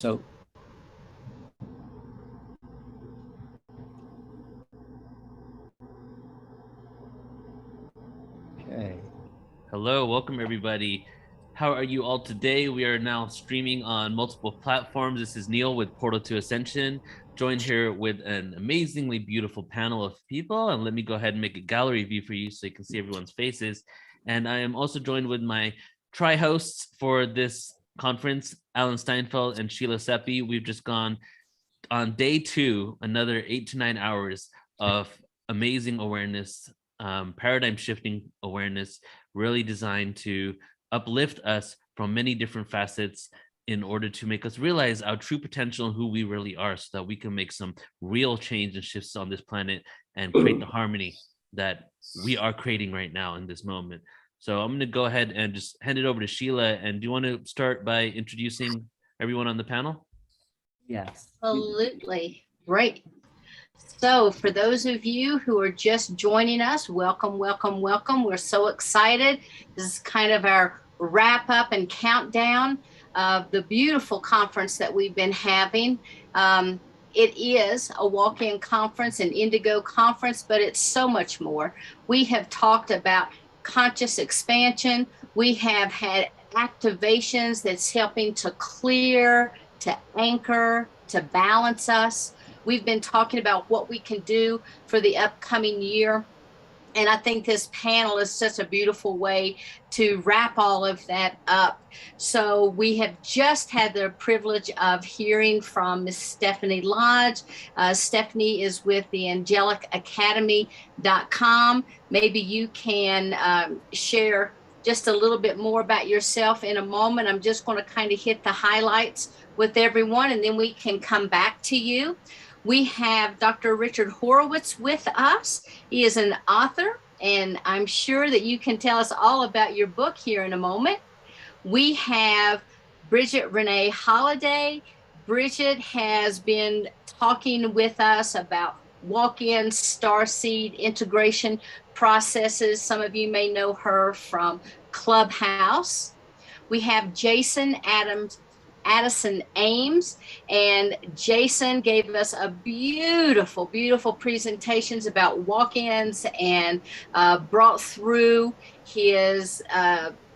So, okay. Hello, welcome everybody. How are you all today? We are now streaming on multiple platforms. This is Neil with Portal2Ascension, joined here with an amazingly beautiful panel of people. And let me go ahead and make a gallery view for you so you can see everyone's faces. And I am also joined with my tri-hosts for this conference, Alan Steinfeld and Sheila Seppi. We've just gone on day 2, another 8 to 9 hours of amazing awareness, paradigm shifting awareness, really designed to uplift us from many different facets in order to make us realize our true potential and who we really are, so that we can make some real change and shifts on this planet and create the harmony that we are creating right now in this moment. So I'm going to go ahead and just hand it over to Sheila. And do you want to start by introducing everyone on the panel? Yes. Absolutely. Great. So for those of you who are just joining us, welcome, welcome, welcome. We're so excited. This is kind of our wrap up and countdown of the beautiful conference that we've been having. It is a walk-in conference, an indigo conference, but it's so much more. We have talked about conscious expansion. We have had activations that's helping to clear, to anchor, to balance us. We've been talking about what we can do for the upcoming year. And I think this panel is such a beautiful way to wrap all of that up. So we have just had the privilege of hearing from Miss Stephanie Lodge. Stephanie is with the AngelicAcademy.com. Maybe you can share just a little bit more about yourself in a moment. I'm just going to kind of hit the highlights with everyone, and then we can come back to you. We have Dr. Richard Horowitz with us. He is an author, and I'm sure that you can tell us all about your book here in a moment. We have Bridget Renee Holliday. Bridget has been talking with us about walk-in starseed integration processes. Some of you may know her from Clubhouse. We have Jason Addison Ames, and Jason gave us a beautiful, beautiful presentations about walk-ins and brought through his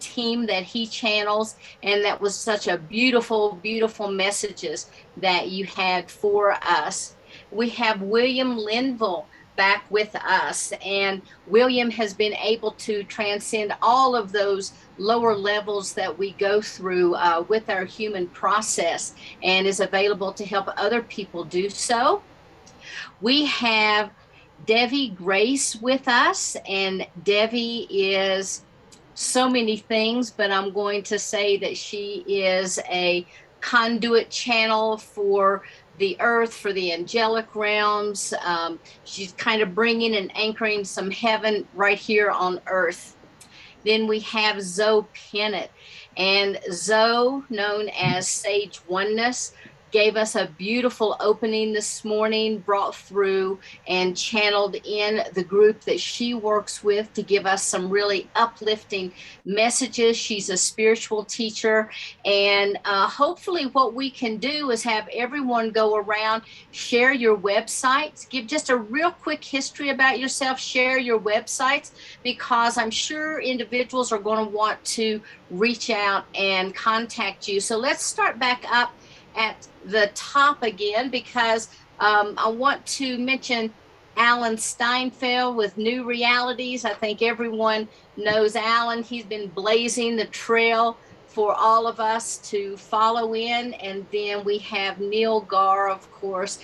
team that he channels, and that was such a beautiful, beautiful messages that you had for us. We have William Linville back with us, and William has been able to transcend all of those lower levels that we go through with our human process, and is available to help other people do so. We have Devi Grace with us, and Devi is so many things, but I'm going to say that she is a conduit channel for the earth, for the angelic realms. She's kind of bringing and anchoring some heaven right here on earth. Then we have Zoe Pennant, and Zoe, known as Sage Oneness, gave us a beautiful opening this morning, brought through and channeled in the group that she works with to give us some really uplifting messages. She's a spiritual teacher, and hopefully what we can do is have everyone go around, share your websites, give just a real quick history about yourself, share your websites, because I'm sure individuals are going to want to reach out and contact you. So let's start back up at the top again, because I want to mention Alan Steinfeld with New Realities. I think everyone knows Alan. He's been blazing the trail for all of us to follow in. And then we have Neil Gar, of course,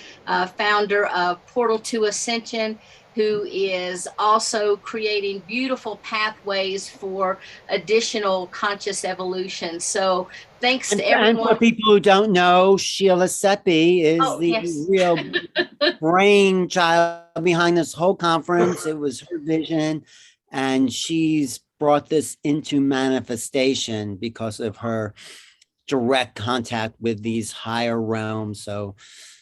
founder of Portal2Ascension, who is also creating beautiful pathways for additional conscious evolution. So thanks to everyone. And for people who don't know, Sheila Seppi is the real brainchild behind this whole conference. It was her vision, and she's brought this into manifestation because of her direct contact with these higher realms. So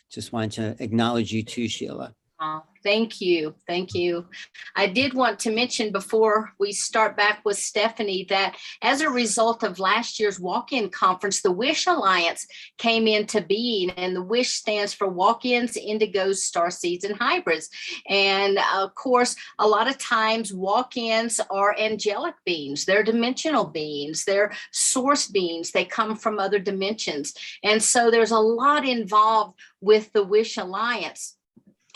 just wanted to acknowledge you too, Sheila. Oh, thank you. Thank you. I did want to mention before we start back with Stephanie that as a result of last year's walk-in conference, the WISH Alliance came into being, and the WISH stands for Walk-ins, Indigos, Starseeds, and Hybrids. And of course, a lot of times walk-ins are angelic beings. They're dimensional beings. They're source beings. They come from other dimensions. And so there's a lot involved with the WISH Alliance.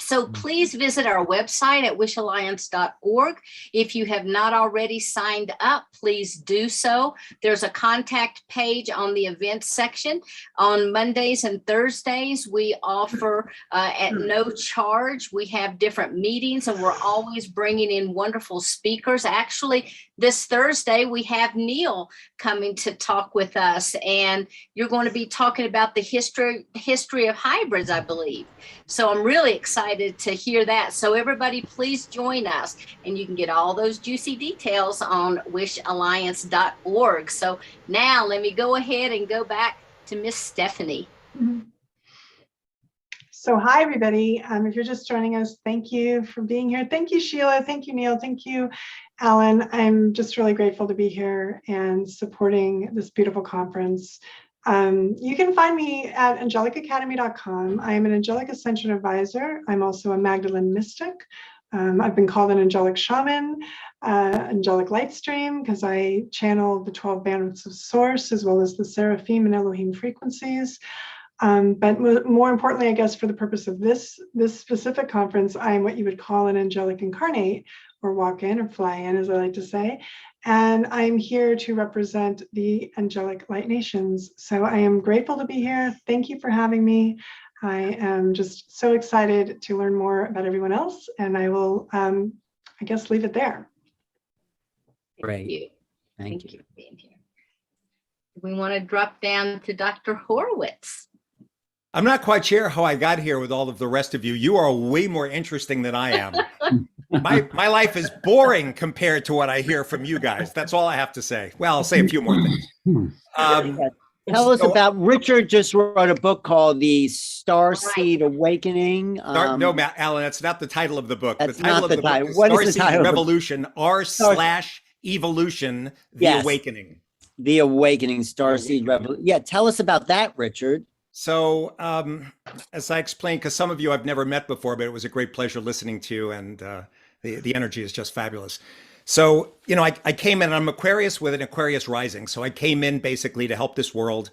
So please visit our website at wishalliance.org. If you have not already signed up, please do so. There's a contact page on the events section. On Mondays and Thursdays, we offer at no charge. We have different meetings, and we're always bringing in wonderful speakers. Actually, this Thursday, we have Neil coming to talk with us, and you're going to be talking about the history of hybrids, I believe. So I'm really excited to hear that. So everybody, please join us, and you can get all those juicy details on wishalliance.org. So now let me go ahead and go back to Miss Stephanie. So hi, everybody. If you're just joining us, thank you for being here. Thank you, Sheila. Thank you, Neil. Thank you, Alan. I'm just really grateful to be here and supporting this beautiful conference. You can find me at angelicacademy.com. I am an Angelic Ascension Advisor. I'm also a Magdalene Mystic. I've been called an Angelic Shaman, Angelic Light Stream, because I channel the 12 bandwidths of Source, as well as the Seraphim and Elohim frequencies. But more importantly, I guess, for the purpose of this specific conference, I am what you would call an Angelic Incarnate, or walk in or fly in, as I like to say. And I'm here to represent the Angelic Light Nations. So I am grateful to be here. Thank you for having me. I am just so excited to learn more about everyone else. And I will, I guess, leave it there. Great. Thank you for being here. We want to drop down to Dr. Horowitz. I'm not quite sure how I got here with all of the rest of you. You are way more interesting than I am. My life is boring compared to what I hear from you guys. That's all I have to say. Well, I'll say a few more things. Tell us about, Richard just wrote a book called The Starseed Awakening. No, Alan, that's not the title of the book. That's the title not the of the title. book is What is the Starseed title? Revolution, r/evolution, The Yes. Awakening. The Awakening, Starseed Revolution. Yeah, tell us about that, Richard. So, as I explained, because some of you I've never met before, but it was a great pleasure listening to, and the energy is just fabulous. So, you know, I came in, I'm Aquarius with an Aquarius rising. So I came in basically to help this world.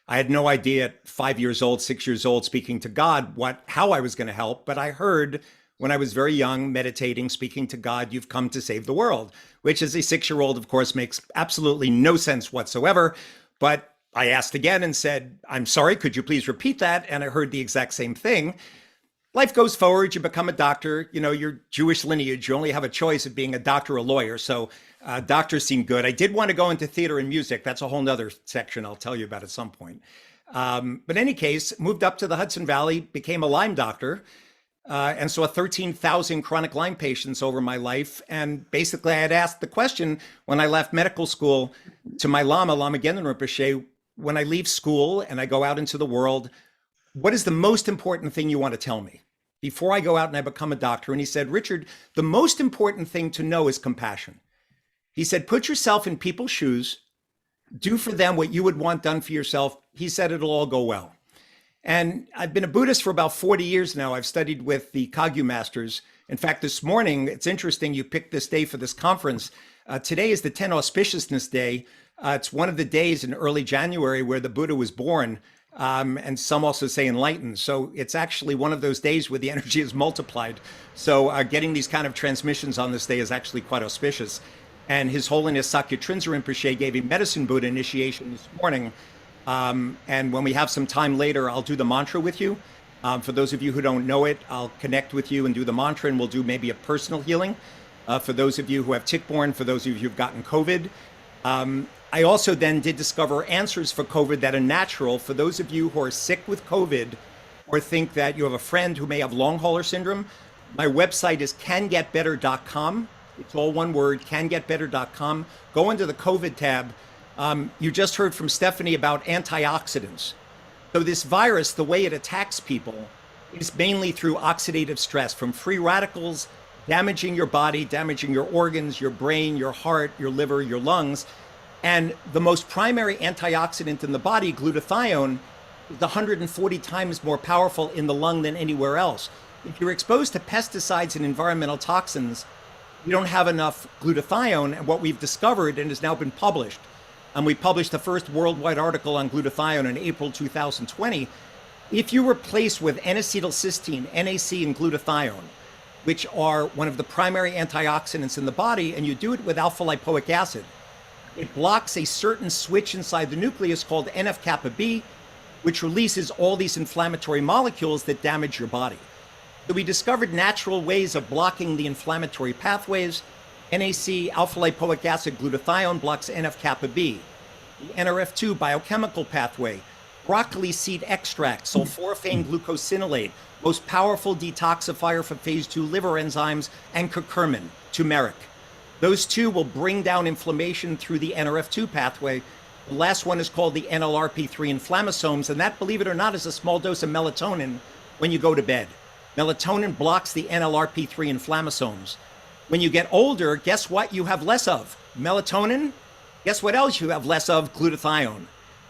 I had no idea at 5 years old, 6 years old, speaking to God, how I was going to help. But I heard when I was very young, meditating, speaking to God, you've come to save the world, which as a 6-year-old, of course, makes absolutely no sense whatsoever. But I asked again and said, I'm sorry, could you please repeat that? And I heard the exact same thing. Life goes forward, you become a doctor, you know, your Jewish lineage, you only have a choice of being a doctor or a lawyer. So doctors seem good. I did want to go into theater and music. That's a whole nother section I'll tell you about at some point. But in any case, moved up to the Hudson Valley, became a Lyme doctor, and saw 13,000 chronic Lyme patients over my life. And basically I had asked the question when I left medical school to my Lama Gendon Rinpoche, when I leave school and I go out into the world, what is the most important thing you want to tell me before I go out and I become a doctor? And he said, Richard, the most important thing to know is compassion. He said, put yourself in people's shoes, do for them what you would want done for yourself. He said, it'll all go well. And I've been a Buddhist for about 40 years now. I've studied with the Kagyu masters. In fact, this morning, it's interesting you picked this day for this conference. Today is the 10 Auspiciousness Day. It's one of the days in early January where the Buddha was born, and some also say enlightened. So it's actually one of those days where the energy is multiplied. So getting these kind of transmissions on this day is actually quite auspicious. And His Holiness Sakya Trinza Rinpoche gave a medicine Buddha initiation this morning. And when we have some time later, I'll do the mantra with you. For those of you who don't know it, I'll connect with you and do the mantra, and we'll do maybe a personal healing. For those of you who have tick-borne, for those of you who've gotten COVID. I also then did discover answers for COVID that are natural. For those of you who are sick with COVID or think that you have a friend who may have long hauler syndrome, my website is cangetbetter.com. It's all one word, cangetbetter.com. Go into the COVID tab. You just heard from Stephanie about antioxidants. So this virus, the way it attacks people, is mainly through oxidative stress from free radicals damaging your body, damaging your organs, your brain, your heart, your liver, your lungs. And the most primary antioxidant in the body, glutathione, is 140 times more powerful in the lung than anywhere else. If you're exposed to pesticides and environmental toxins, you don't have enough glutathione. And what we've discovered, and has now been published, and we published the first worldwide article on glutathione in April 2020, if you replace with N-acetylcysteine, NAC, and glutathione, which are one of the primary antioxidants in the body, and you do it with alpha lipoic acid, it blocks a certain switch inside the nucleus called NF-kappa B, which releases all these inflammatory molecules that damage your body. So we discovered natural ways of blocking the inflammatory pathways. NAC, alpha lipoic acid, glutathione blocks NF-kappa B. The NRF2 biochemical pathway, broccoli seed extract, sulforaphane glucosinolate, most powerful detoxifier for phase 2 liver enzymes, and curcumin, turmeric. Those two will bring down inflammation through the NRF2 pathway. The last one is called the NLRP3 inflammasomes, and that, believe it or not, is a small dose of melatonin when you go to bed. Melatonin blocks the NLRP3 inflammasomes. When you get older, guess what you have less of? Melatonin. Guess what else you have less of? Glutathione.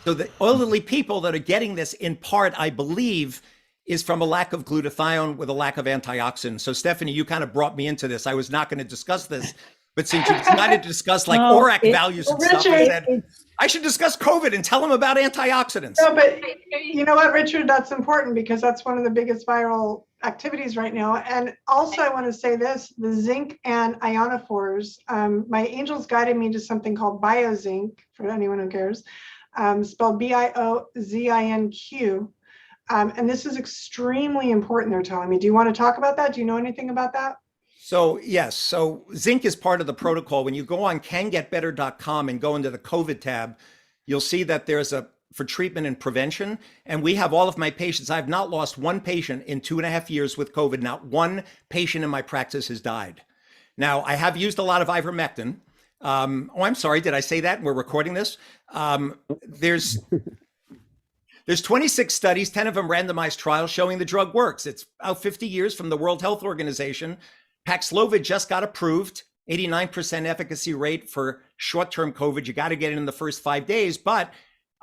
So the elderly people that are getting this, in part, I believe, is from a lack of glutathione with a lack of antioxidants. So Stephanie, you kind of brought me into this. I was not going to discuss this, but since you decided to discuss like ORAC values and stuff, I said I should discuss COVID and tell them about antioxidants. No, but you know what, Richard, that's important because that's one of the biggest viral activities right now. And also I want to say this, the zinc and ionophores, my angels guided me to something called BioZinc, for anyone who cares, spelled BIOZINQ. And this is extremely important, they're telling me. Do you want to talk about that? Do you know anything about that? So yes, so zinc is part of the protocol. When you go on cangetbetter.com and go into the COVID tab, you'll see that there's a for treatment and prevention. And we have all of my patients. I've not lost one patient in 2.5 years with COVID. Not one patient in my practice has died. Now, I have used a lot of ivermectin. I'm sorry, did I say that? We're recording this. There's 26 studies, 10 of them randomized trials showing the drug works. It's out 50 years from the World Health Organization. Paxlovid just got approved, 89% efficacy rate for short-term COVID. You got to get it in the first 5 days, but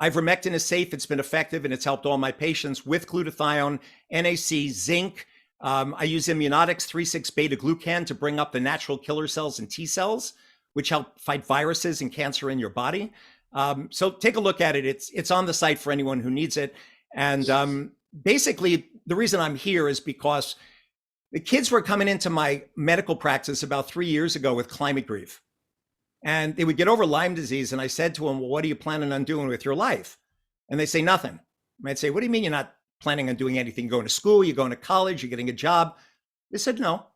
ivermectin is safe. It's been effective, and it's helped all my patients with glutathione, NAC, zinc. I use Immunotics 3,6-beta-glucan to bring up the natural killer cells and T cells, which help fight viruses and cancer in your body. So take a look at it. It's on the site for anyone who needs it. And basically, the reason I'm here is because the kids were coming into my medical practice about 3 years ago with climate grief. And they would get over Lyme disease. And I said to them, well, what are you planning on doing with your life? And they say, nothing. And I'd say, what do you mean you're not planning on doing anything? Going to school, you're going to college, you're getting a job? They said, no.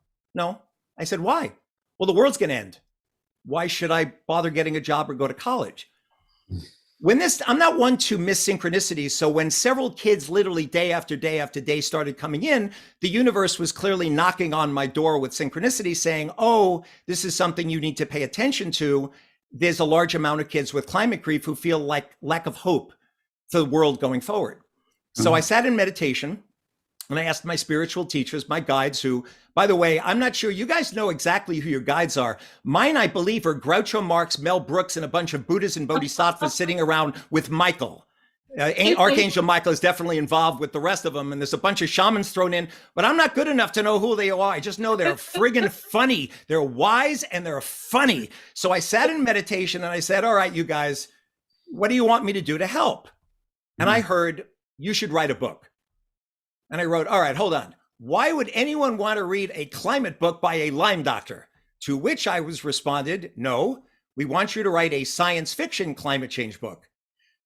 I said, why? Well, the world's going to end. Why should I bother getting a job or go to college? I'm not one to miss synchronicities. So when several kids literally day after day after day started coming in, the universe was clearly knocking on my door with synchronicity saying, oh, this is something you need to pay attention to. There's a large amount of kids with climate grief who feel like lack of hope for the world going forward. So I sat in meditation and I asked my spiritual teachers, my guides, who, by the way, I'm not sure you guys know exactly who your guides are. Mine, I believe, are Groucho Marx, Mel Brooks, and a bunch of Buddhas and Bodhisattvas sitting around with Michael. Archangel Michael is definitely involved with the rest of them. And there's a bunch of shamans thrown in, but I'm not good enough to know who they are. I just know they're friggin' funny. They're wise and they're funny. So I sat in meditation and I said, all right, you guys, what do you want me to do to help? And I heard, you should write a book. And I wrote, all right, hold on. Why would anyone want to read a climate book by a Lyme doctor? To which I was responded, no, we want you to write a science fiction climate change book.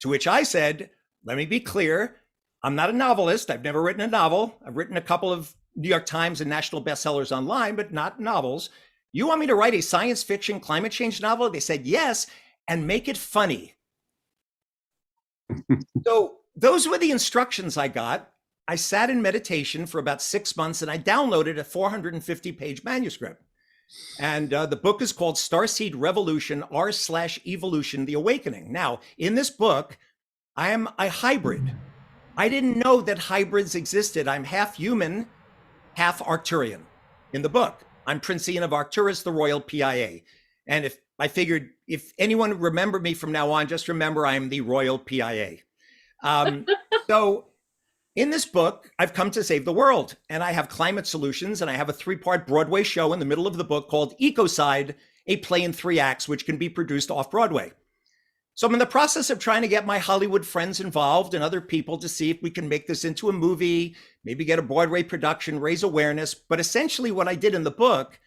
To which I said, let me be clear. I'm not a novelist. I've never written a novel. I've written a couple of New York Times and national bestsellers on Lyme, but not novels. You want me to write a science fiction climate change novel? They said, yes, and make it funny. So those were the instructions I got. I sat in meditation for about 6 months and I downloaded a 450-page manuscript. And the book is called Starseed Revolution, R/Evolution, The Awakening. Now, in this book, I am a hybrid. I didn't know that hybrids existed. I'm half human, half Arcturian in the book. I'm Prince Ian of Arcturus, the royal PIA. And if I figured if anyone remember me from now on, just remember I'm the royal PIA. So in this book, I've come to save the world, and I have climate solutions, and I have a 3-part Broadway show in the middle of the book called Ecocide, a play in 3 acts, which can be produced off Broadway. So I'm in the process of trying to get my Hollywood friends involved and other people to see if we can make this into a movie, maybe get a Broadway production, raise awareness. But essentially what I did in the book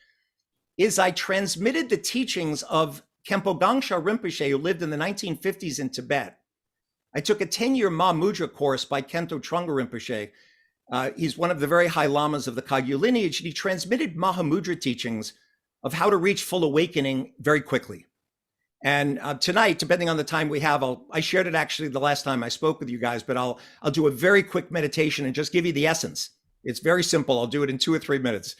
is I transmitted the teachings of Khenpo Gangsha Rinpoche, who lived in the 1950s in Tibet. I took a 10-year Ma Mudra course by Khenpo Trungpa Rinpoche. He's one of the very high lamas of the Kagyu lineage, and he transmitted Mahamudra teachings of how to reach full awakening very quickly. And tonight, depending on the time we have, I shared it actually the last time I spoke with you guys, but I'll do a very quick meditation and just give you the essence. It's very simple. I'll do it in 2 or 3 minutes.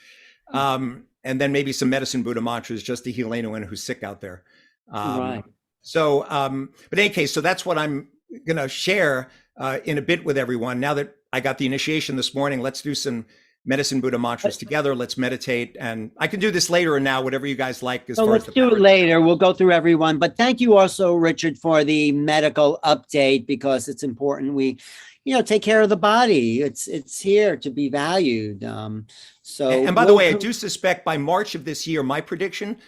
And then maybe some medicine Buddha mantras just to heal anyone who's sick out there. Right. So, but in any case, so that's what I'm going to share in a bit with everyone. Now that I got the initiation this morning, let's do some medicine Buddha mantras together. Let's meditate, and I can do this later or now, whatever you guys like. So let's do it later. We'll go through everyone, but thank you also, Richard, for the medical update, because it's important we, take care of the body. It's here to be valued. So, and by the way, I do suspect by March of this year, my prediction,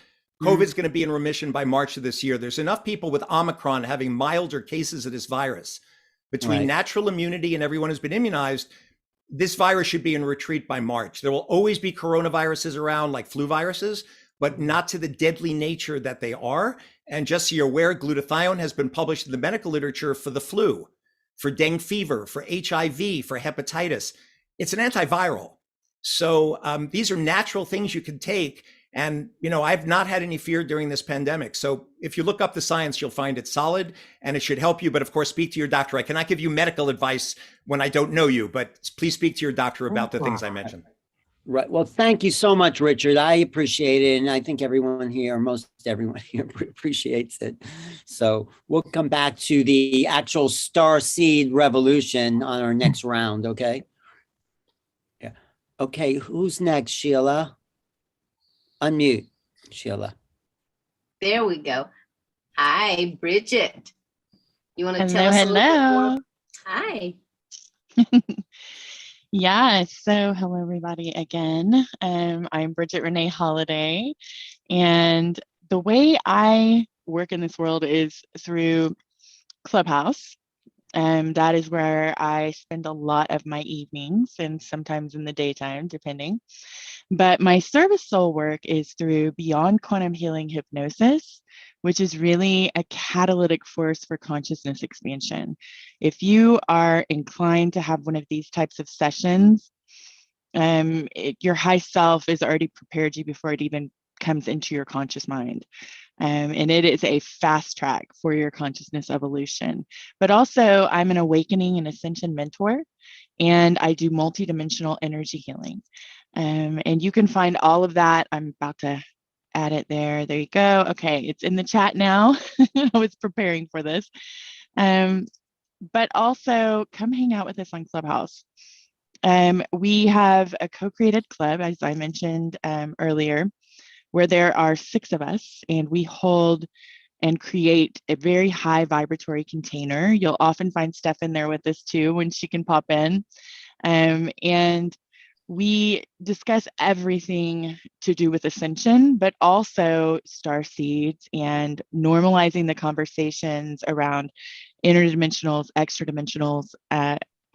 COVID's going to be in remission by March of this year. There's enough people with Omicron having milder cases of this virus. Between natural immunity and everyone who's been immunized, this virus should be in retreat by March. There will always be coronaviruses around, like flu viruses, but not to the deadly nature that they are. And just so you're aware, glutathione has been published in the medical literature for the flu, for dengue fever, for HIV, for hepatitis. It's an antiviral. So these are natural things you can take. And, I've not had any fear during this pandemic. So if you look up the science, you'll find it solid and it should help you. But of course, speak to your doctor. I cannot give you medical advice when I don't know you, but please speak to your doctor about the things I mentioned. Right. Well, thank you so much, Richard. I appreciate it. And I think everyone here, most everyone here appreciates it. So we'll come back to the actual starseed revolution on our next round. Okay. Yeah. Okay. Who's next, Sheila? Unmute, Sheila. There we go. Hi, Bridget. You want to Hello, tell us a little bit more? hello. Hi. Yeah, so hello everybody again. I'm Bridget Renee Holiday, and the way I work in this world is through Clubhouse. That is where I spend a lot of my evenings and sometimes in the daytime, depending. But my service soul work is through Beyond Quantum Healing Hypnosis, which is really a catalytic force for consciousness expansion. If you are inclined to have one of these types of sessions, your high self is already prepared you before it even comes into your conscious mind. And it is a fast track for your consciousness evolution. But also, I'm an awakening and ascension mentor, and I do multidimensional energy healing. And you can find all of that. I'm about to add it there. There you go. Okay, it's in the chat now. I was preparing for this. But also, come hang out with us on Clubhouse. We have a co-created club, as I mentioned earlier, where there are 6 of us, and we hold and create a very high vibratory container. You'll often find Steph in there with us too when she can pop in. And we discuss everything to do with ascension, but also starseeds and normalizing the conversations around interdimensionals, extradimensionals,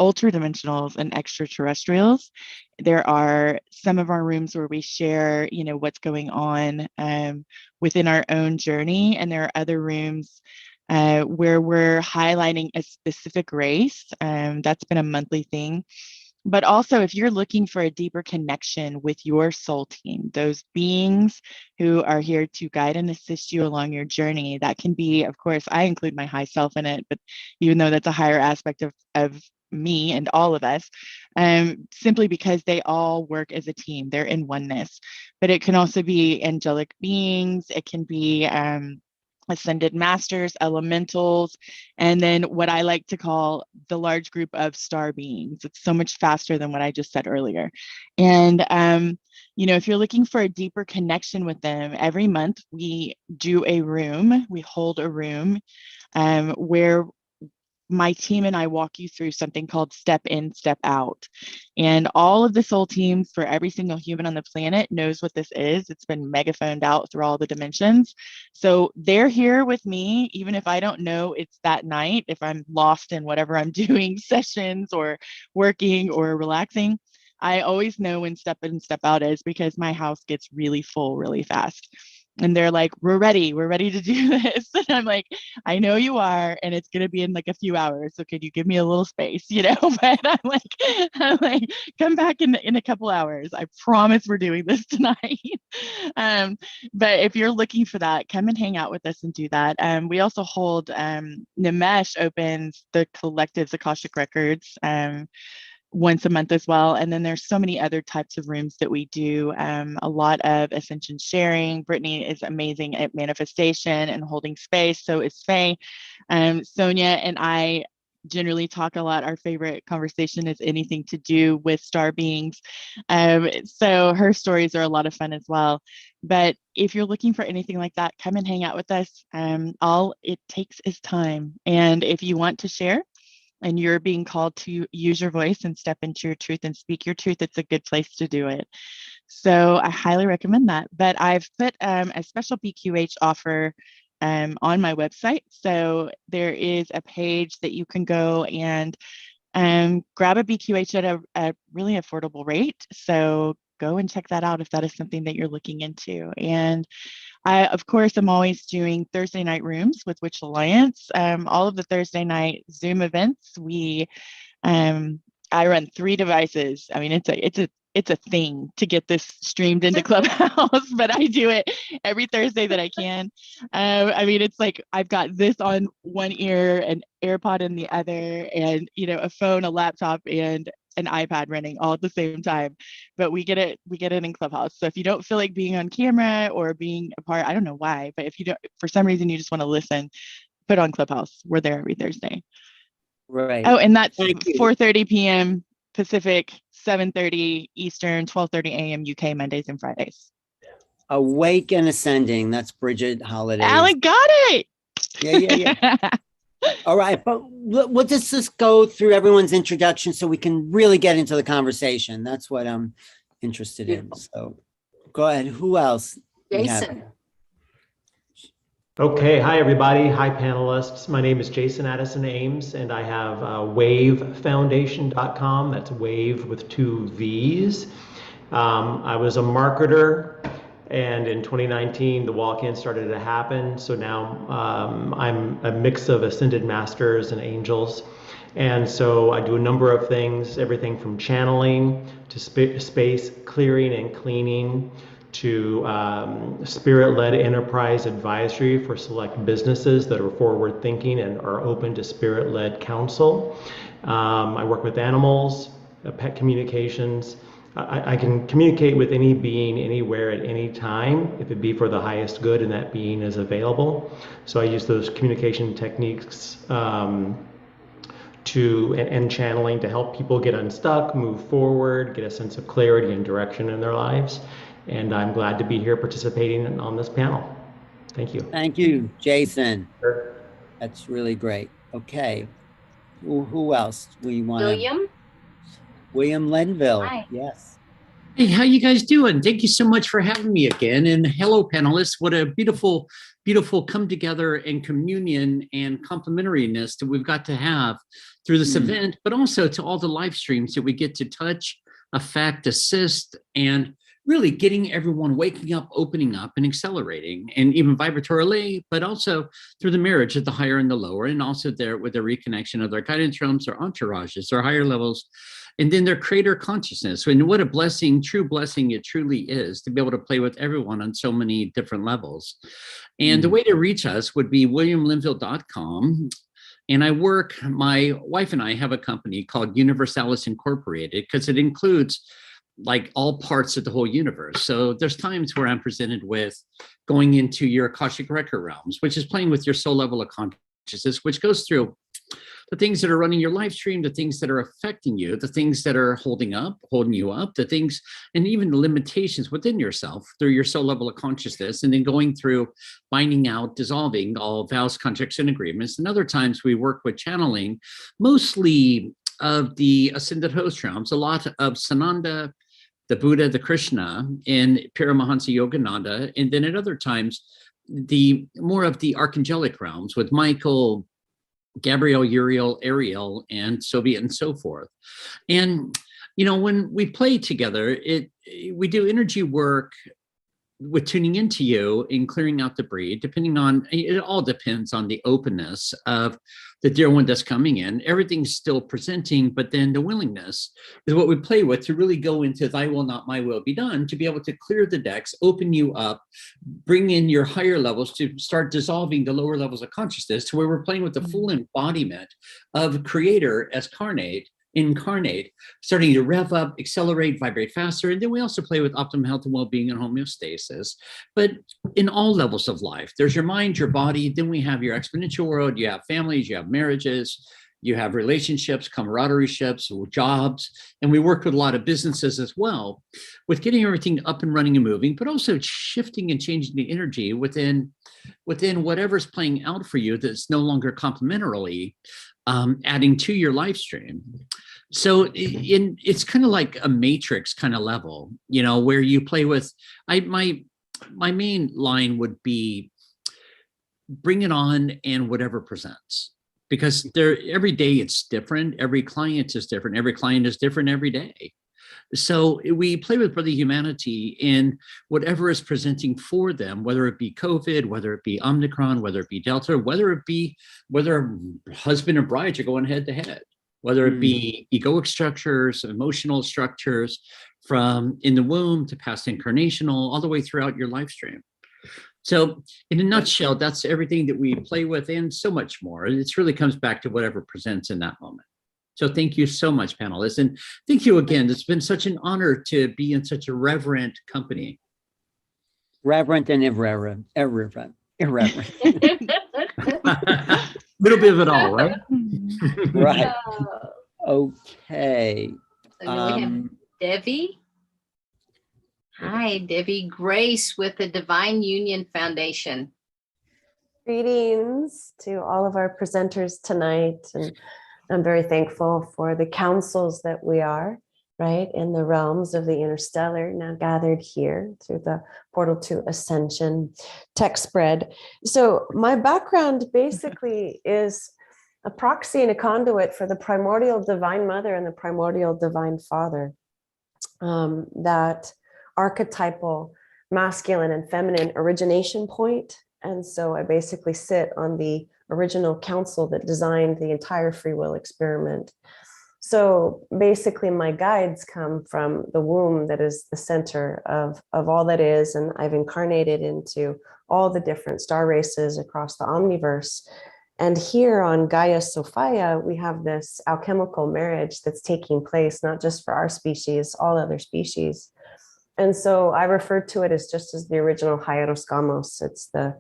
ultradimensionals, and extraterrestrials. There are some of our rooms where we share, what's going on within our own journey, and there are other rooms where we're highlighting a specific race. That's been a monthly thing. But also, if you're looking for a deeper connection with your soul team, those beings who are here to guide and assist you along your journey, that can be, of course, I include my high self in it, but even though that's a higher aspect of me and all of us, simply because they all work as a team, they're in oneness. But it can also be angelic beings, it can be ascended masters, elementals, and then what I like to call the large group of star beings. It's so much faster than what I just said earlier. And, you know, if you're looking for a deeper connection with them, every month we do a room, we hold a room where my team and I walk you through something called Step In, Step Out. And all of the soul teams for every single human on the planet knows what this is. It's been megaphoned out through all the dimensions. So they're here with me, even if I don't know it's that night, if I'm lost in whatever I'm doing, sessions or working or relaxing. I always know when Step In, Step Out is, because my house gets really full really fast. And they're like, we're ready to do this. And I'm like, I know you are, and it's gonna be in like a few hours. So could you give me a little space, you know? But I'm like, come back in a couple hours. I promise we're doing this tonight. But if you're looking for that, come and hang out with us and do that. We also hold Nimesh opens the collective's Akashic Records once a month as well. And then there's so many other types of rooms that we do. A lot of ascension sharing. Brittany is amazing at manifestation and holding space. So is Faye. Sonia and I generally talk a lot. Our favorite conversation is anything to do with star beings. So her stories are a lot of fun as well. But if you're looking for anything like that, come and hang out with us. All it takes is time. And if you want to share, and you're being called to use your voice and step into your truth and speak your truth, it's a good place to do it. So I highly recommend that. But I've put a special BQH offer on my website. So there is a page that you can go and grab a BQH at a really affordable rate. So go and check that out if that is something that you're looking into. And I, of course, am always doing Thursday night rooms with Witch Alliance. All of the Thursday night Zoom events, I run 3 devices. I mean, it's a thing to get this streamed into Clubhouse, but I do it every Thursday that I can. I mean, it's like I've got this on one ear, an AirPod in the other, and a phone, a laptop, and an iPad running all at the same time. But we get it in Clubhouse. So if you don't feel like being on camera or being a part, I don't know why, but if you don't, for some reason you just want to listen, put on Clubhouse. We're there every Thursday. Right. Oh, and that's 4:30 p.m. Pacific, 7:30 Eastern, 12:30 a.m. UK, Mondays and Fridays. Awake and Ascending. That's Bridget Holiday. Alec got it. Yeah. All right, but we'll just go through everyone's introduction so we can really get into the conversation. That's what I'm interested in. So go ahead. Who else? Jason. Okay, hi everybody. Hi panelists. My name is Jason Addison Ames and I have wavefoundation.com. That's wave with 2 V's. I was a marketer, and in 2019 the walk-in started to happen. So now I'm a mix of ascended masters and angels. And so I do a number of things, everything from channeling to space clearing and cleaning, to spirit-led enterprise advisory for select businesses that are forward thinking and are open to spirit-led counsel. I work with animals, pet communications. I can communicate with any being anywhere at any time if it be for the highest good and that being is available. So I use those communication techniques and channeling to help people get unstuck, move forward, get a sense of clarity and direction in their lives. And I'm glad to be here participating on this panel. Thank you. Thank you, Jason. Sure. That's really great. Okay. Who else? William. William Lenville. Hi. Yes. Hey, how you guys doing? Thank you so much for having me again. And hello, panelists. What a beautiful, beautiful come together and communion and complementariness that we've got to have through this event, but also to all the live streams that we get to touch, affect, assist, and really getting everyone waking up, opening up, and accelerating, and even vibratorily, but also through the marriage of the higher and the lower, and also there with the reconnection of their guidance realms or entourages or higher levels, and then their creator consciousness. And what a blessing, true blessing it truly is to be able to play with everyone on so many different levels. And the way to reach us would be williamlinville.com. And my wife and I have a company called Universalis Incorporated, because it includes like all parts of the whole universe. So there's times where I'm presented with going into your Akashic record realms, which is playing with your soul level of consciousness, which goes through the things that are running your live stream, the things that are affecting you, the things that are holding you up, the things, and even the limitations within yourself through your soul level of consciousness, and then going through finding out, dissolving all vows, contracts, and agreements. And other times we work with channeling, mostly of the ascended host realms, a lot of Sananda, the Buddha, the Krishna, and Paramahansa Yogananda. And then at other times, the more of the archangelic realms with Michael, Gabriel, Uriel, Ariel, and Soviet, and so forth. And, you know, when we play together, we do energy work with tuning into you and clearing out debris, depending on, it all depends on the openness of the dear one that's coming in. Everything's still presenting, but then the willingness is what we play with to really go into thy will, not my will be done, to be able to clear the decks, open you up, bring in your higher levels to start dissolving the lower levels of consciousness to where we're playing with the full embodiment of creator as incarnate, starting to rev up, accelerate, vibrate faster. And then we also play with optimum health and well-being and homeostasis. But in all levels of life, there's your mind, your body, then we have your exponential world, you have families, you have marriages, you have relationships, camaraderie-ships, jobs, and we work with a lot of businesses as well with getting everything up and running and moving, but also shifting and changing the energy within whatever's playing out for you that's no longer complementarily adding to your live stream. So it's kind of like a matrix kind of level, you know, where you play with, my main line would be bring it on and whatever presents, because every day it's different. Every client is different. Every client is different every day. So we play with brother humanity in whatever is presenting for them, whether it be COVID, whether it be Omicron, whether it be Delta, whether husband and brides are going head to head, whether it be egoic structures, emotional structures, from in the womb to past incarnational, all the way throughout your life stream. So in a nutshell, that's everything that we play with and so much more. It really comes back to whatever presents in that moment. So thank you so much, panelists. And thank you again. It's been such an honor to be in such a reverent company. Reverent and irreverent. Irreverent. A little bit of it all, right? Right. Okay. And then we have Debbie. Hi, Debbie Grace with the Divine Union Foundation. Greetings to all of our presenters tonight. And I'm very thankful for the councils that we are, right, in the realms of the interstellar, now gathered here through the Portal to Ascension tech spread. So my background basically is a proxy and a conduit for the primordial divine mother and the primordial divine father. That archetypal masculine and feminine origination point. And so I basically sit on the original council that designed the entire free will experiment. So basically my guides come from the womb that is the center of all that is. And I've incarnated into all the different star races across the omniverse. And here on Gaia Sophia, we have this alchemical marriage that's taking place, not just for our species, all other species. And so I refer to it as just as the original Hieros Gamos. It's the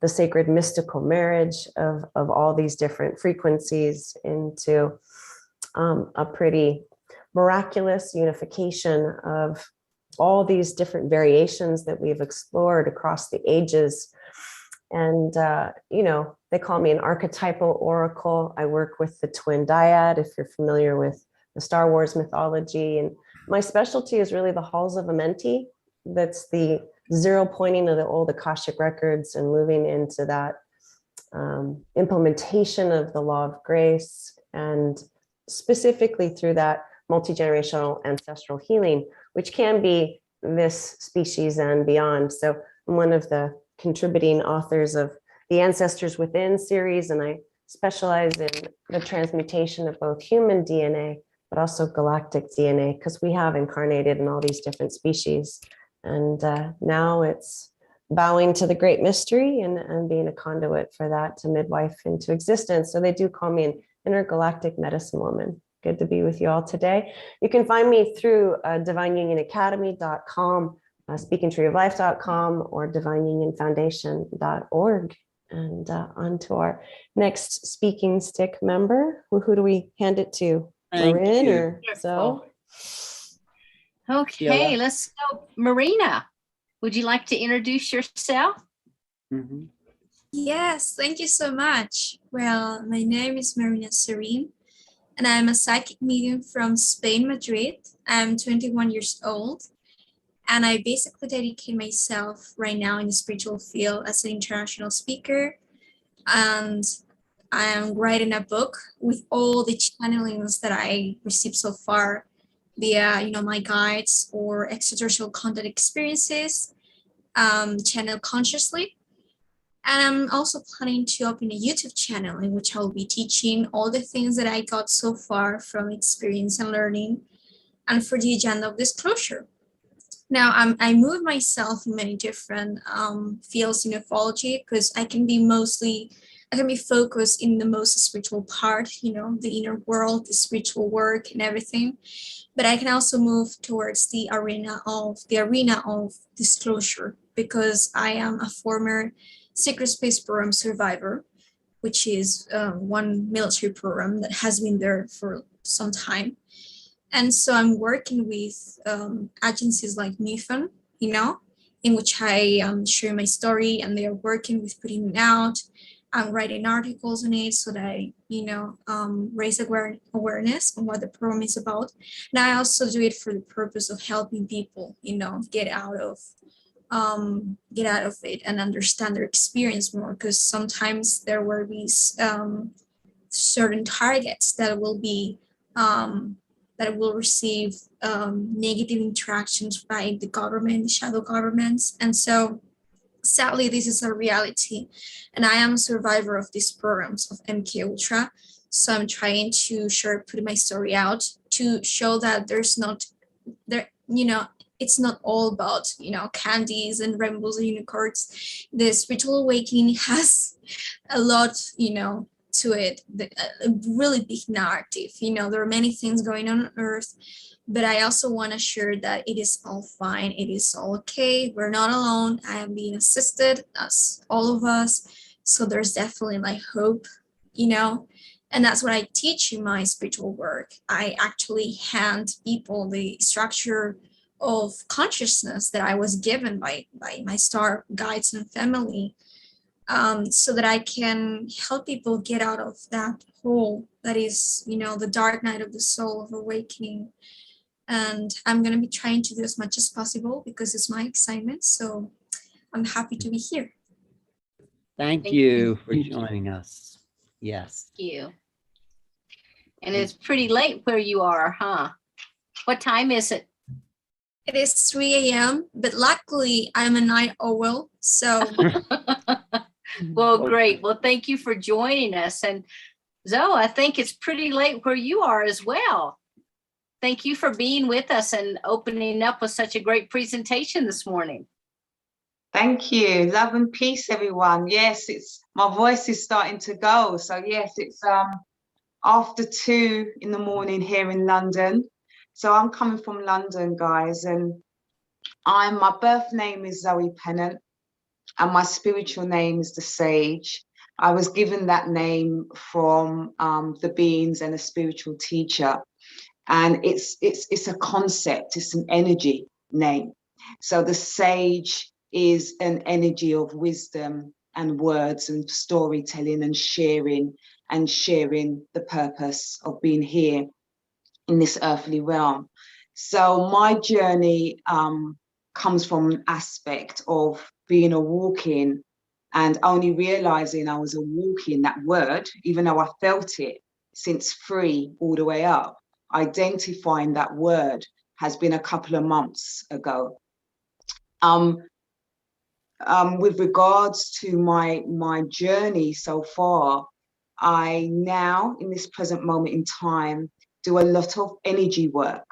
sacred mystical marriage of all these different frequencies into a pretty miraculous unification of all these different variations that we've explored across the ages. And, you know, they call me an archetypal oracle. I work with the twin dyad, if you're familiar with the Star Wars mythology. And my specialty is really the halls of Amenti. That's the zero pointing of the old Akashic records and moving into that implementation of the law of grace, and specifically through that multi-generational ancestral healing, which can be this species and beyond. So I'm one of the contributing authors of the Ancestors Within series, and I specialize in the transmutation of both human DNA, but also galactic DNA, because we have incarnated in all these different species. And now it's bowing to the great mystery and being a conduit for that to midwife into existence. So they do call me an intergalactic medicine woman. Good to be with you all today. You can find me through divineunionacademy.com, speakingtreeoflife.com, or divineunionfoundation.org. And on to our next speaking stick member. Who do we hand it to? Marin or so? Okay, let's go. Marina, would you like to introduce yourself? Mm-hmm. Yes, thank you so much. Well, my name is Marina Serene, and I'm a psychic medium from Spain, Madrid. I'm 21 years old, and I basically dedicate myself right now in the spiritual field as an international speaker. And I am writing a book with all the channelings that I received so far via, my guides or extraterrestrial contact experiences, channeled consciously. And I'm also planning to open a YouTube channel in which I'll be teaching all the things that I got so far from experience and learning, and for the agenda of disclosure. Now, I move myself in many different fields in ufology because I can be focused in the most spiritual part, the inner world, the spiritual work and everything. But I can also move towards the arena of disclosure, because I am a former secret space program survivor, which is one military program that has been there for some time. And so I'm working with agencies like MIFON, in which I share my story, and they are working with putting it out. I'm writing articles on it so that I, raise awareness on what the program is about. And I also do it for the purpose of helping people, get out of it and understand their experience more, because sometimes there will be certain targets that will be that will receive negative interactions by the government, the shadow governments. And so sadly, this is a reality. And I am a survivor of these programs of MK Ultra. So I'm trying to put my story out to show that it's not all about, candies and rainbows and unicorns. The spiritual awakening has a lot, to it, a really big narrative. There are many things going on Earth, but I also want to share that it is all fine. It is all okay. We're not alone. I am being assisted, as all of us. So there's definitely hope, and that's what I teach in my spiritual work. I actually hand people the structure of consciousness that I was given by my star guides and family, so that I can help people get out of that hole that is, the dark night of the soul of awakening. And I'm going to be trying to do as much as possible because it's my assignment. So I'm happy to be here. Thank you for joining us. Yes. Thank you. And it's pretty late where you are, huh? What time is it? It is 3 a.m., but luckily I'm a night owl, so. Well, great. Well, thank you for joining us. And Zoe, I think it's pretty late where you are as well. Thank you for being with us and opening up with such a great presentation this morning. Thank you. Love and peace, everyone. Yes, my voice is starting to go. So yes, it's after 2 in the morning here in London. So I'm coming from London, guys, and my birth name is Zoe Pennant, and my spiritual name is the Sage. I was given that name from the beings and a spiritual teacher. And it's a concept, it's an energy name. So the Sage is an energy of wisdom and words and storytelling and sharing the purpose of being here in this earthly realm. So my journey comes from an aspect of being a walk-in and only realizing I was a walk-in, that word, even though I felt it since 3 all the way up. Identifying that word has been a couple of months ago. With regards to my journey so far, I now, in this present moment in time, do a lot of energy work.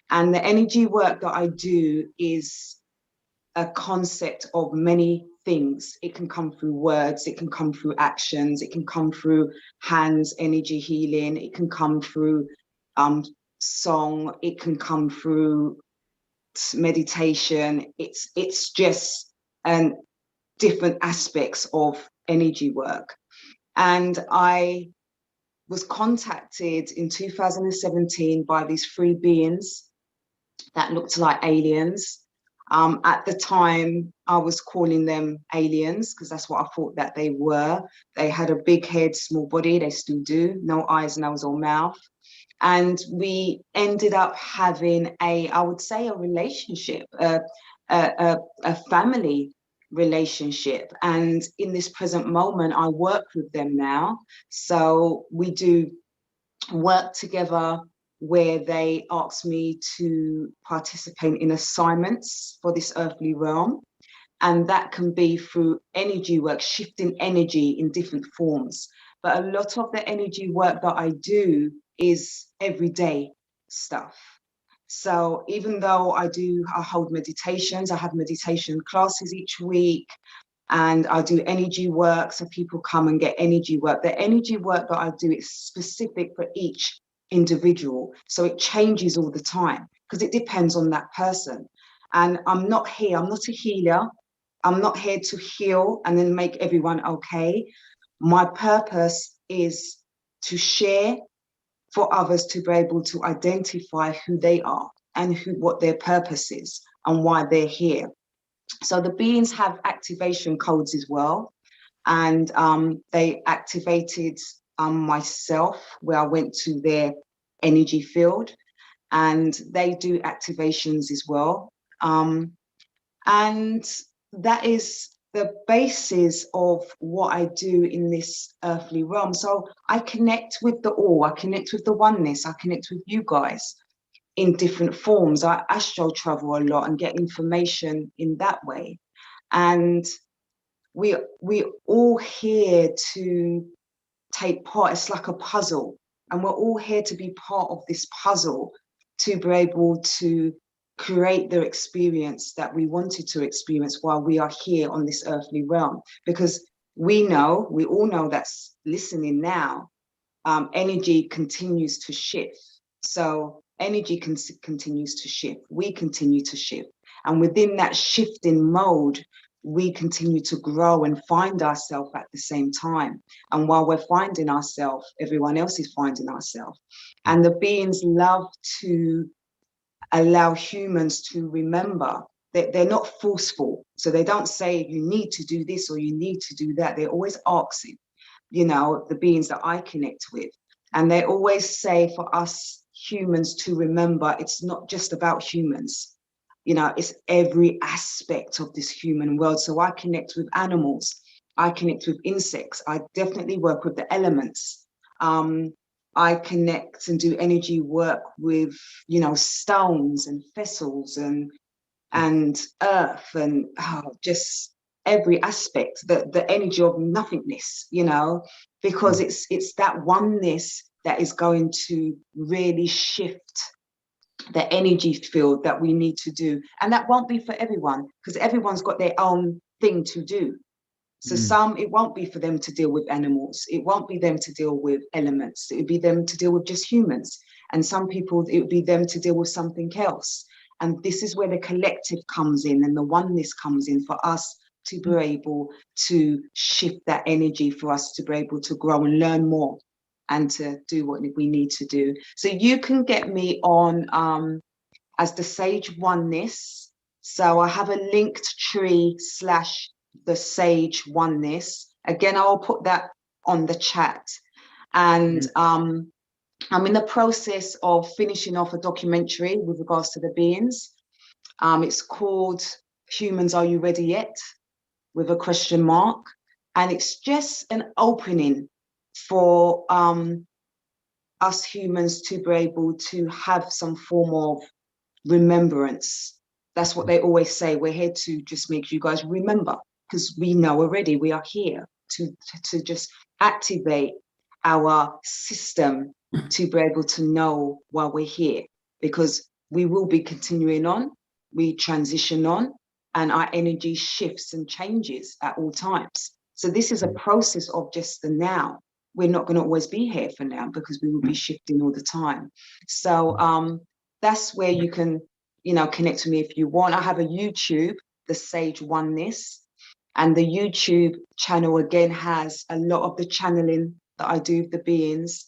And the energy work that I do is a concept of many things. It can come through words, it can come through actions, it can come through hands, energy healing, it can come through song, it can come through meditation. It's just different aspects of energy work. And I was contacted in 2017 by these 3 beings that looked like aliens. At the time, I was calling them aliens because that's what I thought that they were. They had a big head, small body, they still do, no eyes, nose or mouth. And we ended up having I would say a relationship, a family relationship. And in this present moment, I work with them now. So we do work together where they ask me to participate in assignments for this earthly realm. And that can be through energy work, shifting energy in different forms. But a lot of the energy work that I do is everyday stuff. So even though I hold meditations, I have meditation classes each week, and I do energy work, so people come and get energy work. The energy work that I do is specific for each individual, so it changes all the time because it depends on that person. And I'm not a healer. I'm not here to heal and then make everyone okay. My purpose is to share for others to be able to identify who they are and what their purpose is and why they're here. So the beings have activation codes as well. And they activated myself where I went to their energy field, and they do activations as well. And that is the basis of what I do in this earthly realm. So I connect with the all, I connect with the oneness, I connect with you guys in different forms. I astral travel a lot and get information in that way. And we all here to take part. It's like a puzzle, and we're all here to be part of this puzzle to be able to create the experience that we wanted to experience while we are here on this earthly realm. Because we all know that's listening now, energy continues to shift. So energy continues to shift, we continue to shift, and within that shifting mode, we continue to grow and find ourselves at the same time. And while we're finding ourselves, everyone else is finding ourselves. And the beings love to allow humans to remember that they're not forceful. So they don't say you need to do this or you need to do that. They're always asking, the beings that I connect with. And they always say for us humans to remember, it's not just about humans. It's every aspect of this human world. So I connect with animals, I connect with insects, I definitely work with the elements. I connect and do energy work with, stones and vessels and earth and just every aspect, the energy of nothingness, because it's that oneness that is going to really shift the energy field that we need to do. And that won't be for everyone, because everyone's got their own thing to do. So some, it won't be for them to deal with animals. It won't be them to deal with elements. It would be them to deal with just humans. And some people, it would be them to deal with something else. And this is where the collective comes in and the oneness comes in for us to be able to shift that energy, for us to be able to grow and learn more and to do what we need to do. So you can get me on as the Sage Oneness. So I have a linked tree / the Sage Oneness. Again, I'll put that on the chat. And I'm in the process of finishing off a documentary with regards to the beings. It's called Humans, Are You Ready Yet? With a question mark. And it's just an opening for us humans to be able to have some form of remembrance. That's what they always say. We're here to just make you guys remember, because we know already we are here to just activate our system to be able to know why we're here, because we will be continuing on, we transition on, and our energy shifts and changes at all times. So this is a process of just the now. we're not going to always be here for now, because we will be shifting all the time. So that's where you can, you know, connect with me if you want. I have a YouTube, the Sage Oneness, and the YouTube channel again has a lot of the channeling that I do with the beings.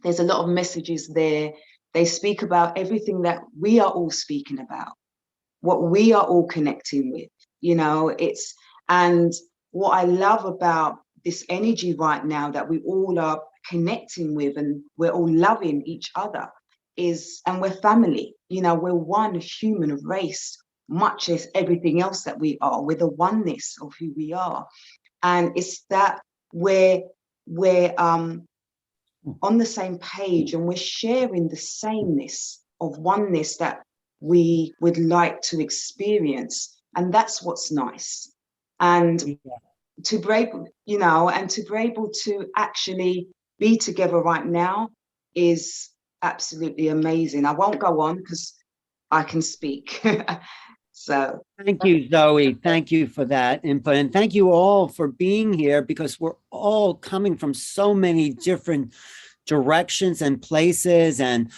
There's a lot of messages there. They speak about everything that we are all speaking about, what we are all connecting with, you know. And what I love about this energy right now that we all are connecting with, and we're all loving each other, and we're family, you know, we're one human race, much as everything else that we are. We're the oneness of who we are. And it's that we're on the same page, and we're sharing the sameness of oneness that we would like to experience. And that's what's nice. And to be able, you know, and to be able to actually be together right now is absolutely amazing. I won't go on because I can speak. So thank you, Zoe. Thank you for that input. And thank you all for being here, because we're all coming from so many different directions and places, and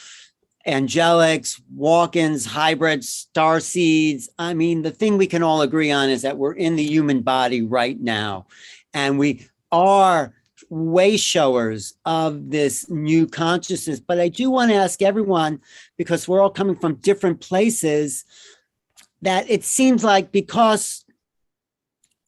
angelics, walk-ins, hybrids, starseeds. I mean, the thing we can all agree on is that we're in the human body right now, and we are way showers of this new consciousness. But I do want to ask everyone, because we're all coming from different places, that it seems like because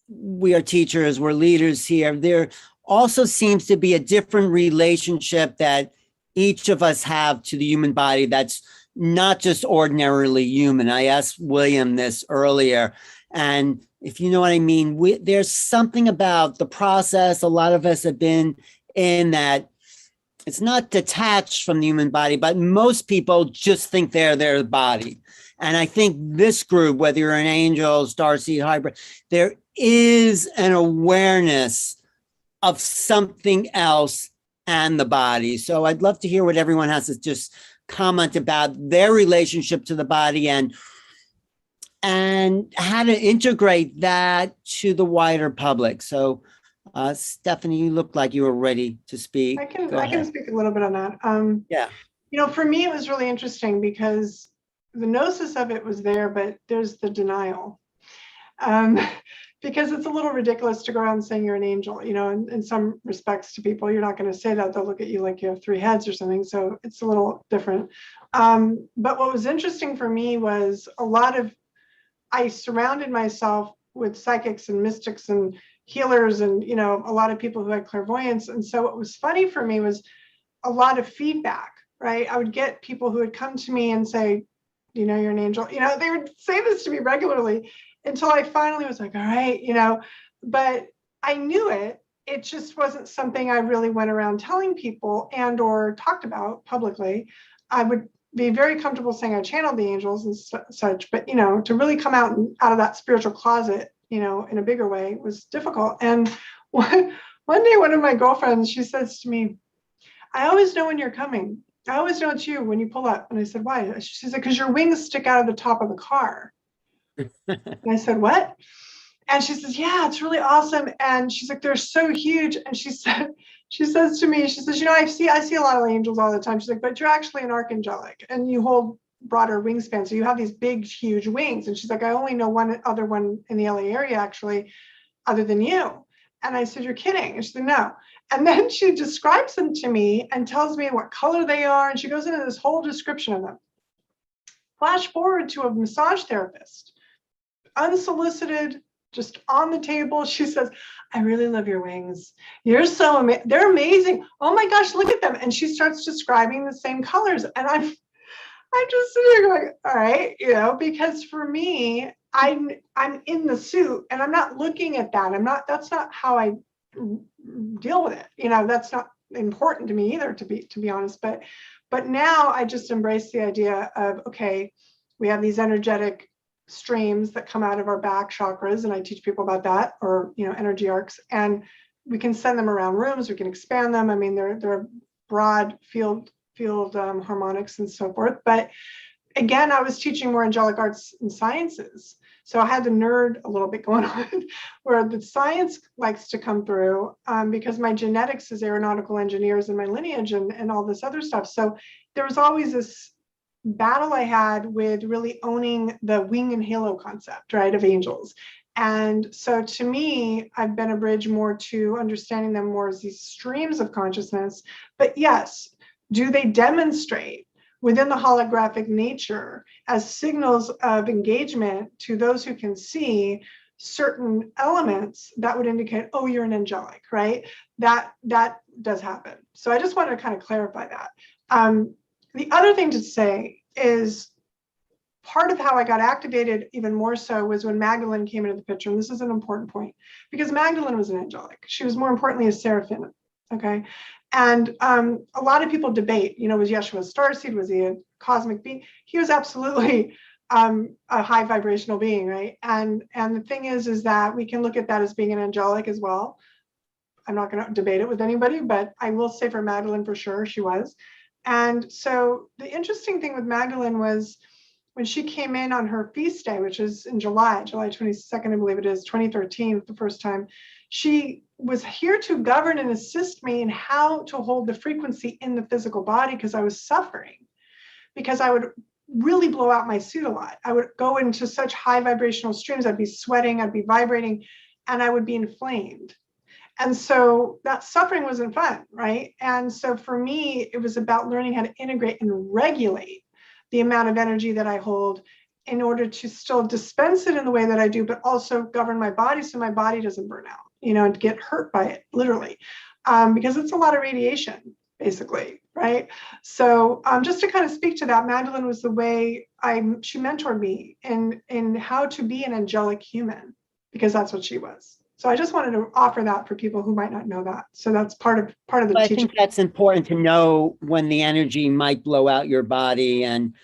we are teachers, we're leaders here, there also seems to be a different relationship that each of us have to the human body that's not just ordinarily human. I asked William this earlier, and if you know what I mean, there's something about the process a lot of us have been in that it's not detached from the human body, but most people just think they're their body. And I think this group, whether you're an angel, starseed, hybrid, there is an awareness of something else and the body. So I'd love to hear what everyone has to just comment about their relationship to the body, and how to integrate that to the wider public. So Stephanie, you look like you were ready to speak. I can speak a little bit on that. Yeah. You know, for me, it was really interesting because the gnosis of it was there, but there's the denial. Because it's a little ridiculous to go around saying you're an angel, you know, in some respects to people, you're not going to say that. They'll look at you like you have 3 heads or something. So it's a little different. But what was interesting for me was I surrounded myself with psychics and mystics and healers and, you know, a lot of people who had clairvoyance. And so what was funny for me was a lot of feedback, right? I would get people who would come to me and say, you know, you're an angel. You know, they would say this to me regularly, until I finally was like, all right, you know, but I knew it. It just wasn't something I really went around telling people and or talked about publicly. I would be very comfortable saying I channeled the angels and such, but, you know, to really come out of that spiritual closet, you know, in a bigger way was difficult. And one day, one of my girlfriends, she says to me, I always know when you're coming. I always know it's you when you pull up. And I said, why? She said, because your wings stick out of the top of the car. And I said, what? And she says, yeah, it's really awesome. And she's like, they're so huge. And she says to me, she says, you know, I see a lot of angels all the time. She's like, but you're actually an archangelic and you hold broader wingspan. So you have these big, huge wings. And she's like, I only know one other one in the LA area, actually, other than you. And I said, you're kidding. And she said, no. And then she describes them to me and tells me what color they are. And she goes into this whole description of them. Flash forward to a massage therapist, unsolicited, just on the table. She says, I really love your wings. You're so amazing. They're amazing. Oh my gosh, look at them. And she starts describing the same colors. And I'm just sitting here going, all right, you know, because for me, I'm in the suit and I'm not looking at that. That's not how I deal with it. You know, that's not important to me either, to be honest. But now I just embrace the idea of, okay, we have these energetic streams that come out of our back chakras, and I teach people about that, or, you know, energy arcs, and we can send them around rooms, we can expand them. I mean, they're broad field harmonics and so forth. But again, I was teaching more angelic arts and sciences. So I had the nerd a little bit going on where the science likes to come through because my genetics is aeronautical engineers and my lineage and all this other stuff. So there was always this battle I had with really owning the wing and halo concept, right, of angels. And so to me, I've been a bridge more to understanding them more as these streams of consciousness. But yes, do they demonstrate within the holographic nature as signals of engagement to those who can see certain elements that would indicate, oh, you're an angelic, right? That does happen. So I just wanted to kind of clarify that. The other thing to say is part of how I got activated even more so was when Magdalene came into the picture. And this is an important point because Magdalene was an angelic. She was more importantly a seraphim. Okay. And a lot of people debate, was Yeshua a starseed? Was he a cosmic being? He was absolutely a high vibrational being, right? And the thing is that we can look at that as being an angelic as well. I'm not going to debate it with anybody, but I will say for Magdalene for sure, she was. And so the interesting thing with Magdalene was when she came in on her feast day, which is in July 22nd, I believe it is, 2013, the first time, she was here to govern and assist me in how to hold the frequency in the physical body because I was suffering, because I would really blow out my suit a lot. I would go into such high vibrational streams. I'd be sweating, I'd be vibrating, and I would be inflamed. And so that suffering wasn't fun, right? And so for me, it was about learning how to integrate and regulate the amount of energy that I hold in order to still dispense it in the way that I do, but also govern my body so my body doesn't burn out, and get hurt by it, literally, because it's a lot of radiation, basically, right? So just to kind of speak to that, Magdalene was the way she mentored me in how to be an angelic human, because that's what she was. So I just wanted to offer that for people who might not know that. So that's part of the I teaching. think that's important to know when the energy might blow out your body and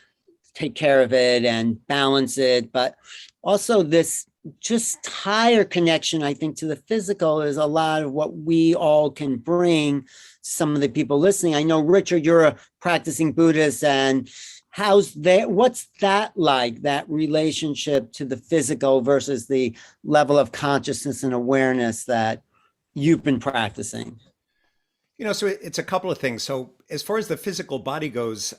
take care of it and balance it. But also this just higher connection, I think, to the physical is a lot of what we all can bring some of the people listening. I know, Richard, you're a practicing Buddhist, and what's that like, that relationship to the physical versus the level of consciousness and awareness that you've been practicing? So it's a couple of things. So as far as the physical body goes,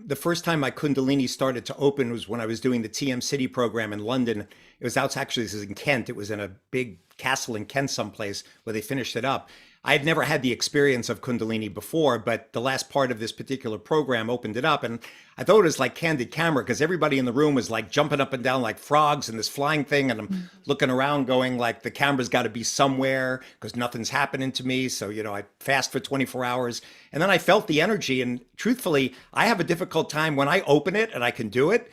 the first time my Kundalini started to open was when I was doing the TM City program in London. It was actually, this is in Kent. It was in a big castle in Kent someplace where they finished it up. I had never had the experience of Kundalini before, but the last part of this particular program opened it up. And I thought it was like candid camera because everybody in the room was like jumping up and down like frogs in this flying thing. And I'm looking around going like, the camera's got to be somewhere because nothing's happening to me. So, I fast for 24 hours. And then I felt the energy. And truthfully, I have a difficult time when I open it and I can do it.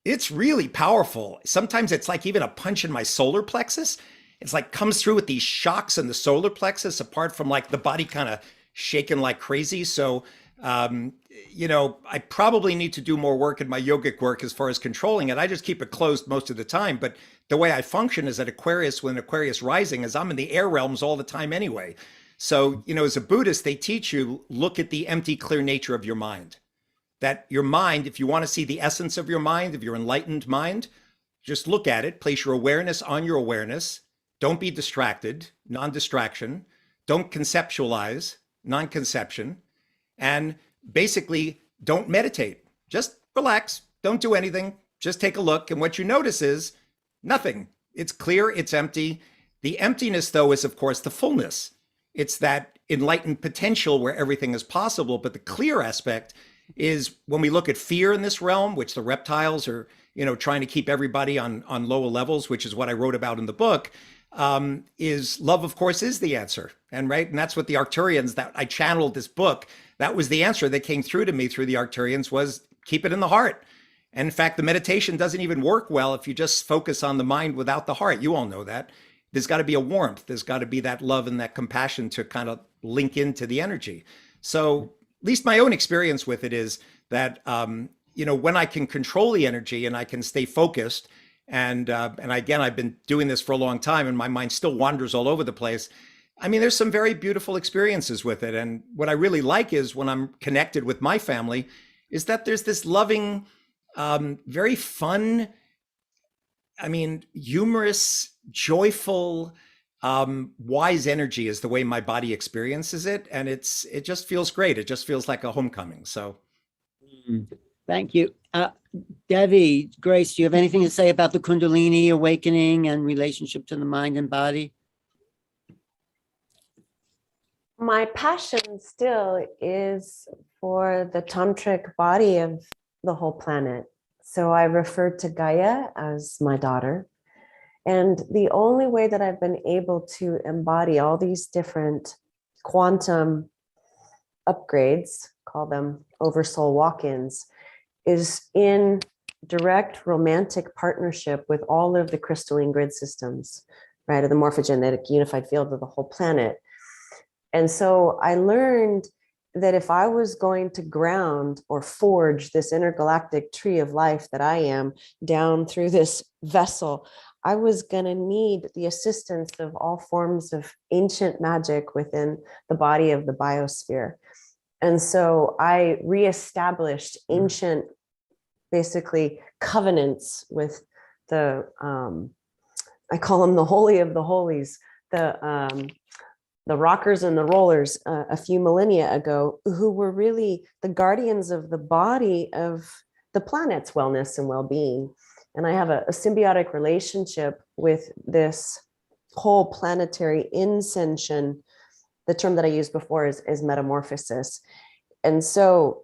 It's really powerful. Sometimes it's like even a punch in my solar plexus. It's like comes through with these shocks in the solar plexus, apart from like the body kind of shaking like crazy. So, I probably need to do more work in my yogic work as far as controlling it. I just keep it closed most of the time. But the way I function is at Aquarius, when Aquarius rising, is I'm in the air realms all the time anyway. So, as a Buddhist, they teach you, look at the empty, clear nature of your mind. That your mind, if you want to see the essence of your mind, of your enlightened mind, just look at it, place your awareness on your awareness. Don't be distracted, non-distraction. Don't conceptualize, non-conception. And basically, don't meditate. Just relax. Don't do anything. Just take a look. And what you notice is nothing. It's clear. It's empty. The emptiness, though, is, of course, the fullness. It's that enlightened potential where everything is possible. But the clear aspect is when we look at fear in this realm, which the reptiles are, trying to keep everybody on lower levels, which is what I wrote about in the book. Is love, of course, is the answer. And that's what the Arcturians, that I channeled this book, that was the answer that came through to me through the Arcturians, was keep it in the heart. And in fact, the meditation doesn't even work well if you just focus on the mind without the heart. You all know that. There's got to be a warmth. There's got to be that love and that compassion to kind of link into the energy. So at least my own experience with it is that, when I can control the energy and I can stay focused, and again, I've been doing this for a long time and my mind still wanders all over the place. I mean, there's some very beautiful experiences with it. And what I really like is when I'm connected with my family is that there's this loving, very fun, I mean, humorous, joyful, wise energy is the way my body experiences it. And it just feels great. It just feels like a homecoming. So. Thank you. Devi, Grace, do you have anything to say about the Kundalini awakening and relationship to the mind and body? My passion still is for the tantric body of the whole planet. So I refer to Gaia as my daughter. And the only way that I've been able to embody all these different quantum upgrades, call them oversoul walk-ins, is in direct romantic partnership with all of the crystalline grid systems, right, of the morphogenetic unified field of the whole planet. And so I learned that if I was going to ground or forge this intergalactic tree of life that I am down through this vessel, I was going to need the assistance of all forms of ancient magic within the body of the biosphere. And so I reestablished ancient, basically, covenants with the, I call them the holy of the holies, the rockers and the rollers a few millennia ago, who were really the guardians of the body of the planet's wellness and well-being. And I have a symbiotic relationship with this whole planetary ascension. The term that I used before is metamorphosis. And so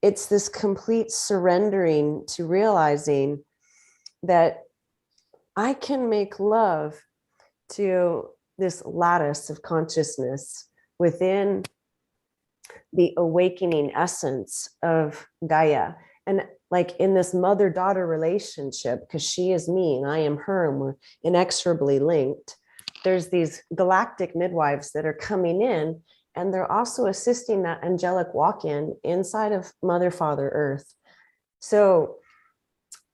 it's this complete surrendering to realizing that I can make love to this lattice of consciousness within the awakening essence of Gaia. And like in this mother-daughter relationship, because she is me and I am her, and we're inexorably linked, there's these galactic midwives that are coming in, and they're also assisting that angelic walk-in inside of Mother, Father, Earth. So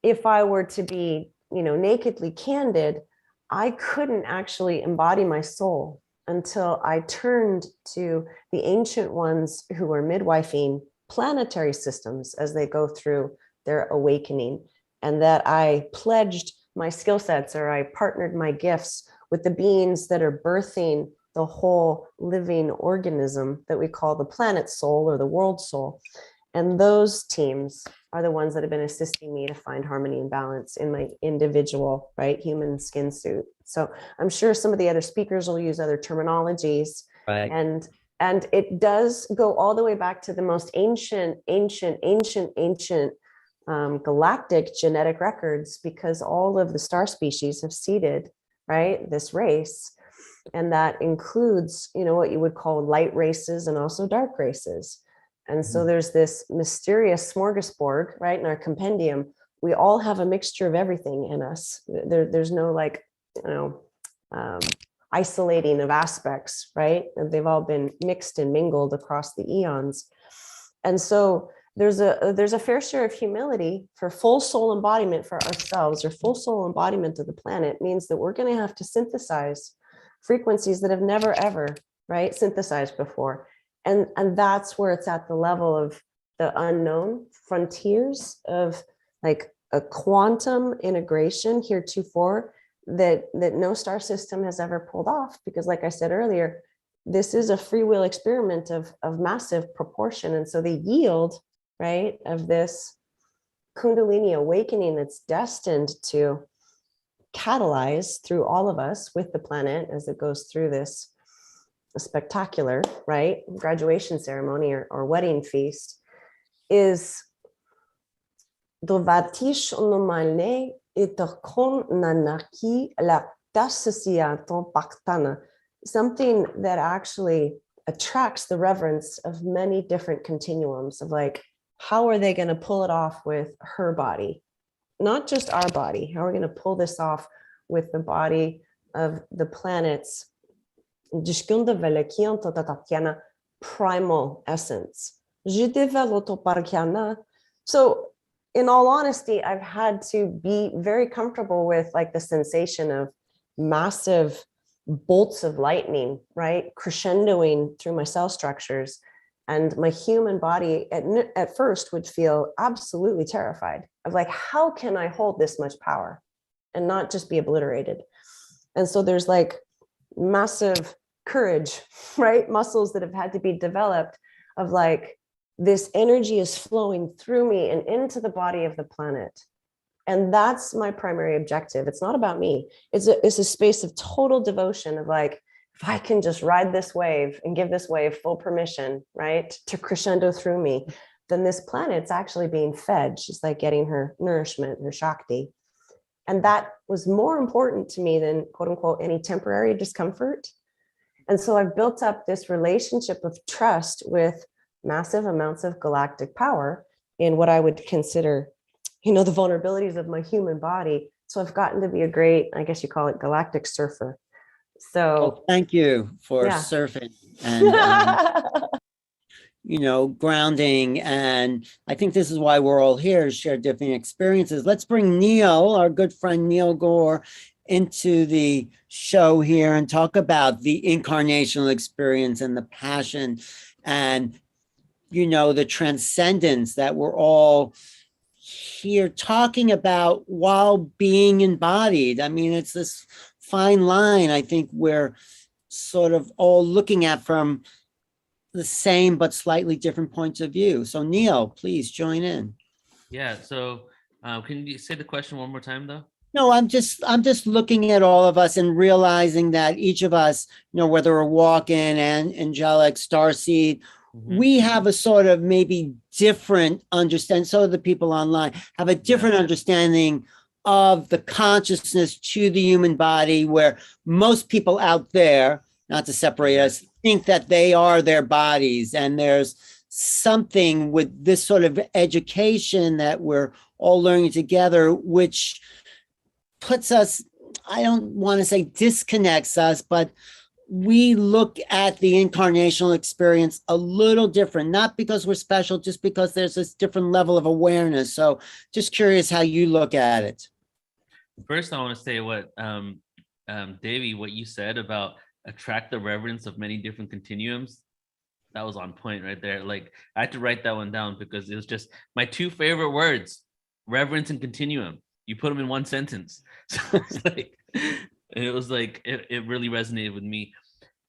if I were to be, nakedly candid, I couldn't actually embody my soul until I turned to the ancient ones who were midwifing planetary systems as they go through their awakening, and that I pledged my skill sets, or I partnered my gifts with the beings that are birthing the whole living organism that we call the planet soul or the world soul. And those teams are the ones that have been assisting me to find harmony and balance in my individual, right, human skin suit. So I'm sure some of the other speakers will use other terminologies. Right. And it does go all the way back to the most ancient galactic genetic records, because all of the star species have seeded, right, this race. And that includes, what you would call light races and also dark races. And so there's this mysterious smorgasbord, right, in our compendium. We all have a mixture of everything in us. There's no isolating of aspects, right? They've all been mixed and mingled across the eons. And so there's a fair share of humility for full soul embodiment for ourselves, or full soul embodiment of the planet means that we're going to have to synthesize frequencies that have never ever, right, synthesized before. And that's where it's at the level of the unknown frontiers of like a quantum integration heretofore that no star system has ever pulled off. Because like I said earlier, this is a free will experiment of massive proportion. And so the yield, right, of this Kundalini awakening that's destined to catalyze through all of us with the planet as it goes through this spectacular, right, graduation ceremony or wedding feast, is dovatish onomalne itokon nanaki la tasasiaton paktana, something that actually attracts the reverence of many different continuums of like, how are they going to pull it off with her body, not just our body, how are we going to pull this off with the body of the planet's primal essence. So in all honesty, I've had to be very comfortable with like the sensation of massive bolts of lightning, right, crescendoing through my cell structures. And my human body at first would feel absolutely terrified of like, how can I hold this much power? and not just be obliterated. And so there's like massive courage, right? Muscles that have had to be developed of like, this energy is flowing through me and into the body of the planet. And that's my primary objective. It's not about me. It's a space of total devotion of like, if I can just ride this wave and give this wave full permission, right, to crescendo through me, then this planet's actually being fed. She's like getting her nourishment, her Shakti. And that was more important to me than quote unquote any temporary discomfort. And so I've built up this relationship of trust with massive amounts of galactic power in what I would consider, you know, the vulnerabilities of my human body. So I've gotten to be a great, I guess you call it, galactic surfer. So Well, thank you for yeah. surfing and you know, grounding. And I think this is why we're all here, to share different experiences. Let's bring Neil, our good friend Neil Gore, into the show here and talk about the incarnational experience and the passion and, you know, the transcendence that we're all here talking about while being embodied. I mean, it's this fine line I think we're sort of all looking at from the same but slightly different points of view. So Neil, please join in. Yeah, so can you say the question one more time though? No, I'm just looking at all of us and realizing that each of us, you know, whether we're walking and angelic, starseed, we have a sort of maybe different understanding. So the people online have a different understanding of the consciousness to the human body, where most people out there, not to separate us, think that they are their bodies. And there's something with this sort of education that we're all learning together, which puts us, I don't want to say disconnects us, but we look at the incarnational experience a little different, not because we're special, just because there's this different level of awareness. So just curious how you look at it. First, I want to say what, Davey, what you said about attract the reverence of many different continuums. That was on point right there. Like, I had to write that one down because it was just my two favorite words, reverence and continuum. You put them in one sentence. So it's like, it was like, it really resonated with me.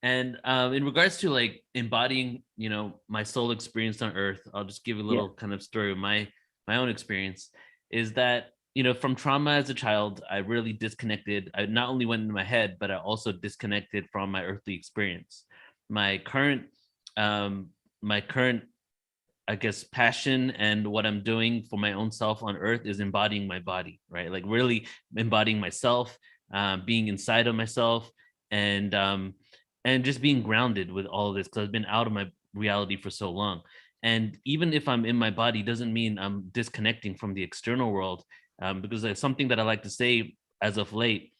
And in regards to like embodying, you know, my soul experience on Earth, I'll just give a little kind of story of my own experience, is that, you know, from trauma as a child, I really disconnected. I not only went into my head, but I also disconnected from my earthly experience. My current, I guess, passion and what I'm doing for my own self on Earth is embodying my body, right? Like really embodying myself, being inside of myself, and just being grounded with all of this, because I've been out of my reality for so long. And even if I'm in my body, doesn't mean I'm disconnecting from the external world. Because there's something that I like to say as of late,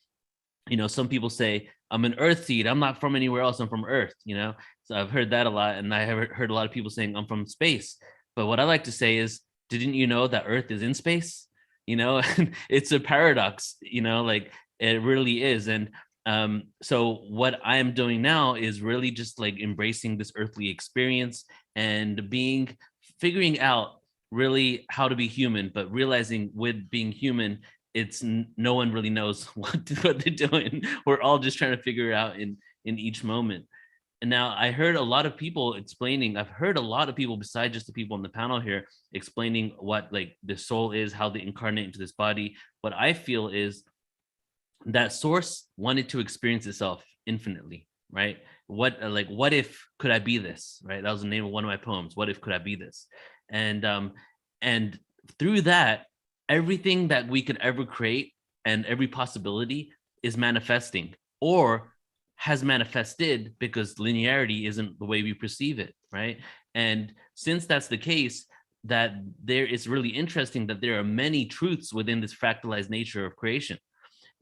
you know, some people say, I'm an earth seed, I'm not from anywhere else, I'm from Earth, you know? So I've heard that a lot, and I have heard a lot of people saying I'm from space. But what I like to say is, didn't you know that Earth is in space? You know, it's a paradox, you know, like it really is. And so what I'm doing now is really just like embracing this earthly experience and figuring out really how to be human, but realizing with being human, it's no one really knows what they're doing. We're all just trying to figure it out in each moment. And now I heard a lot of people explaining, I've heard a lot of people besides just the people on the panel here explaining what like the soul is, how they incarnate into this body. What I feel is that source wanted to experience itself infinitely, right? What if could I be this, right? That was the name of one of my poems. What if could I be this? And through that, everything that we could ever create and every possibility is manifesting or has manifested, because linearity isn't the way we perceive it, right? And since that's the case, that there is really interesting that there are many truths within this fractalized nature of creation.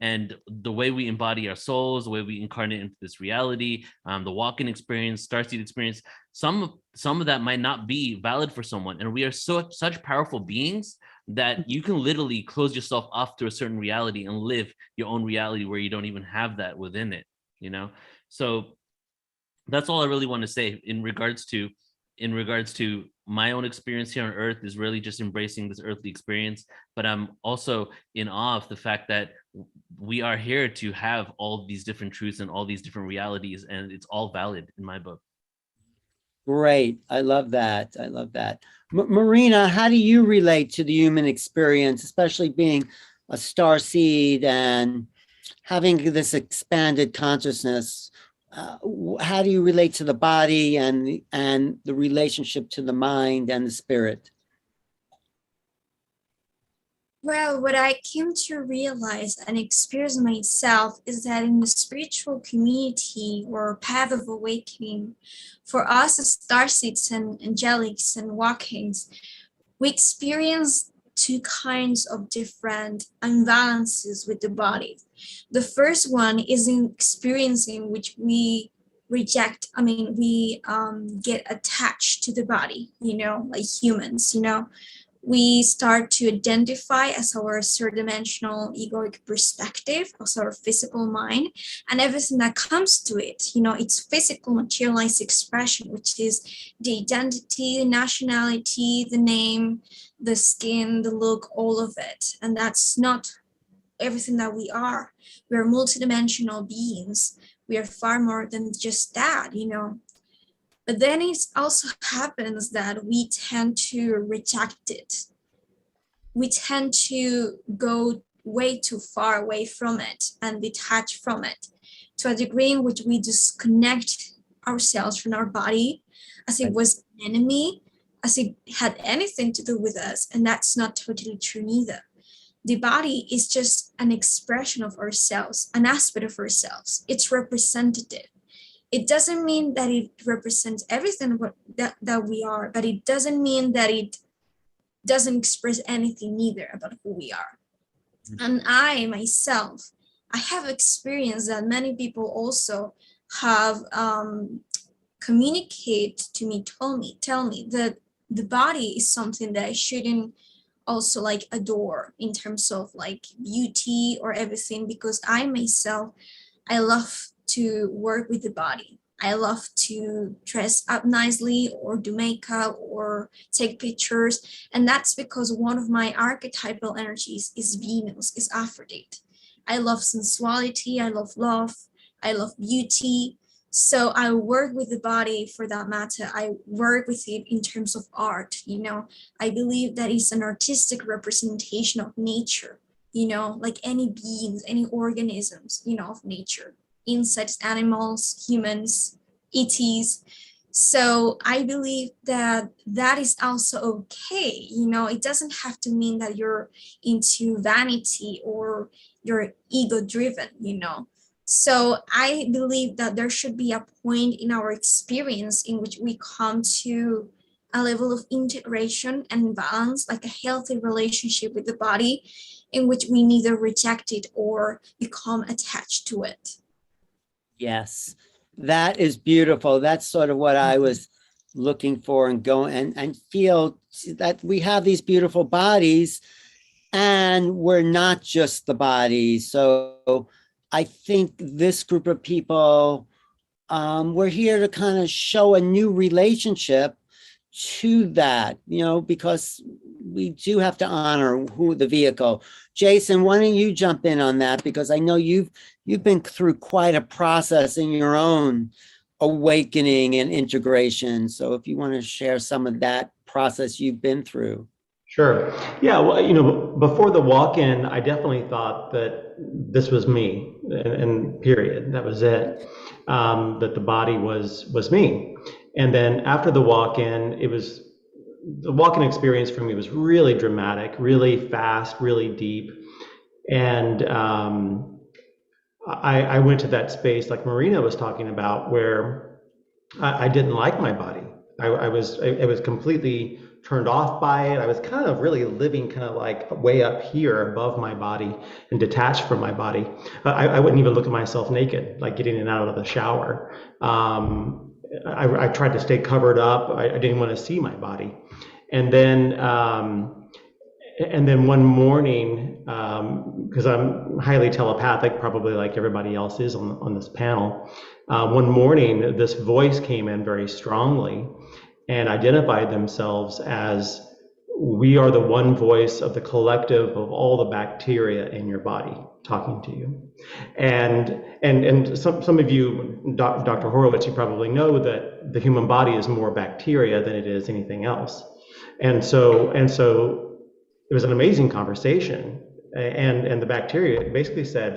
And the way we embody our souls, the way we incarnate into this reality, the walk-in experience, starseed experience, some of that might not be valid for someone. And we are such powerful beings that you can literally close yourself off to a certain reality and live your own reality where you don't even have that within it, you know? So that's all I really want to say in regards to my own experience here on Earth is really just embracing this earthly experience. But I'm also in awe of the fact that we are here to have all these different truths and all these different realities, and it's all valid in my book. Great. I love that. I love that. Marina, how do you relate to the human experience, especially being a star seed and having this expanded consciousness? How do you relate to the body and the relationship to the mind and the spirit? Well, what I came to realize and experience myself is that in the spiritual community or path of awakening, for us as starseeds and angelics and walkings, we experience two kinds of different imbalances with the body. The first one is in experiencing which we reject. I mean, we get attached to the body, like humans, we start to identify as our third dimensional egoic perspective, as our physical mind, and everything that comes to it, its physical materialized expression, which is the identity, the nationality, the name, the skin, the look, all of it. And that's not everything that we are. We're multidimensional beings. We are far more than just that, But then it also happens that we tend to reject it. We tend to go way too far away from it and detach from it to a degree in which we disconnect ourselves from our body as it was an enemy, as it had anything to do with us. And that's not totally true either. The body is just an expression of ourselves, an aspect of ourselves. It's representative. It doesn't mean that it represents everything that we are, but it doesn't mean that it doesn't express anything either about who we are. And I myself, I have experienced that many people also have communicate to me, tell me that the body is something that I shouldn't also like adore in terms of like beauty or everything, because I myself, I love to work with the body. I love to dress up nicely or do makeup or take pictures. And that's because one of my archetypal energies is Venus, is Aphrodite. I love sensuality, I love love, I love beauty. So I work with the body for that matter. I work with it in terms of art, I believe that it's an artistic representation of nature, like any beings, any organisms, of nature. Insects, animals, humans, ETs. So I believe that that is also okay. It doesn't have to mean that you're into vanity or you're ego driven, So I believe that there should be a point in our experience in which we come to a level of integration and balance, like a healthy relationship with the body, in which we neither reject it or become attached to it. Yes, that is beautiful. That's sort of what I was looking for and and feel that we have these beautiful bodies and we're not just the body. So I think this group of people, we're here to kind of show a new relationship to that, because we do have to honor who the vehicle. Jason, why don't you jump in on that? Because I know you've been through quite a process in your own awakening and integration. So if you want to share some of that process you've been through. Sure. Yeah. Well, before the walk-in, I definitely thought that this was me, and period. That was it. That the body was me. And then after the walk-in, the walk-in experience for me was really dramatic, really fast, really deep. And I went to that space like Marina was talking about, where I didn't like my body. I was completely turned off by it. I was kind of really living kind of like way up here above my body and detached from my body. I wouldn't even look at myself naked, like getting in and out of the shower. I tried to stay covered up. I didn't want to see my body. And then one morning, because I'm highly telepathic, probably like everybody else is on this panel, one morning this voice came in very strongly, and identified themselves as, we are the one voice of the collective of all the bacteria in your body talking to you. And some of you, Dr. Horowitz, you probably know that the human body is more bacteria than it is anything else. And so it was an amazing conversation. And the bacteria basically said,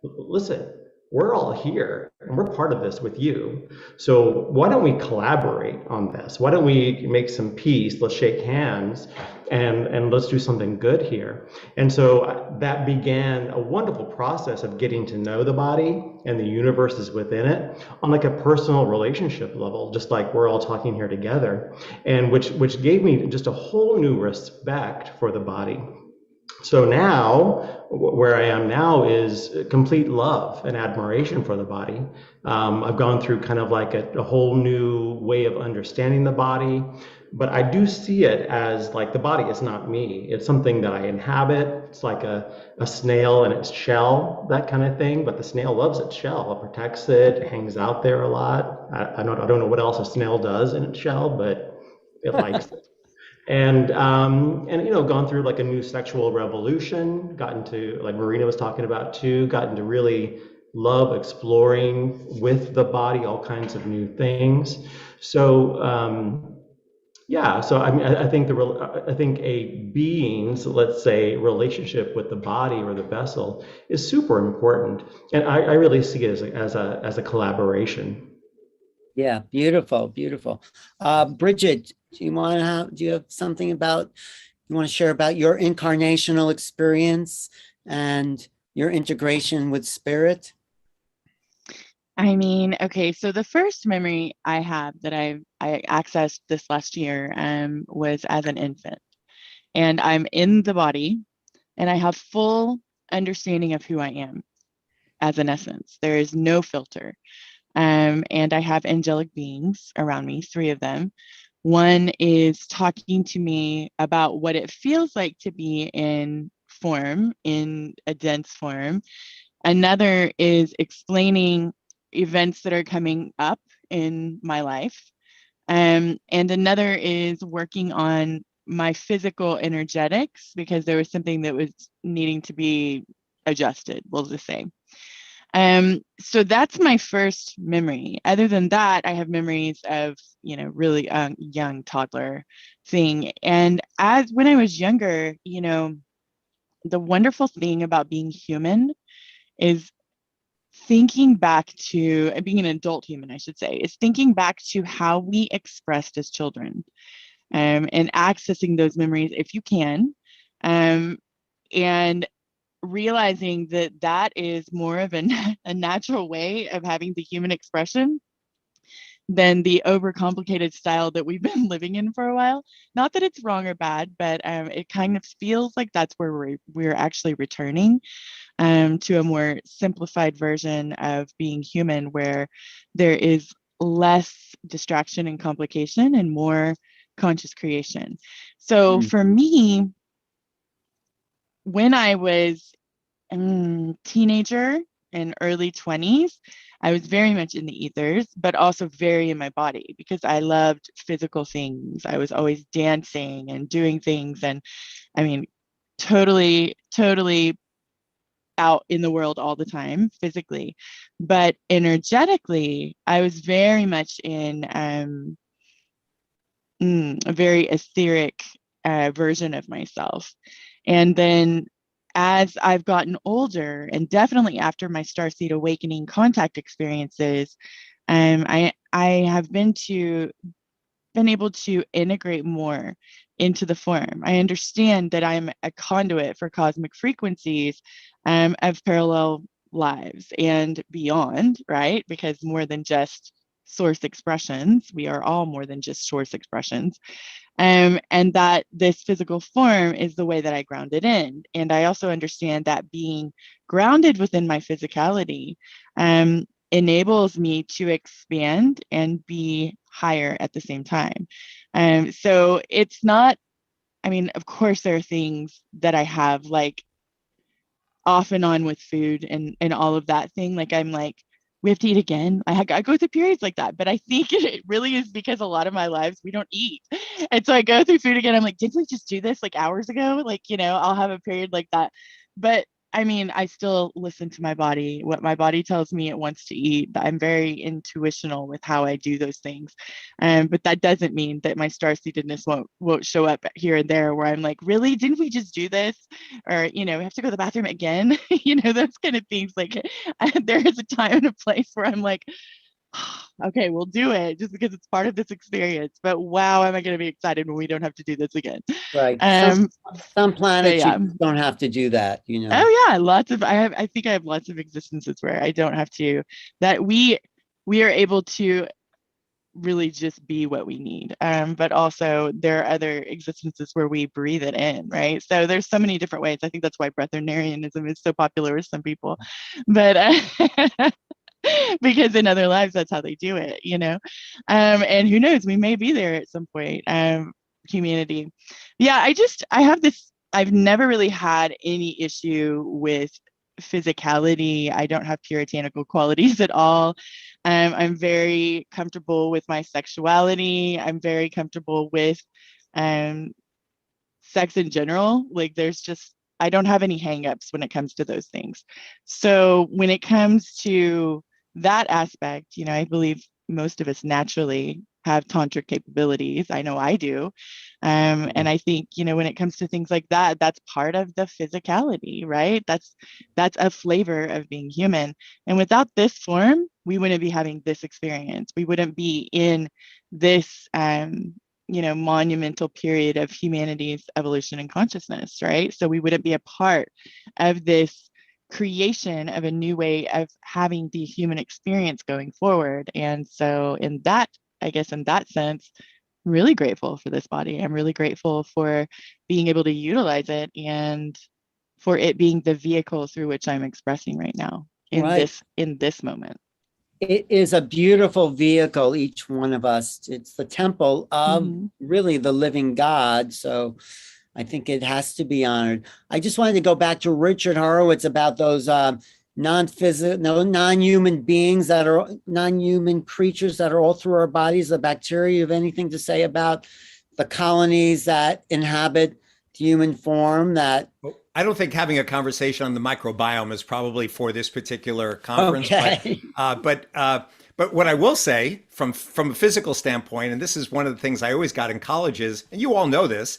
listen, we're all here and we're part of this with you. So why don't we collaborate on this? Why don't we make some peace? Let's shake hands and let's do something good here. And so that began a wonderful process of getting to know the body and the universes within it on like a personal relationship level, just like we're all talking here together, and which gave me just a whole new respect for the body. So now, where I am now is complete love and admiration for the body. I've gone through kind of like a whole new way of understanding the body, but I do see it as like the body is not me. It's something that I inhabit. It's like a snail in its shell, that kind of thing. But the snail loves its shell. It protects it. It hangs out there a lot. I don't know what else a snail does in its shell, but it likes it. And you know, gone through like a new sexual revolution, gotten to, like Marina was talking about too, gotten to really love exploring with the body all kinds of new things. So yeah, so I mean, I think a being's, let's say, relationship with the body or the vessel is super important, and I really see it as a collaboration. Yeah, beautiful, beautiful. Bridget, do you have something about, you want to share about your incarnational experience and your integration with spirit? I mean, okay, so the first memory I have that I accessed this last year was as an infant. And I'm in the body and I have full understanding of who I am as an essence. There is no filter. And I have angelic beings around me, 3 of them. One is talking to me about what it feels like to be in form, in a dense form. Another is explaining events that are coming up in my life. And another is working on my physical energetics because there was something that was needing to be adjusted, we'll just say. So that's my first memory. Other than that, I have memories of, you know, really young toddler thing. And when I was younger, you know, the wonderful thing about being human is thinking back to being an adult human, I should say, is thinking back to how we expressed as children, and accessing those memories if you can, and realizing that that is more of a natural way of having the human expression than the overcomplicated style that we've been living in for a while. Not that it's wrong or bad, but it kind of feels like that's where we're actually returning to a more simplified version of being human, where there is less distraction and complication and more conscious creation. So for me, when I was a teenager and early 20s, I was very much in the ethers, but also very in my body because I loved physical things. I was always dancing and doing things. And I mean, totally out in the world all the time physically, but energetically, I was very much in a very etheric version of myself. And then as I've gotten older, and definitely after my starseed awakening contact experiences, I have been able to integrate more into the form. I understand that I'm a conduit for cosmic frequencies of parallel lives and beyond, right? Because more than just source expressions, we are all more than just source expressions. And that this physical form is the way that I ground it in. And I also understand that being grounded within my physicality enables me to expand and be higher at the same time. So it's not, I mean, of course, there are things that I have like off and on with food and all of that thing. Like I'm like, we have to eat again. I go through periods like that, but I think it really is because a lot of my lives we don't eat. And so I go through food again. I'm like, didn't we just do this like hours ago? Like, I'll have a period like that. But I mean, I still listen to my body, what my body tells me it wants to eat. I'm very intuitional with how I do those things. But that doesn't mean that my starseededness won't show up here and there where I'm like, really, didn't we just do this? Or, we have to go to the bathroom again, those kind of things. Like there is a time and a place where I'm like, okay, we'll do it just because it's part of this experience. But wow, am I going to be excited when we don't have to do this again? Right. Some planets you don't have to do that, Oh yeah, I think I have lots of existences where I don't have to. That we are able to really just be what we need. But also there are other existences where we breathe it in, right? So there's so many different ways. I think that's why breatharianism is so popular with some people. But because in other lives that's how they do it, and who knows, we may be there at some point. Humanity, I've never really had any issue with physicality. I don't have puritanical qualities at all. I'm very comfortable with my sexuality. I'm very comfortable with sex in general. Like I don't have any hangups when it comes to those things. So when it comes to that aspect, I believe most of us naturally have tantric capabilities. I know I do. And I think, when it comes to things like that, that's part of the physicality, right? That's a flavor of being human. And without this form, we wouldn't be having this experience. We wouldn't be in this, monumental period of humanity's evolution and consciousness, right? So we wouldn't be a part of this creation of a new way of having the human experience going forward. And so in that sense, I'm really grateful for this body. I'm really grateful for being able to utilize it and for it being the vehicle through which I'm expressing right now in this moment. It is a beautiful vehicle, each one of us. It's the temple of really the living God. So I think it has to be honored. I just wanted to go back to Richard Horowitz about those non-human beings that are non-human creatures that are all through our bodies, the bacteria. You have anything to say about the colonies that inhabit the human form that... I don't think having a conversation on the microbiome is probably for this particular conference. Okay. But what I will say from a physical standpoint, and this is one of the things I always got in college is, and you all know this,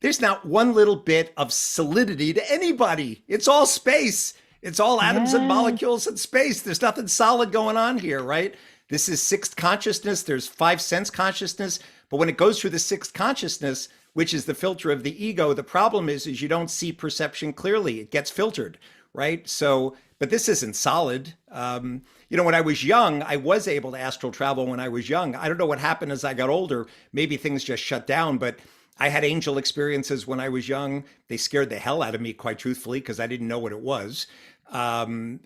there's not one little bit of solidity to anybody. It's all space. It's all atoms and molecules and space. There's nothing solid going on here, right? This is sixth consciousness. There's five sense consciousness. But when it goes through the sixth consciousness, which is the filter of the ego, the problem is you don't see perception clearly. It gets filtered, right? So, but this isn't solid. When I was young, I was able to astral travel when I was young. I don't know what happened as I got older. Maybe things just shut down, but I had angel experiences when I was young. They scared the hell out of me, quite truthfully, because I didn't know what it was. Angels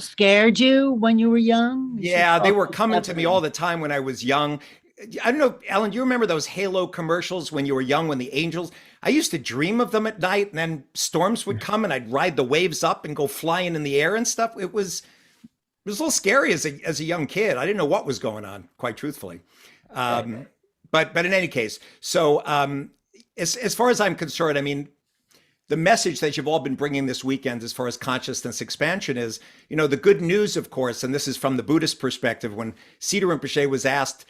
scared you when you were young? Yeah, they were coming to me all the time when I was young. I don't know, Alan, do you remember those Halo commercials when you were young, when the angels, I used to dream of them at night, and then storms would come and I'd ride the waves up and go flying in the air and stuff. It was a little scary as a young kid. I didn't know what was going on, quite truthfully. But in any case, so as far as I'm concerned, I mean, the message that you've all been bringing this weekend as far as consciousness expansion is, the good news, of course, and this is from the Buddhist perspective, when Siddha Rinpoche was asked,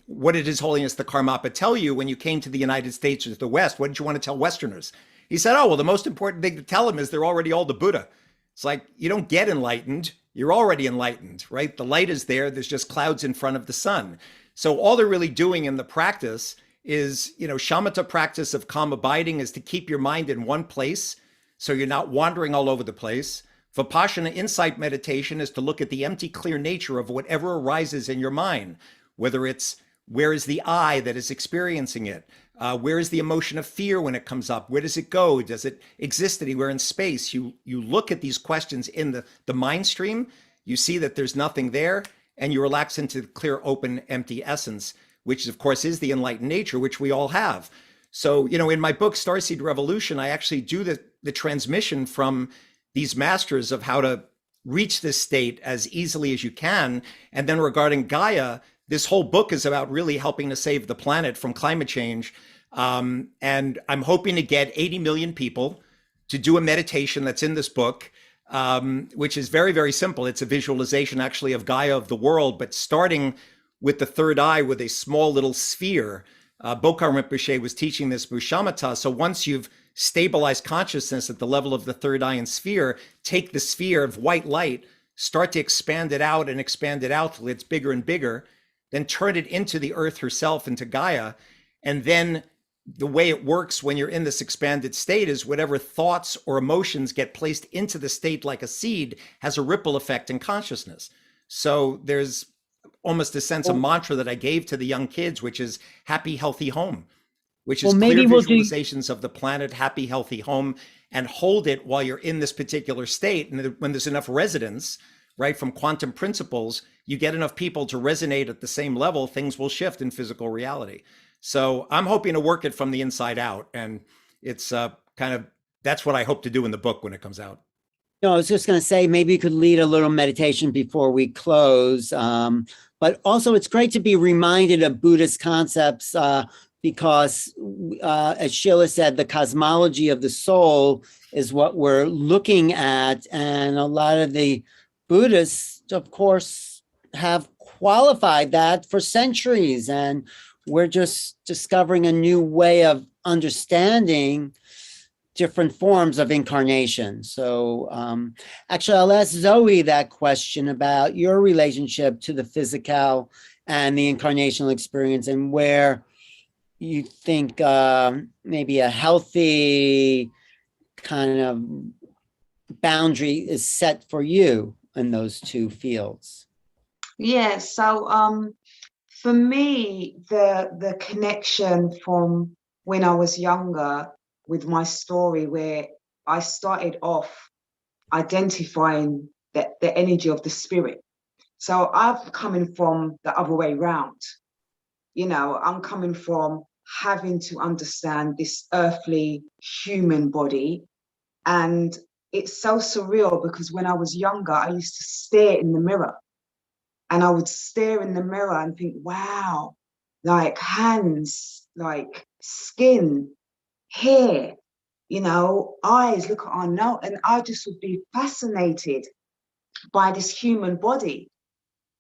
what did His Holiness the Karmapa tell you when you came to the United States or the West? What did you want to tell Westerners? He said, the most important thing to tell them is they're already all the Buddha. It's like, you don't get enlightened. You're already enlightened, right? The light is there. There's just clouds in front of the sun. So all they're really doing in the practice is, shamatha practice of calm abiding is to keep your mind in one place so you're not wandering all over the place. Vipassana insight meditation is to look at the empty, clear nature of whatever arises in your mind, whether it's where is the I that is experiencing it? Where is the emotion of fear when it comes up? Where does it go? Does it exist anywhere in space? You look at these questions in the mind stream, you see that there's nothing there, and you relax into the clear, open, empty essence, which of course is the enlightened nature, which we all have. So, in my book, Starseed Revolution, I actually do the transmission from these masters of how to reach this state as easily as you can. And then regarding Gaia, this whole book is about really helping to save the planet from climate change. And I'm hoping to get 80 million people to do a meditation that's in this book, which is very, very simple. It's a visualization actually of Gaia, of the world, but starting with the third eye with a small little sphere. Bokar Rinpoche was teaching this Bushamata. So once you've stabilized consciousness at the level of the third eye and sphere, take the sphere of white light, start to expand it out till it's bigger and bigger, then turn it into the earth herself, into Gaia. And then the way it works when you're in this expanded state is whatever thoughts or emotions get placed into the state like a seed has a ripple effect in consciousness. So there's almost a sense of mantra that I gave to the young kids, which is happy, healthy home, which is clear visualizations of the planet, happy, healthy home, and hold it while you're in this particular state. And when there's enough resonance, right, from quantum principles, you get enough people to resonate at the same level, things will shift in physical reality. So I'm hoping to work it from the inside out. And it's that's what I hope to do in the book when it comes out. No, I was just going to say, maybe you could lead a little meditation before we close. But also, it's great to be reminded of Buddhist concepts because, as Sheila said, the cosmology of the soul is what we're looking at. And a lot of the Buddhists, of course, have qualified that for centuries. And we're just discovering a new way of understanding different forms of incarnation. So actually, I'll ask Zoe that question about your relationship to the physical and the incarnational experience and where you think maybe a healthy kind of boundary is set for you in those two fields. Yeah, so for me, the connection from when I was younger with my story, where I started off identifying the energy of the spirit. So I'm coming from the other way round. You know, I'm coming from having to understand this earthly human body. And it's so surreal because when I was younger, I used to stare in the mirror. And I would stare in the mirror and think, wow, like hands, like skin, hair, you know, eyes, look at our nose. And I just would be fascinated by this human body.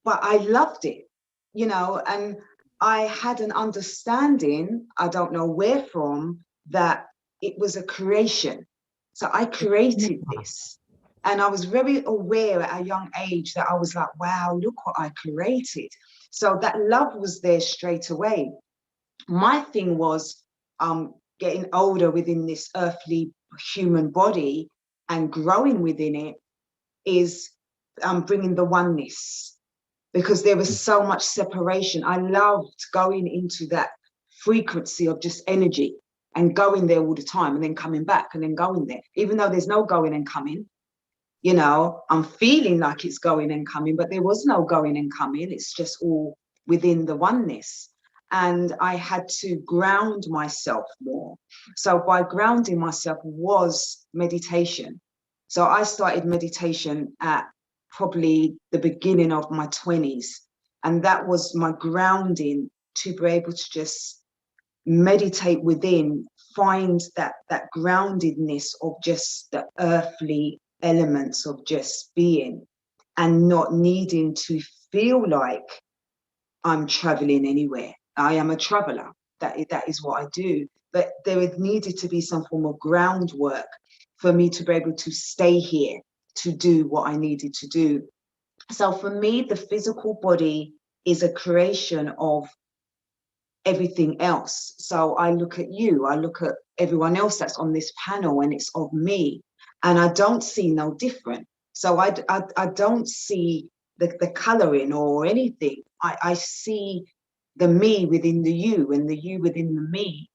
But I loved it, you know, and I had an understanding, I don't know where from, that it was a creation. So I created this. And I was very aware at a young age that I was like, wow, look what I created. So that love was there straight away. My thing was getting older within this earthly human body and growing within it is bringing the oneness, because there was so much separation. I loved going into that frequency of just energy and going there all the time and then coming back and then going there, even though there's no going and coming. You know, I'm feeling like it's going and coming, but there was no going and coming. It's just all within the oneness. And I had to ground myself more. So by grounding myself was meditation. So I started meditation at probably the beginning of my 20s. And that was my grounding, to be able to just meditate within, find that groundedness of just the earthly elements of just being, and not needing to feel like I'm traveling anywhere. I am a traveler. That is what I do. But there needed to be some form of groundwork for me to be able to stay here, to do what I needed to do. So for me, the physical body is a creation of everything else. So I look at you, I look at everyone else that's on this panel, and it's of me. And I don't see no different. So I don't see the coloring or anything. I see the me within the you and the you within the me.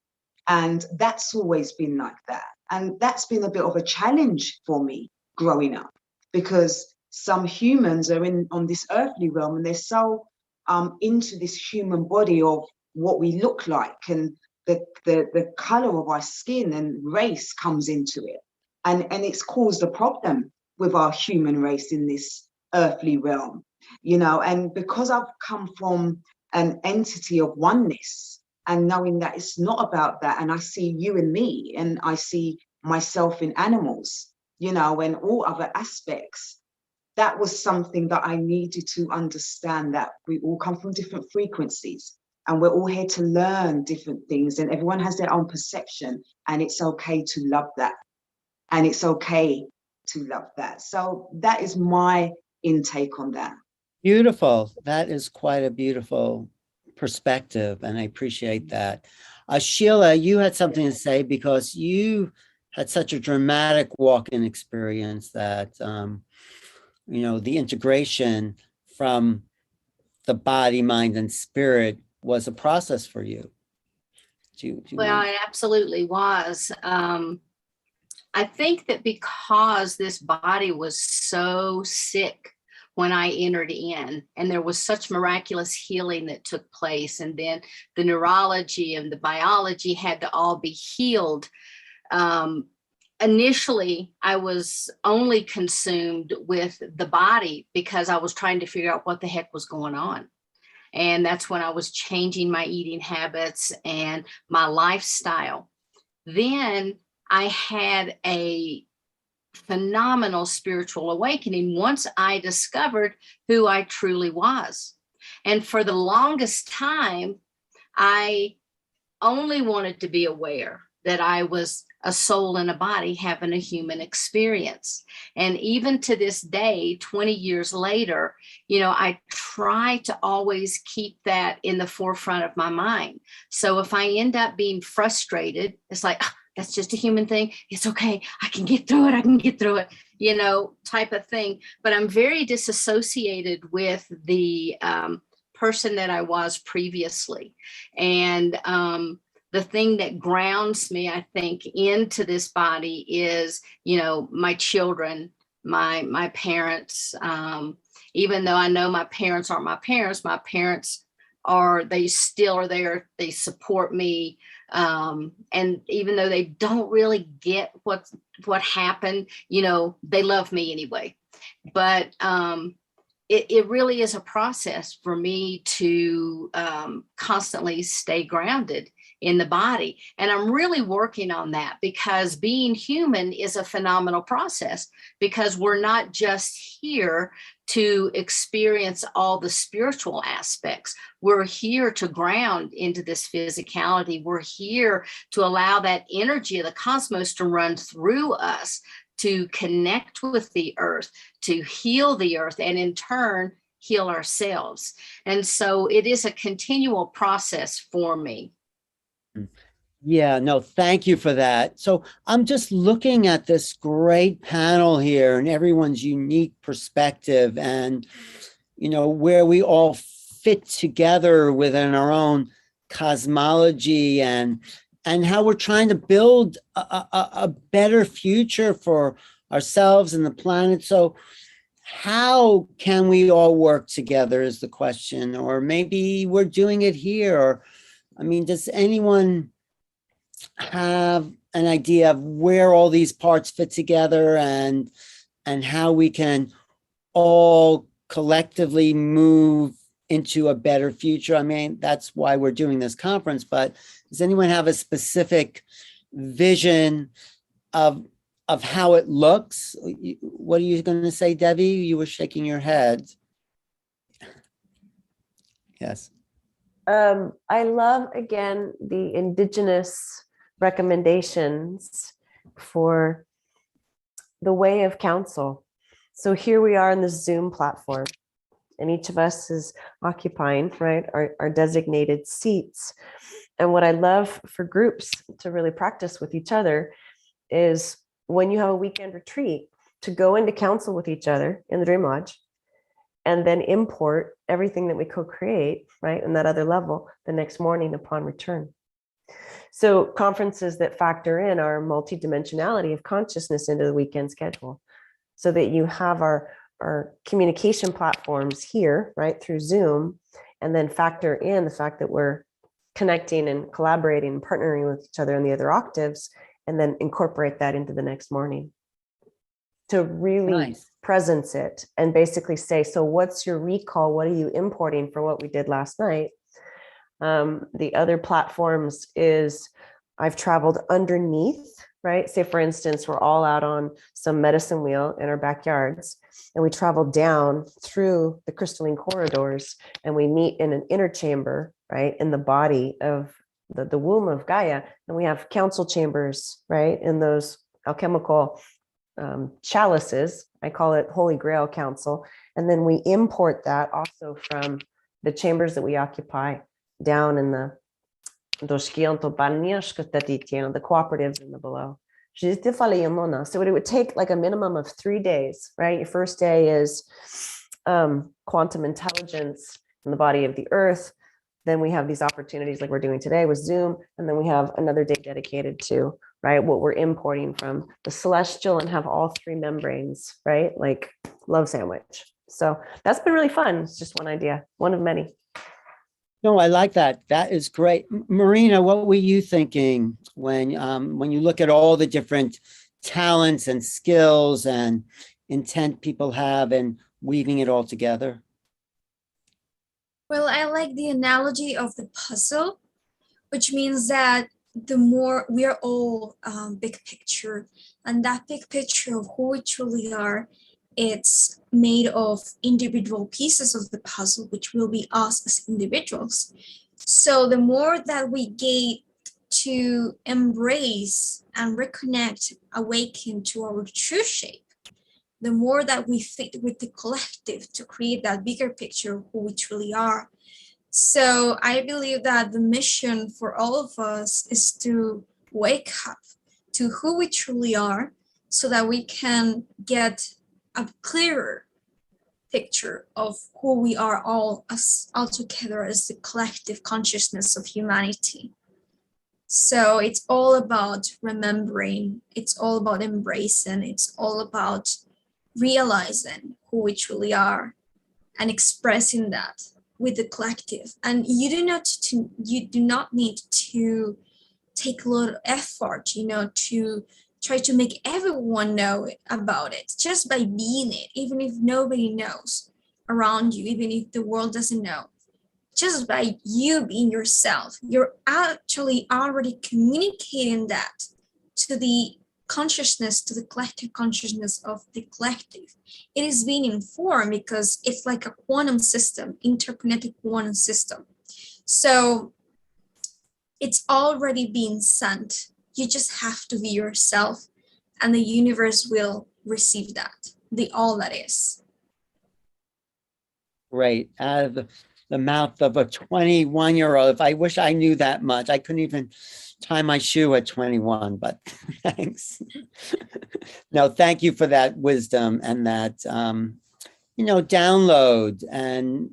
And that's always been like that. And that's been a bit of a challenge for me growing up, because some humans are on this earthly realm and they're so into this human body of what we look like, and the color of our skin and race comes into it. And it's caused a problem, with our human race in this earthly realm, you know, and because I've come from an entity of oneness and knowing that it's not about that, and I see you and me, and I see myself in animals, you know, and all other aspects, that was something that I needed to understand, that we all come from different frequencies and we're all here to learn different things, and everyone has their own perception, and it's okay to love that. And it's okay to love that. So that is my intake on that. Beautiful. That is quite a beautiful perspective, and I appreciate that. Sheila, you had something to say because you had such a dramatic walk-in experience that, you know, the integration from the body, mind, and spirit was a process for you. Well, it absolutely was. I think that because this body was so sick when I entered in, and there was such miraculous healing that took place, and then the neurology and the biology had to all be healed. Initially, I was only consumed with the body because I was trying to figure out what the heck was going on. And that's when I was changing my eating habits and my lifestyle. Then I had a phenomenal spiritual awakening once I discovered who I truly was. And for the longest time, I only wanted to be aware that I was a soul in a body having a human experience. And even to this day, 20 years later, you know, I try to always keep that in the forefront of my mind. So if I end up being frustrated, it's like, oh, that's just a human thing. It's okay. I can get through it. I can get through it, you know, type of thing. But I'm very disassociated with the person that I was previously. And the thing that grounds me, I think, into this body is, you know, my children, my parents. Even though I know my parents aren't my parents are, they still are there. They support me. And even though they don't really get what happened, you know, they love me anyway. But it really is a process for me to constantly stay grounded in the body. And I'm really working on that, because being human is a phenomenal process, because we're not just here to experience all the spiritual aspects. We're here to ground into this physicality. We're here to allow that energy of the cosmos to run through us, to connect with the earth, to heal the earth, and in turn, heal ourselves. And so it is a continual process for me. Yeah, no, thank you for that. So I'm just looking at this great panel here and everyone's unique perspective, and, you know, where we all fit together within our own cosmology, and how we're trying to build a better future for ourselves and the planet. So how can we all work together is the question, or maybe we're doing it here. Or, I mean, does anyone have an idea of where all these parts fit together, and how we can all collectively move into a better future? I mean, that's why we're doing this conference, but does anyone have a specific vision of how it looks? What are you going to say, Debbie? You were shaking your head. Yes. I love, again, the indigenous recommendations for the way of counsel. So here we are in the Zoom platform, and each of us is occupying, right, our designated seats. And what I love for groups to really practice with each other is, when you have a weekend retreat, to go into council with each other in the Dream Lodge, and then import everything that we co-create, right, in that other level the next morning upon return. So conferences that factor in our multidimensionality of consciousness into the weekend schedule, so that you have our communication platforms here, right, through Zoom, and then factor in the fact that we're connecting and collaborating and partnering with each other in the other octaves, and then incorporate that into the next morning. to really presence it and basically say, so what's your recall? What are you importing for what we did last night? The other platforms is I've traveled underneath, right? Say, for instance, we're all out on some medicine wheel in our backyards, and we travel down through the crystalline corridors, and we meet in an inner chamber, right, in the body of the womb of Gaia. And we have council chambers, right, in those alchemical chalices. I call it Holy Grail Council. And then we import that also from the chambers that we occupy down in the cooperatives in the below. So it would take like a minimum of 3 days, right? Your first day is quantum intelligence in the body of the earth. Then we have these opportunities like we're doing today with Zoom. And then we have another day dedicated to, right, what we're importing from the celestial, and have all 3 membranes, right? Like love sandwich. So that's been really fun. It's just one idea, one of many. No, I like that. That is great. Marina, what were you thinking when you look at all the different talents and skills and intent people have and weaving it all together? Well, I like the analogy of the puzzle, which means that the more we are all big picture, and that big picture of who we truly are, it's made of individual pieces of the puzzle, which will be us as individuals. So the more that we get to embrace and reconnect, awaken to our true shape, the more that we fit with the collective to create that bigger picture of who we truly are. So I believe that the mission for all of us is to wake up to who we truly are, so that we can get a clearer picture of who we are all together as the collective consciousness of humanity. So it's all about remembering, it's all about embracing, it's all about realizing who we truly are and expressing that with the collective. And you do not need to take a lot of effort, to try to make everyone know about it, just by being it, even if nobody knows around you, even if the world doesn't know. Just by you being yourself, you're actually already communicating that to the consciousness, to the collective consciousness of the collective. It is being informed because it's like a quantum system, interconnected quantum system. So it's already being sent. You just have to be yourself, and the universe will receive that, the all that is. Great. Out of the mouth of a 21-year-old. I wish I knew that much. I couldn't even tie my shoe at 21, but thanks. No, thank you for that wisdom and that, download. And,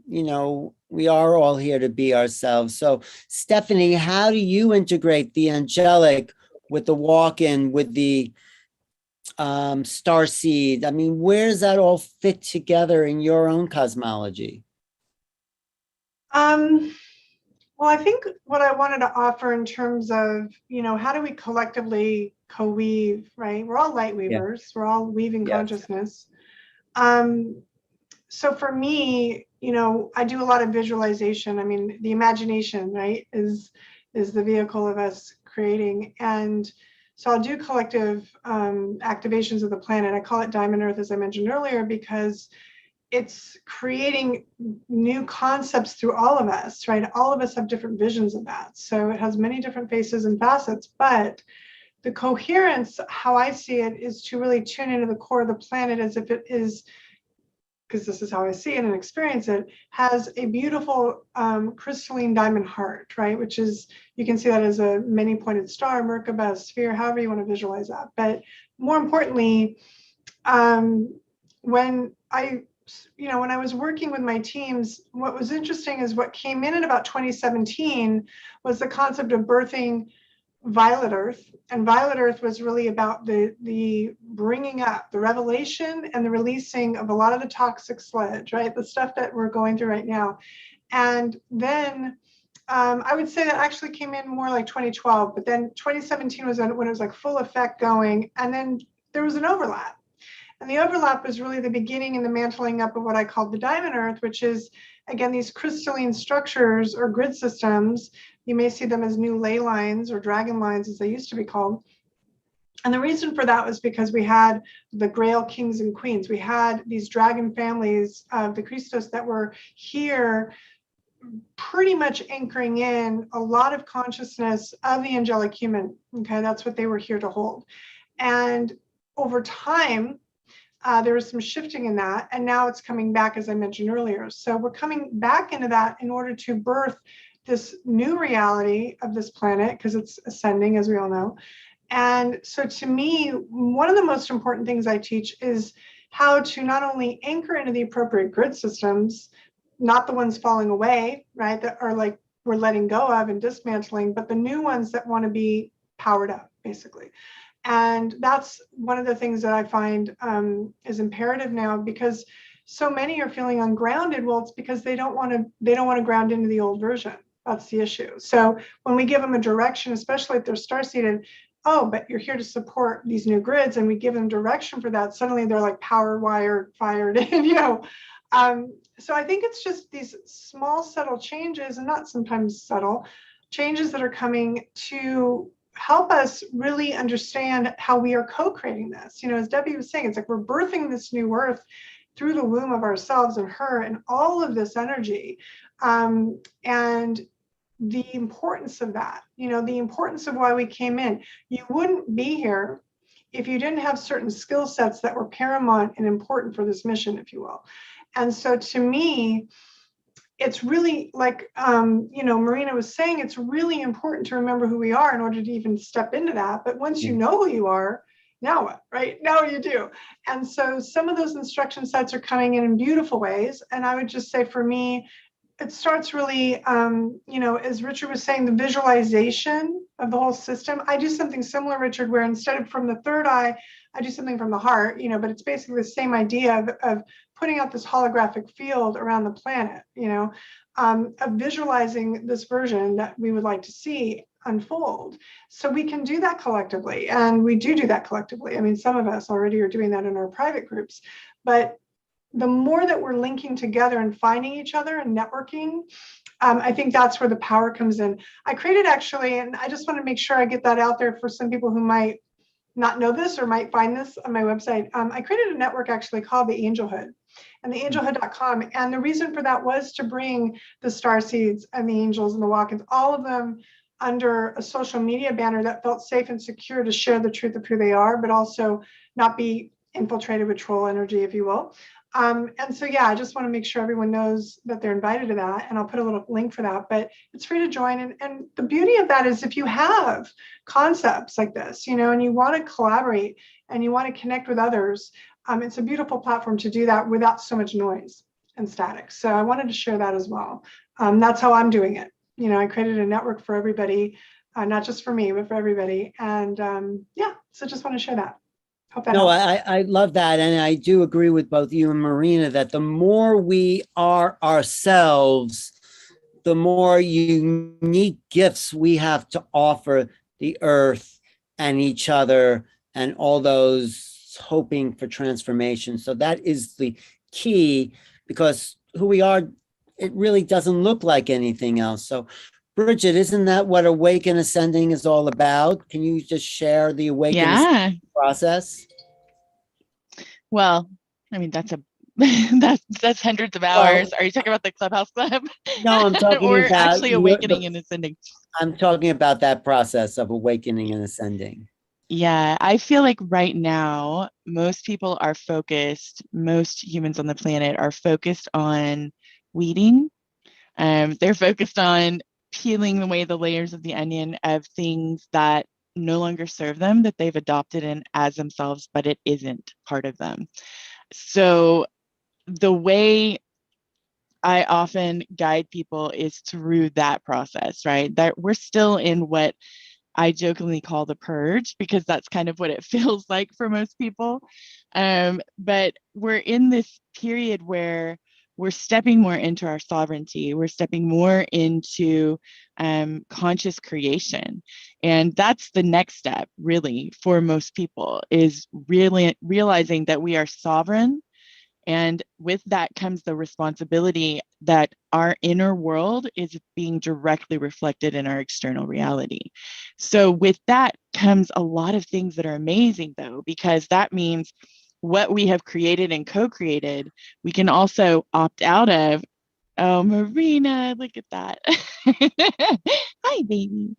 we are all here to be ourselves. So Stephanie, how do you integrate the angelic with the walk-in, with the starseed? I mean, where does that all fit together in your own cosmology? Well, I think what I wanted to offer in terms of, how do we collectively co-weave, right? We're all light weavers. Yeah. We're all weaving consciousness. So for me, I do a lot of visualization. I mean, the imagination, right, is the vehicle of us creating. And so I'll do collective activations of the planet. I call it Diamond Earth, as I mentioned earlier, because it's creating new concepts through all of us, right? All of us have different visions of that. So it has many different faces and facets, but the coherence, how I see it, is to really tune into the core of the planet as if it is, because this is how I see it and experience it, has a beautiful crystalline diamond heart, right? Which is, you can see that as a many-pointed star, Merkaba, a sphere, however you want to visualize that. But more importantly, when I was working with my teams, what was interesting is what came in at about 2017 was the concept of birthing Violet Earth. And Violet Earth was really about the bringing up, the revelation and the releasing of a lot of the toxic sludge, right? The stuff that we're going through right now. And then I would say that actually came in more like 2012, but then 2017 was when it was like full effect going. And then there was an overlap. And the overlap is really the beginning and the mantling up of what I call the diamond earth, which is, again, these crystalline structures or grid systems. You may see them as new ley lines or dragon lines, as they used to be called. And the reason for that was because we had the Grail kings and queens. We had these dragon families of the Christos that were here pretty much anchoring in a lot of consciousness of the angelic human. Okay, that's what they were here to hold. And over time, there was some shifting in that, and now it's coming back, as I mentioned earlier. So we're coming back into that in order to birth this new reality of this planet, because it's ascending, as we all know. And so to me, one of the most important things I teach is how to not only anchor into the appropriate grid systems, not the ones falling away, right, that are like we're letting go of and dismantling, but the new ones that want to be powered up, basically. And that's one of the things that I find is imperative now, because so many are feeling ungrounded. Well, it's because they don't want to ground into the old version. That's the issue. So when we give them a direction, especially if they're star-seeded, oh, but you're here to support these new grids, and we give them direction for that, suddenly they're like power wired, fired, and so I think it's just these small, subtle changes, and not sometimes subtle changes, that are coming to help us really understand how we are co-creating this. As Debbie was saying, it's like we're birthing this new earth through the womb of ourselves and her and all of this energy. And the importance of that, the importance of why we came in. You wouldn't be here if you didn't have certain skill sets that were paramount and important for this mission, if you will. And so to me, it's really like, Marina was saying, it's really important to remember who we are in order to even step into that. But once you know who you are, now what, right? Now you do. And so some of those instruction sets are coming in beautiful ways. And I would just say, for me, it starts really, as Richard was saying, the visualization of the whole system. I do something similar, Richard, where instead of from the third eye, I do something from the heart, but it's basically the same idea of putting out this holographic field around the planet, of visualizing this version that we would like to see unfold. So we can do that collectively. And we do that collectively. I mean, some of us already are doing that in our private groups, but the more that we're linking together and finding each other and networking, I think that's where the power comes in. I created, actually, and I just want to make sure I get that out there for some people who might not know this or might find this on my website. I created a network actually called the Angelhood, and the angelhood.com. And the reason for that was to bring the starseeds and the angels and the walk-ins, all of them under a social media banner that felt safe and secure to share the truth of who they are, but also not be infiltrated with troll energy, if you will. And so, I just want to make sure everyone knows that they're invited to that. And I'll put a little link for that, but it's free to join. And the beauty of that is, if you have concepts like this, and you want to collaborate and you want to connect with others, it's a beautiful platform to do that without so much noise and static. So I wanted to share that as well. That's how I'm doing it. I created a network for everybody, not just for me, but for everybody. And so just want to share that. No, I love that. And I do agree with both you and Marina that the more we are ourselves, the more unique gifts we have to offer the earth and each other and all those hoping for transformation. So that is the key, because who we are, it really doesn't look like anything else. So Bridget, isn't that what Awaken Ascending is all about? Can you just share the Awaken process? Well, I mean, that's that's hundreds of hours. Are you talking about the Clubhouse Club? No, I'm talking or about actually Awakening and Ascending. I'm talking about that process of awakening and ascending. Yeah, I feel like right now, most people are focused, most humans on the planet are focused on weeding. They're focused on peeling away the layers of the onion of things that no longer serve them, that they've adopted in as themselves, but it isn't part of them. So the way I often guide people is through that process, right? That we're still in what I jokingly call the purge, because that's kind of what it feels like for most people. But we're in this period where we're stepping more into our sovereignty. We're stepping more into conscious creation. And that's the next step, really, for most people, is really realizing that we are sovereign. And with that comes the responsibility that our inner world is being directly reflected in our external reality. So with that comes a lot of things that are amazing, though, because that means what we have created and co-created, we can also opt out of. Oh, Marina, look at that. Hi, baby.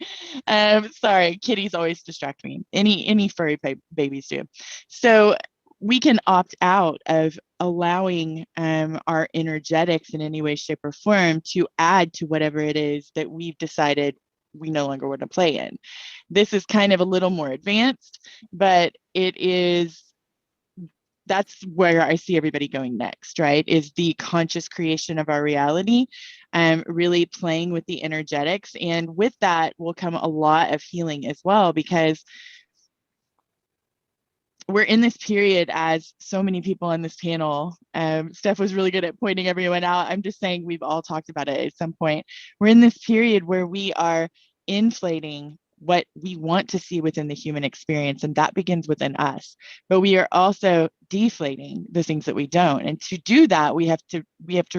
Sorry, kitties always distract me. Any furry babies do. So we can opt out of allowing our energetics in any way, shape, or form to add to whatever it is that we've decided we no longer want to play in. This is kind of a little more advanced, but that's where I see everybody going next, right? Is the conscious creation of our reality, really playing with the energetics. And with that will come a lot of healing as well, because we're in this period, as so many people on this panel, Steph was really good at pointing everyone out. I'm just saying we've all talked about it at some point. We're in this period where we are inflating what we want to see within the human experience, and that begins within us. But we are also deflating the things that we don't. And to do that, we have to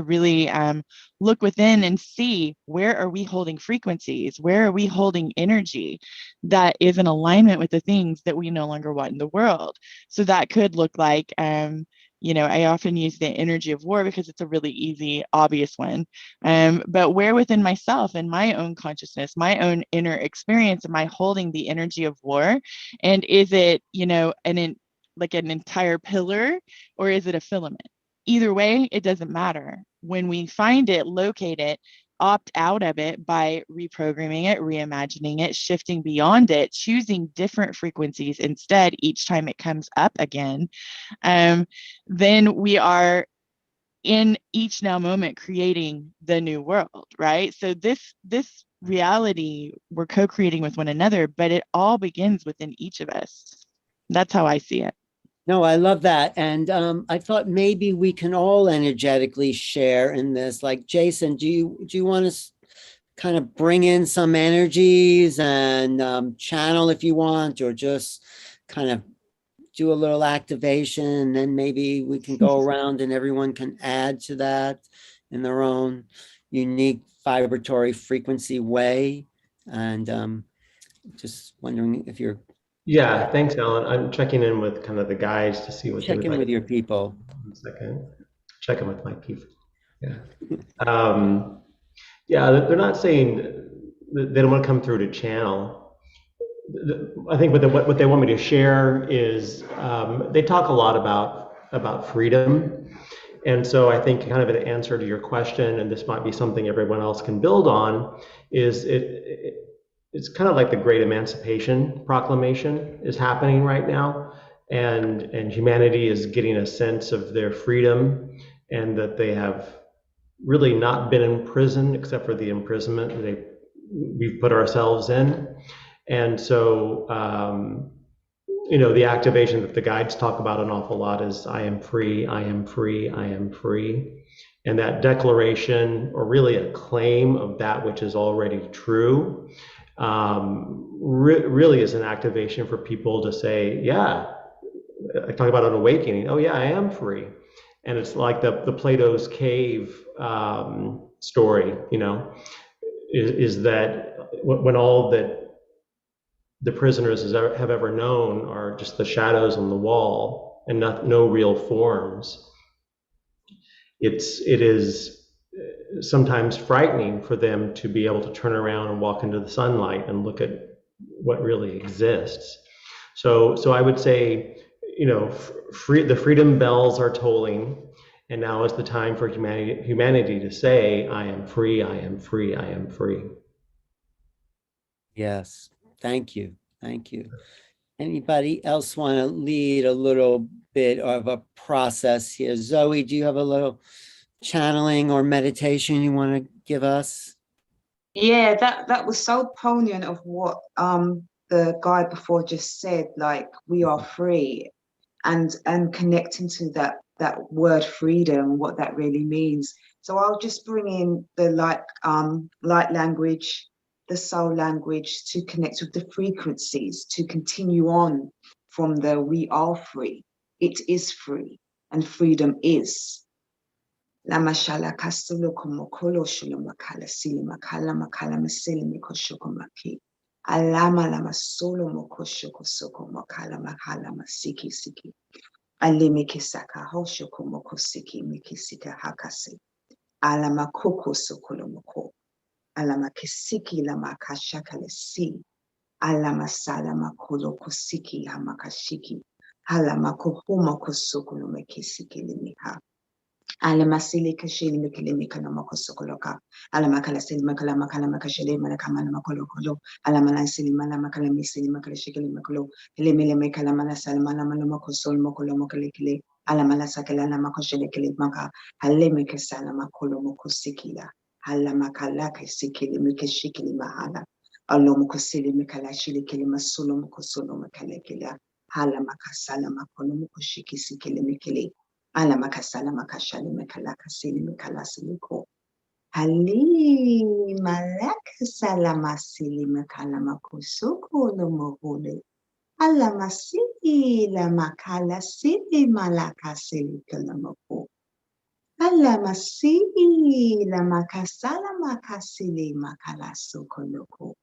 really look within and see, where are we holding frequencies? Where are we holding energy that is in alignment with the things that we no longer want in the world? So that could look like, I often use the energy of war because it's a really easy, obvious one. But where within myself and my own consciousness, my own inner experience, am I holding the energy of war? And is it, like an entire pillar, or is it a filament? Either way, it doesn't matter. When we find it, locate it, opt out of it by reprogramming it, reimagining it, shifting beyond it, choosing different frequencies instead each time it comes up again, then we are in each now moment creating the new world, right? So this reality we're co-creating with one another, but it all begins within each of us. That's how I see it. No, I love that. And I thought maybe we can all energetically share in this. Like, Jason, do you want to kind of bring in some energies and channel if you want, or just kind of do a little activation, and then maybe we can go around and everyone can add to that in their own unique vibratory frequency way. And just wondering if you're... Yeah, thanks, Alan. I'm checking in with kind of the guys to see what check in with your people. 1 second. Check in with my people. Yeah. Yeah, they're not saying that they don't want to come through to channel. I think what they want me to share is they talk a lot about freedom. And so I think kind of an answer to your question, and this might be something everyone else can build on, is it's kind of like the Great Emancipation Proclamation is happening right now, and humanity is getting a sense of their freedom, and that they have really not been in prison except for the imprisonment we've put ourselves in. And so, the activation that the guides talk about an awful lot is, I am free, I am free, I am free. And that declaration, or really a claim of that which is already true, really is an activation for people to say, yeah, I talk about an awakening. Oh yeah, I am free. And it's like the Plato's cave story, is that when all that the prisoners have ever known are just the shadows on the wall and no real forms, it is sometimes frightening for them to be able to turn around and walk into the sunlight and look at what really exists. So I would say, the freedom bells are tolling, and now is the time for humanity to say, I am free, I am free, I am free. Yes, thank you. Thank you. Anybody else want to lead a little bit of a process here? Zoe, do you have a little channeling or meditation you want to give us? Yeah, that was so poignant of what the guy before just said, like, we are free, and connecting to that that word freedom, what that really means. So I'll just bring in the light language, the soul language, to connect with the frequencies, to continue on from the we are free. It is free, and freedom is. Lama shala kastulu komokolo shulu makala sili makala makala masili mikoshoko maki. Alama lama solo mokoshoko soko makala makala masiki siki. Alimi kisaka hoshoko moko siki mikisika hakasi. Alama koko sokolo moko. Alama kisiki lama kashaka lesi. Alama salama kolo kosiki hamakashiki. Alama kohuma kosokolo mekisiki limiha. Alamasili kashili mikili mikala makosokoloka. Alamakala sili makala makala makashili malakamala makolokolo. Alamala sili mala makala misili makala shikili makolo. Ilimile mikala mala salamala makosol mokolo mokalikili. Alamala sakala makoshili kili maka. Halimika salama kolo mokosikila. Alamakala kasikili mikashikili mahala. Alomokosili mikala shili kili masolo mokosolo makalekila. Halamakasala makolo mokoshiki sikili mikili. Ala makasala makashali mekalaka sili mekalasiliko. Ali malakasala masili mekala makusuku no mohole. Ala masili la makala sili malaka sili kalamako. Ala masili la makasala makasili makala sokoloko.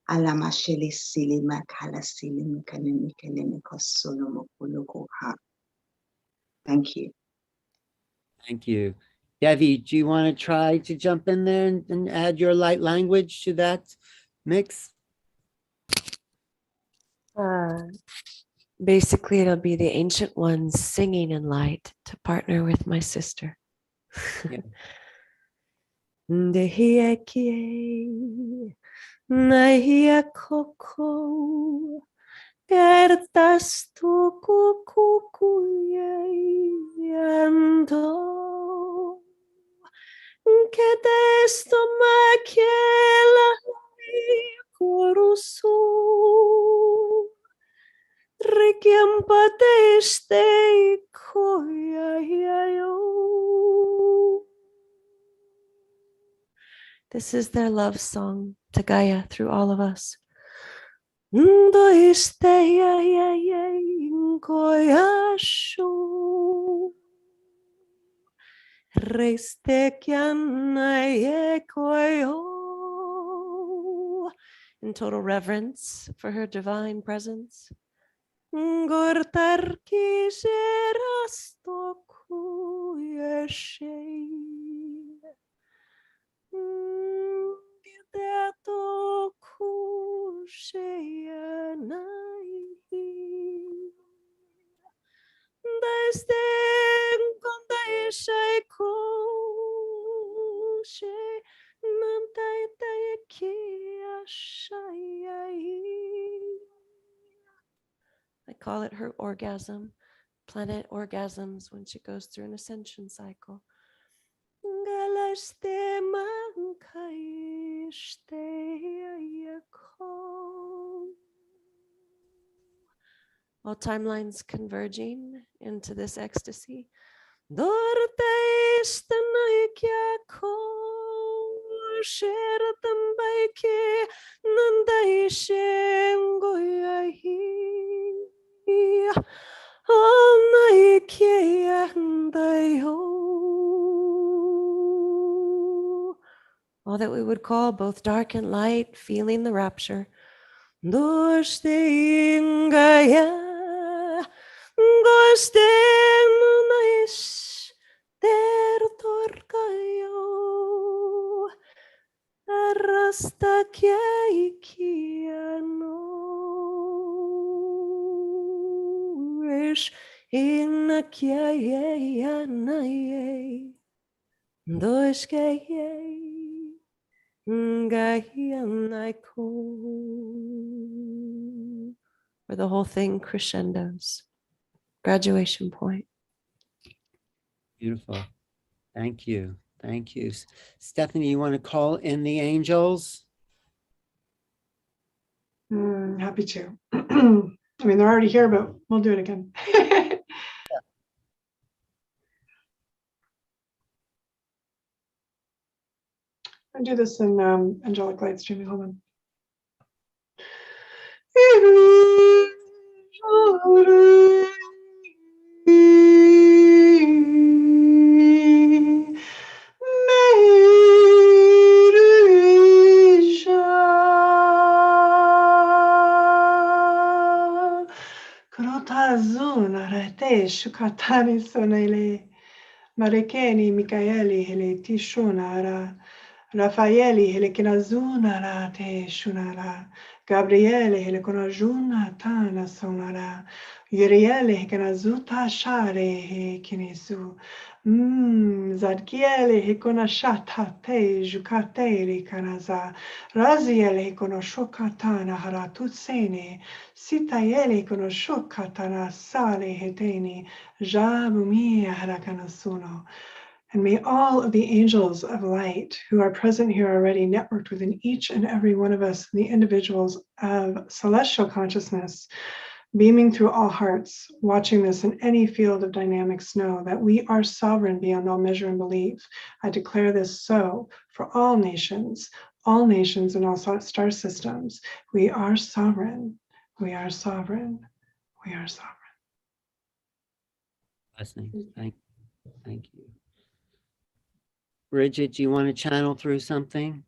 Ala mashili sili makala sili mekale mekale mekosolo mokoloko ha. Thank you. Thank you. Devi, do you want to try to jump in there and add your light language to that mix? Basically, it'll be the ancient ones singing in light to partner with my sister. Yeah. Ndehia kie, nahia koko, gertas tu kuku yando, kedesto makela korusu, rikiampateste koyayo. This is their love song to Gaia through all of us. In total reverence for her divine presence. I call it her orgasm, planet orgasms when she goes through an ascension cycle. All timelines converging into this ecstasy. All that we would call both dark and light, feeling the rapture. Where the whole thing crescendos. Graduation point. Beautiful. Thank you. Thank you. Stephanie, you want to call in the angels? Happy to. I mean, they're already here, but we'll do it again. do this in angelic light streaming. Hold on. Shukatani sonele, Marekeni Mikaeli hele tishunara, Raffaeli hele kinazunara te shunara, Gabriele hele konajuna tana sonara, Uriele he kinazuta share he kinisu, Zadkiele he konashata te jukate kanaza, Raziele he konoshokatana haratutsene, Sitayele konoshokatana sale heteni, Jabumi harakanasuno. And may all of the angels of light who are present here already, networked within each and every one of us, the individuals of celestial consciousness, beaming through all hearts, watching this in any field of dynamics, know that we are sovereign beyond all measure and belief. I declare this so for all nations and all star systems. We are sovereign. We are sovereign. We are sovereign. Blessings. Thank you. Bridget, do you want to channel through something?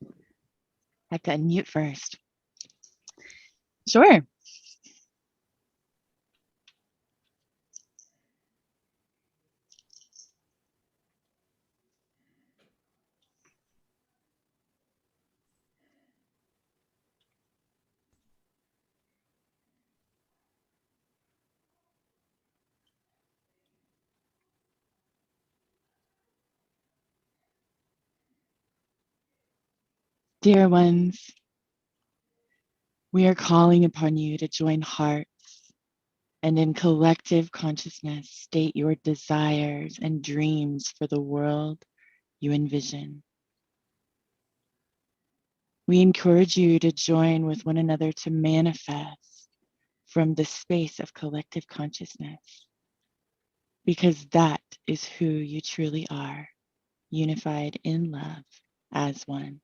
I have to unmute first. Sure. Dear ones, we are calling upon you to join hearts and in collective consciousness state your desires and dreams for the world you envision. We encourage you to join with one another to manifest from the space of collective consciousness, because that is who you truly are, unified in love as one.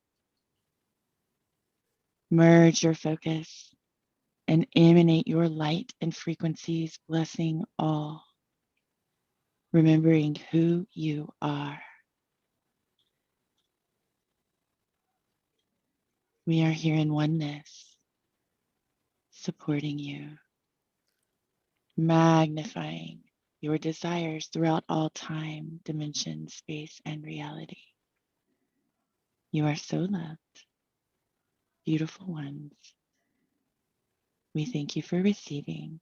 Merge your focus and emanate your light and frequencies, blessing all, remembering who you are. We are here in oneness, supporting you, magnifying your desires throughout all time, dimension, space, and reality. You are so loved, beautiful ones. We thank you for receiving.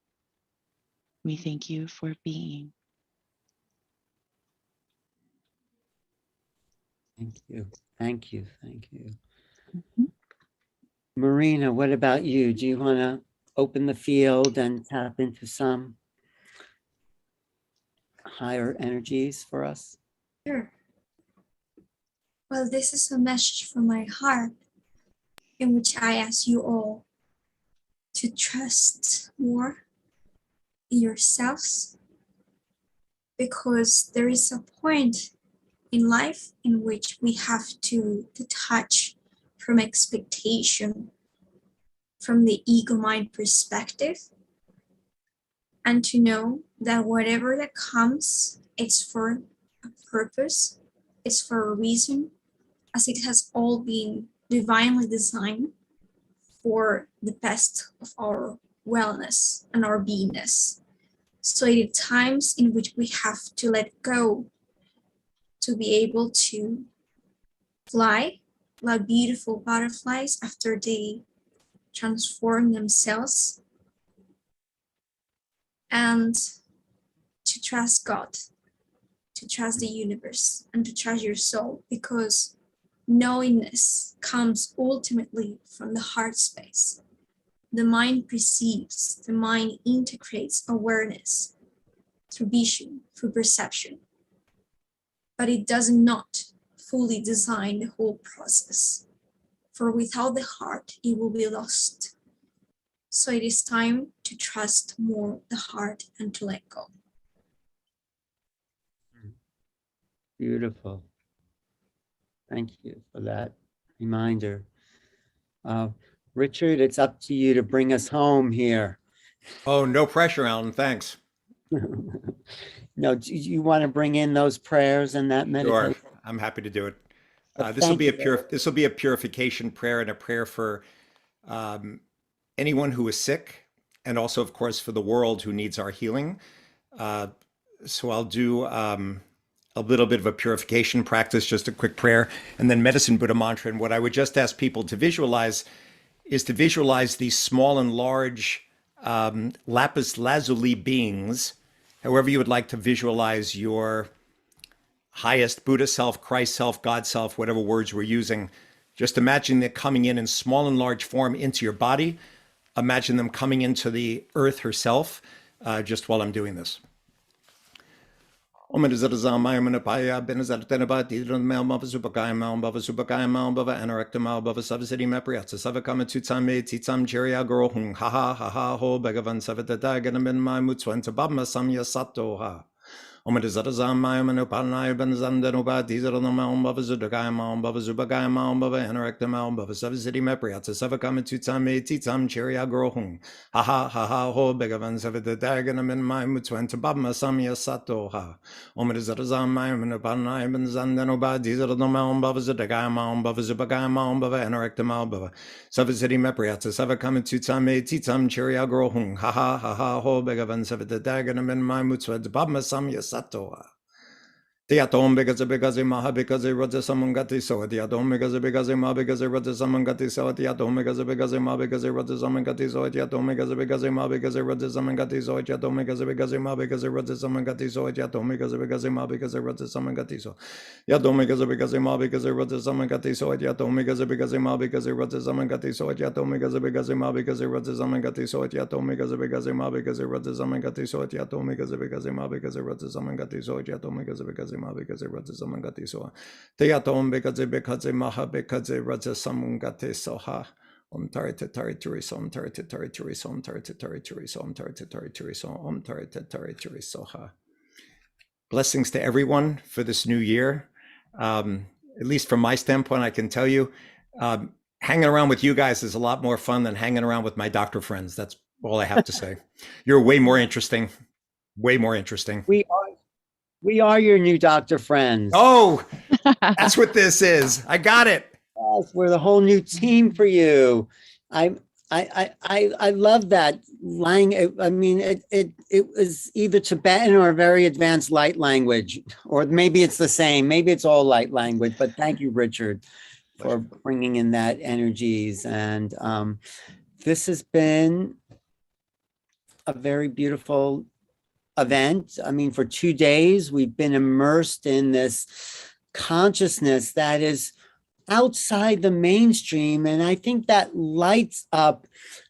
We thank you for being. Thank you. Thank you. Thank you. Mm-hmm. Marina, what about you? Do you want to open the field and tap into some higher energies for us? Sure. Well, this is a message from my heart in which I ask you all to trust more in yourselves, because there is a point in life in which we have to detach from expectation, from the ego mind perspective, and to know that whatever that comes, it's for a purpose, it's for a reason, as it has all been divinely designed for the best of our wellness and our beingness. So it is times in which we have to let go to be able to fly like beautiful butterflies after they transform themselves, and to trust God, to trust the universe, and to trust your soul, because knowingness comes ultimately from the heart space. The mind perceives, the mind integrates awareness through vision, through perception, but it does not fully design the whole process. For without the heart, it will be lost. So it is time to trust more the heart and to let go. Beautiful. Thank you for that reminder. Richard, it's up to you to bring us home here. Oh, no pressure, Alan. Thanks. No, do you want to bring in those prayers and that meditation? Sure, I'm happy to do it. But This will thank be you. this will be a purification prayer and a prayer for anyone who is sick, and also, of course, for the world who needs our healing. So I'll do a little bit of a purification practice, just a quick prayer, and then medicine Buddha mantra. And what I would just ask people to visualize is to visualize these small and large lapis lazuli beings, however you would like to visualize your highest Buddha self, Christ self, God self, whatever words we're using. Just imagine them coming in small and large form into your body. Imagine them coming into the earth herself, just while I'm doing this. Om Zarzamaya Manapaya Benazartanabati Melmava Supakaya Malbava Supakaya Malbava Anorecta Malbava Savasiti Mapriata Savakama Tutsame Titam Jeria Gorohung Haha Haha Ho Begavan Savata Ganamin Mai Mutswanta Babma Samya Sato Ha. Om Zarzamaya Manopanaya Benazandanoba Dizaranamalbava Zudagaya Malbava Zubagaya Malbava Anorecta Malbava Savasiti Mapriata Savakama Tutsame Titam Jeria Gorohung Haha Haha Ho Begavan Savata Ganamin Mai Mutswanta Babma Samya Sato Ha. Om Zarzamaya Manopanaya Benazandanoba Dizaranamalbava Zudagaya Malbava Zubagaya Malbava Anorecta Malbava Savasiti Mapriata Savakama Tutsame Titam Jeria Gorohung Haha Haha Ho Begavan Savata Ganamin Mai Mutswanta Babma Samya Sato Ha. Diatom because maha because rudza samangati so diatom because ma because rudza samangati so diatom because ma because rudza samangati so diatom because ma because rudza samangati so diatom because ma because rudza samangati so diatom because ma because rudza samangati so diatom because ma because rudza samangati so diatom because ma because rudza samangati so diatom because ma because rudza samangati so diatom because ma because rudza samangati so diatom because ma because rudza samangati so diatom because because it runs samangati so teatom because maha because it runs samangati soha tari som tari soha. Blessings to everyone for this new year. At least from my standpoint, I can tell you, hanging around with you guys is a lot more fun than hanging around with my doctor friends. That's all I have to say. You're way more interesting. Way more interesting. We are your new doctor friends. Oh, that's what this is. I got it. Yes, we're the whole new team for you. I love that language. I mean, it was either Tibetan or a very advanced light language, or maybe it's the same. Maybe it's all light language. But thank you, Richard, for bringing in that energies. And this has been a very beautiful event. I mean, for 2 days, we've been immersed in this consciousness that is outside the mainstream. And I think that lights up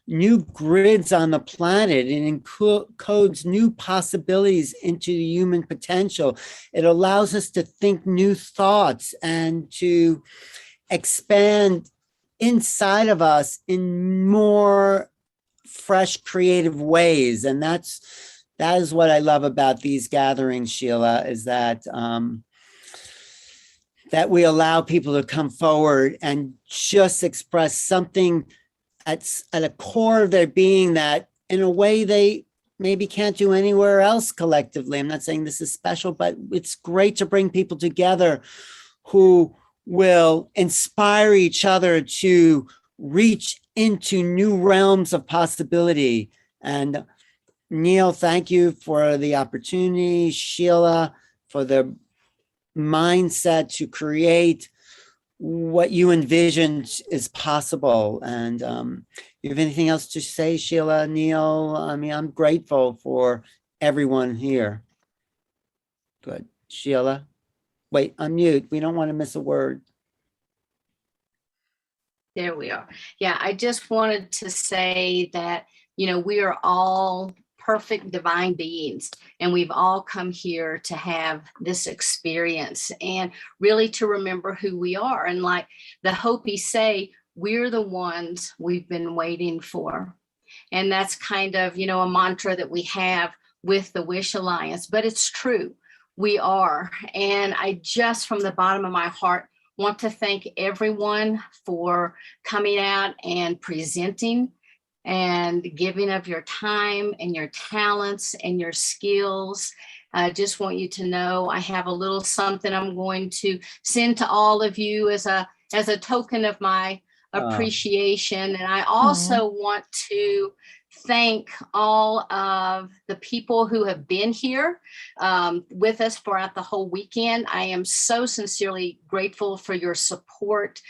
new grids on the planet and encodes new possibilities into the human potential. It allows us to think new thoughts and to expand inside of us in more fresh, creative ways. And that is what I love about these gatherings, Sheila, is that that we allow people to come forward and just express something at a core of their being that in a way they maybe can't do anywhere else collectively. I'm not saying this is special, but it's great to bring people together who will inspire each other to reach into new realms of possibility. And Neil, thank you for the opportunity. Sheila, for the mindset to create what you envisioned is possible. And you have anything else to say, Sheila, Neil? I mean, I'm grateful for everyone here. Good. Sheila, wait, unmute. We don't want to miss a word. There we are. Yeah, I just wanted to say that, you know, we are all perfect divine beings, and we've all come here to have this experience and really to remember who we are. And like the Hopis say, we're the ones we've been waiting for. And that's kind of, you know, a mantra that we have with the Wish Alliance, but it's true. We are. And I just, from the bottom of my heart, want to thank everyone for coming out and presenting and giving of your time and your talents and your skills. I just want you to know I have a little something I'm going to send to all of you as a token of my appreciation. And I also want to thank all of the people who have been here with us throughout the whole weekend. I am so sincerely grateful for your support,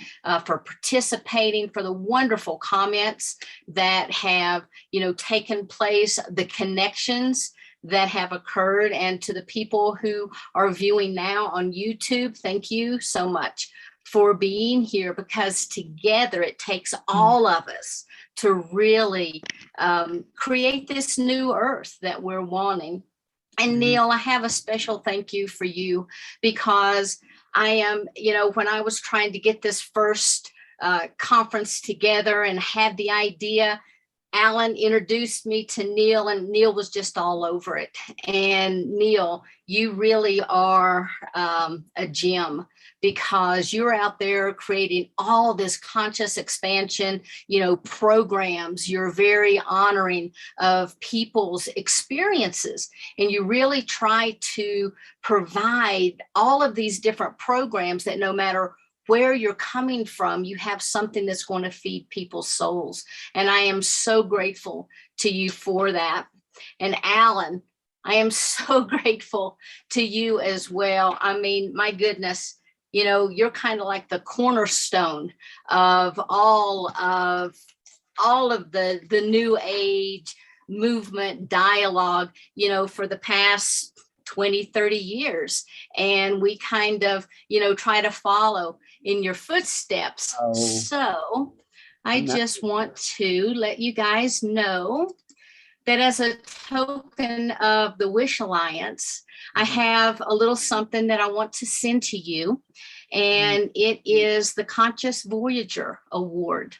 for participating, for the wonderful comments that have, taken place, the connections that have occurred, and to the people who are viewing now on YouTube, thank you so much for being here, because together it takes all of us to really create this new earth that we're wanting. And Neil, I have a special thank you for you, because I am, when I was trying to get this first conference together and had the idea, Alan introduced me to Neil, and Neil was just all over it. And Neil, you really are a gem, because you're out there creating all this conscious expansion, programs. You're very honoring of people's experiences, and you really try to provide all of these different programs that no matter where you're coming from, you have something that's going to feed people's souls. And I am so grateful to you for that. And Alan, I am so grateful to you as well. I mean, my goodness, you're kind of like the cornerstone of all of the new age movement dialogue, for the past 20, 30 years. And we kind of, try to follow in your footsteps. So I just want to let you guys know that as a token of the Wish Alliance, I have a little something that I want to send to you. And it is the Conscious Voyager Award.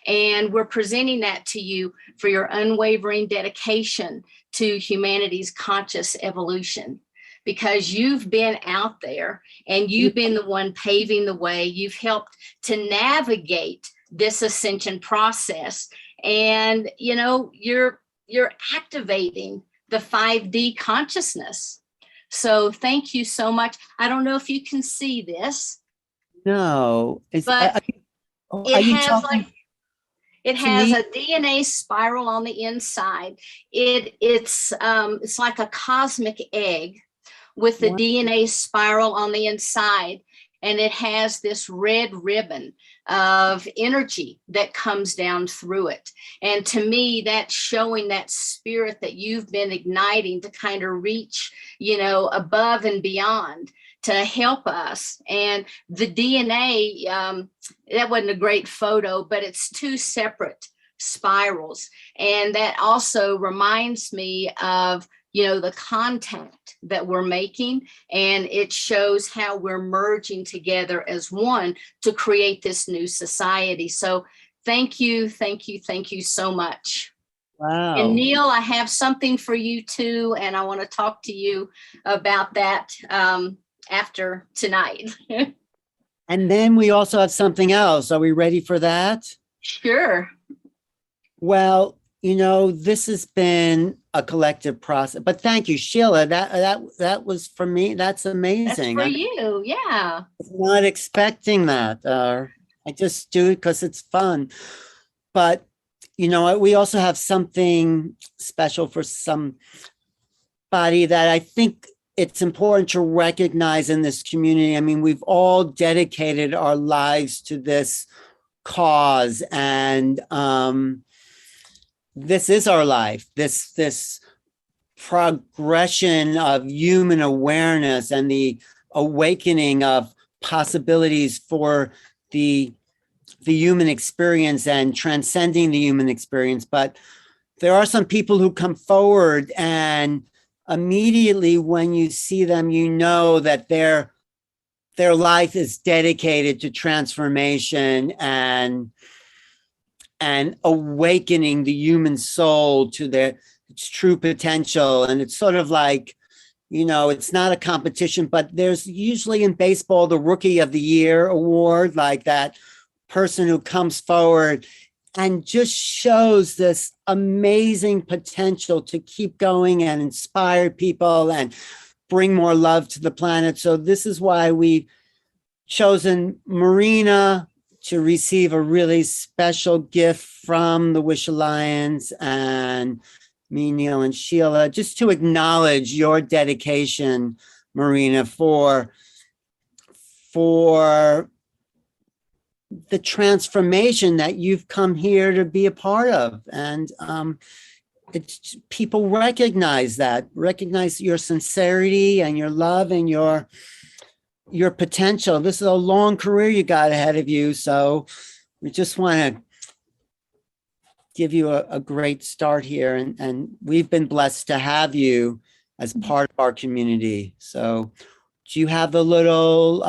And we're presenting that to you for your unwavering dedication to humanity's conscious evolution, because you've been out there and you've been the one paving the way. You've helped to navigate this ascension process, and you're activating the 5D consciousness. So thank you so much. I don't know if you can see this. No, but it has a DNA spiral on the inside. It's like a cosmic egg with the DNA spiral on the inside. And it has this red ribbon of energy that comes down through it. And to me, that's showing that spirit that you've been igniting to kind of reach, above and beyond to help us. And the DNA, that wasn't a great photo, but it's two separate spirals. And that also reminds me of the contact that we're making, and it shows how we're merging together as one to create this new society. So thank you so much. Wow. And Neil, I have something for you too, and I want to talk to you about that after tonight. And then we also have something else. Are we ready for that? Sure. Well, this has been a collective process, but thank you, Sheila. That was for me. That's amazing. That's for you. Yeah. I was not expecting that. I just do it because it's fun. But, we also have something special for somebody that I think it's important to recognize in this community. I mean, we've all dedicated our lives to this cause, and this is our life, this progression of human awareness and the awakening of possibilities for the human experience and transcending the human experience. But there are some people who come forward, and immediately when you see them, that their life is dedicated to transformation and awakening the human soul to its true potential. And it's sort of like, it's not a competition, but there's usually in baseball the Rookie of the Year award, like that person who comes forward and just shows this amazing potential to keep going and inspire people and bring more love to the planet. So this is why we've chosen Marina to receive a really special gift from the Wish Alliance, and me, Neil, and Sheila, just to acknowledge your dedication, Marina, for the transformation that you've come here to be a part of. And it's people recognize your sincerity and your love and your potential. This is a long career you got ahead of you. So we just want to give you a great start here. And we've been blessed to have you as part of our community. So do you have the little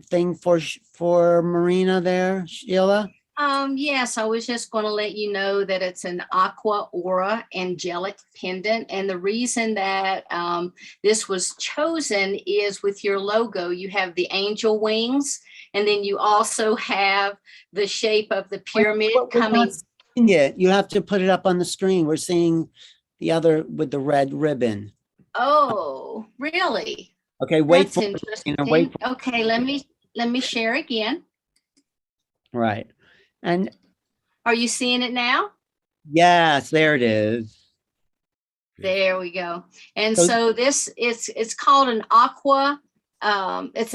thing for Marina there, Sheila? Yes, I was just going to let you know that it's an aqua aura angelic pendant. And the reason that this was chosen is with your logo, you have the angel wings, and then you also have the shape of the pyramid coming. Yeah, you have to put it up on the screen. We're seeing the other with the red ribbon. Oh, really? Okay, wait That's for interesting. it. Wait for Okay, let me share again. Right. And are you seeing it now? yes, there it is. There we go. And so this it's called an aqua. It's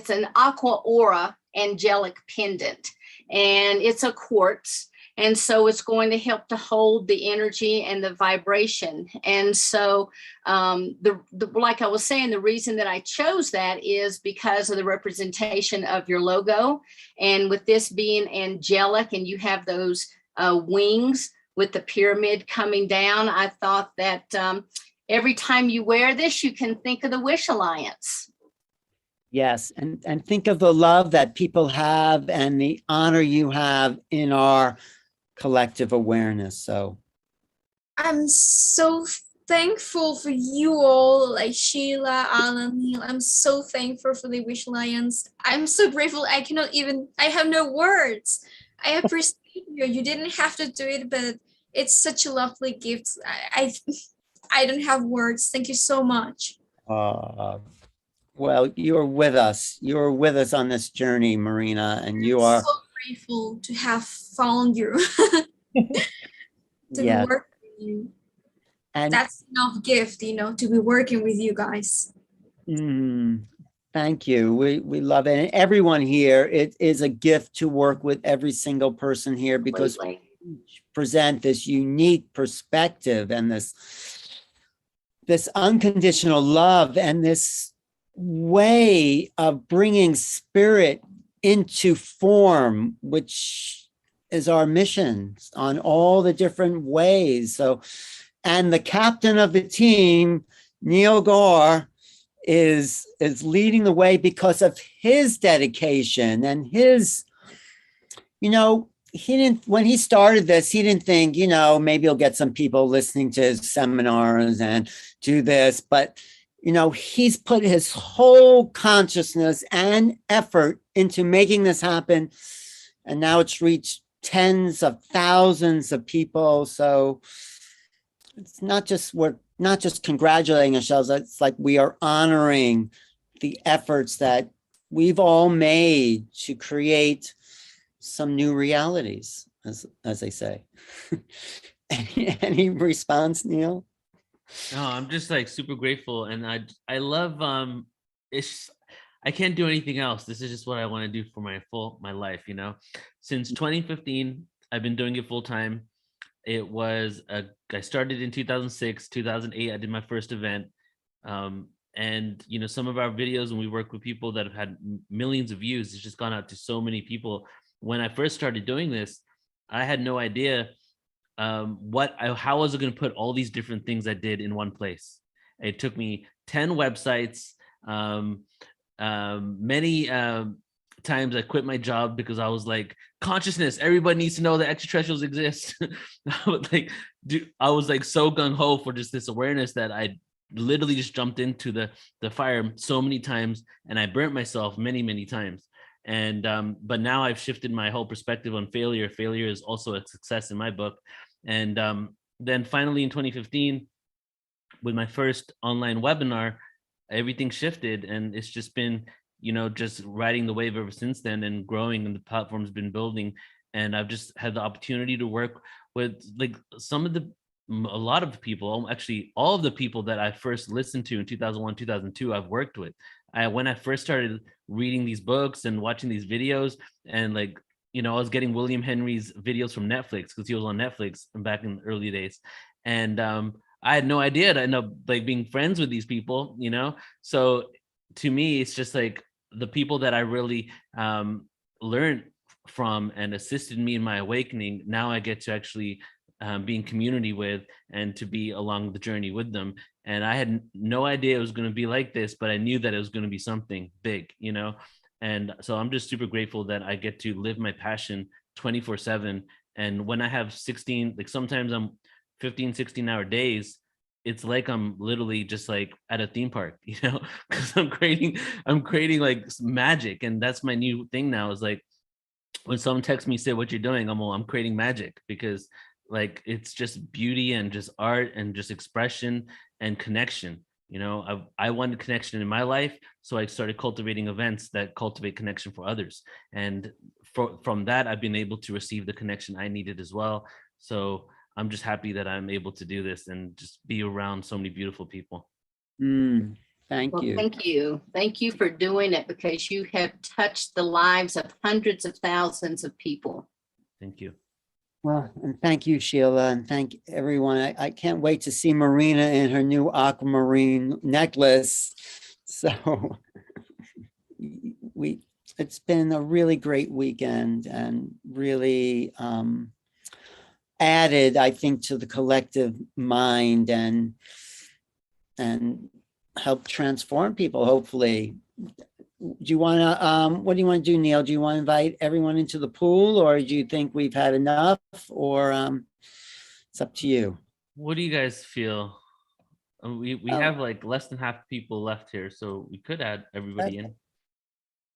an aqua aura angelic pendant, and it's a quartz. And so it's going to help to hold the energy and the vibration. And so like I was saying, the reason that I chose that is because of the representation of your logo. And with this being angelic and you have those wings with the pyramid coming down, I thought that every time you wear this, you can think of the Wish Alliance. Yes, and think of the love that people have and the honor you have in our collective awareness. So I'm so thankful for you all, like Sheila, Alan, Neil. I'm so thankful for the Wish Alliance. I'm so grateful. I have no words. I appreciate you. You didn't have to do it, but it's such a lovely gift. I don't have words. Thank you so much. Well, you're with us. You're with us on this journey, Marina, and you are so grateful to have found you. To be working with you. And that's enough gift, to be working with you guys. Thank you. We love it. And everyone here, it is a gift to work with every single person here because we present this unique perspective and this unconditional love and this way of bringing spirit into form, which is our mission on all the different ways. So, and the captain of the team, Neil Gore, is leading the way because of his dedication and his, when he started this, he didn't think, maybe he'll get some people listening to his seminars and do this, but he's put his whole consciousness and effort into making this happen. And now it's reached tens of thousands of people. So it's we're not just congratulating ourselves. It's like we are honoring the efforts that we've all made to create some new realities, as they say. Any response, Neil? No, I'm just like super grateful, and I love I can't do anything else. This is just what I want to do for my life, Since 2015, I've been doing it full time. It was I started in 2006, 2008. I did my first event, and some of our videos, when we work with people that have had millions of views, it's just gone out to so many people. When I first started doing this, I had no idea how was I going to put all these different things I did in one place. It took me 10 websites. Many times I quit my job because I was like, consciousness, everybody needs to know that extraterrestrials exist. I was like so gung-ho for just this awareness that literally just jumped into the fire so many times, and I burnt myself many times. And but now I've shifted my whole perspective on failure. Failure is also a success in my book. And then finally in 2015, with my first online webinar, everything shifted, and it's just been, you know, just riding the wave ever since then, and growing, and the platform's been building. And I've just had the opportunity to work with like a lot of people, actually all of the people that I first listened to in 2001, 2002, I've worked with. When I first started reading these books and watching these videos, and like, you know, I was getting William Henry's videos from Netflix because he was on Netflix back in the early days. And I had no idea to end up like being friends with these people, you know? So to me, it's just like the people that I really learned from and assisted me in my awakening. Now I get to actually be in community with, and to be along the journey with them. And I had no idea it was going to be like this, but I knew that it was going to be something big, you know? And so I'm just super grateful that I get to live my passion 24/7. And when I have 16, like sometimes I'm 15, 16-hour days, it's like I'm literally just like at a theme park, you know, because I'm creating like magic. And that's my new thing now, is like when someone texts me, say what you're doing, I'm creating magic, because like it's just beauty and just art and just expression and connection. You know, I wanted connection in my life, so I started cultivating events that cultivate connection for others. And from that, I've been able to receive the connection I needed as well. So I'm just happy that I'm able to do this and just be around so many beautiful people. Thank you. Thank you. Thank you for doing it, because you have touched the lives of hundreds of thousands of people. Thank you. Well, and thank you, Sheila, and thank everyone. I can't wait to see Marina in her new aquamarine necklace. So it's been a really great weekend, and really added, I think, to the collective mind, and help transform people, hopefully. Do you want to, what do you want to do, Neil? Do you want to invite everyone into the pool, or do you think we've had enough, or it's up to you? What do you guys feel? We have like less than half people left here, so we could add everybody in.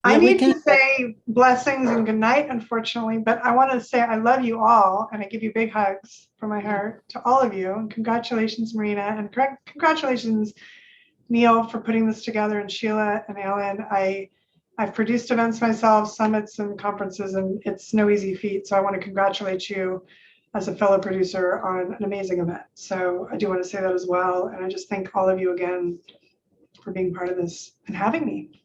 I Yeah, we need to say blessings and good night, unfortunately, but I want to say I love you all, and I give you big hugs from my heart to all of you. And congratulations, Marina, and congratulations, Neil, for putting this together, and Sheila and Alan. I've produced events myself, summits and conferences, and it's no easy feat. So I want to congratulate you as a fellow producer on an amazing event. So I do want to say that as well. And I just thank all of you again for being part of this and having me.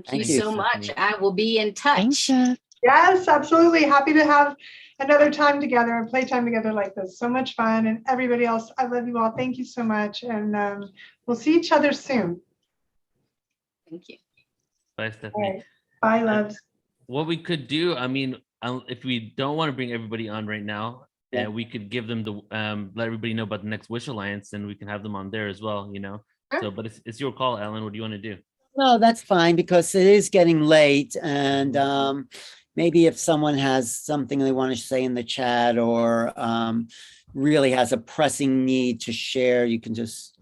Thank you so much. I will be in touch. Thanks, Yes, absolutely. Happy to have another time together and playtime together like this. So much fun. And everybody else, I love you all. Thank you so much. And we'll see each other soon. Thank you. Bye, Stephanie. Right. Bye, loves. What we could do, I mean, if we don't want to bring everybody on right now, we could give them the let everybody know about the Next Wish Alliance, and we can have them on there as well, you know. Sure. So, but it's your call, Ellen. What do you want to do? No, that's fine, because it is getting late, and maybe if someone has something they want to say in the chat, or really has a pressing need to share, you can just,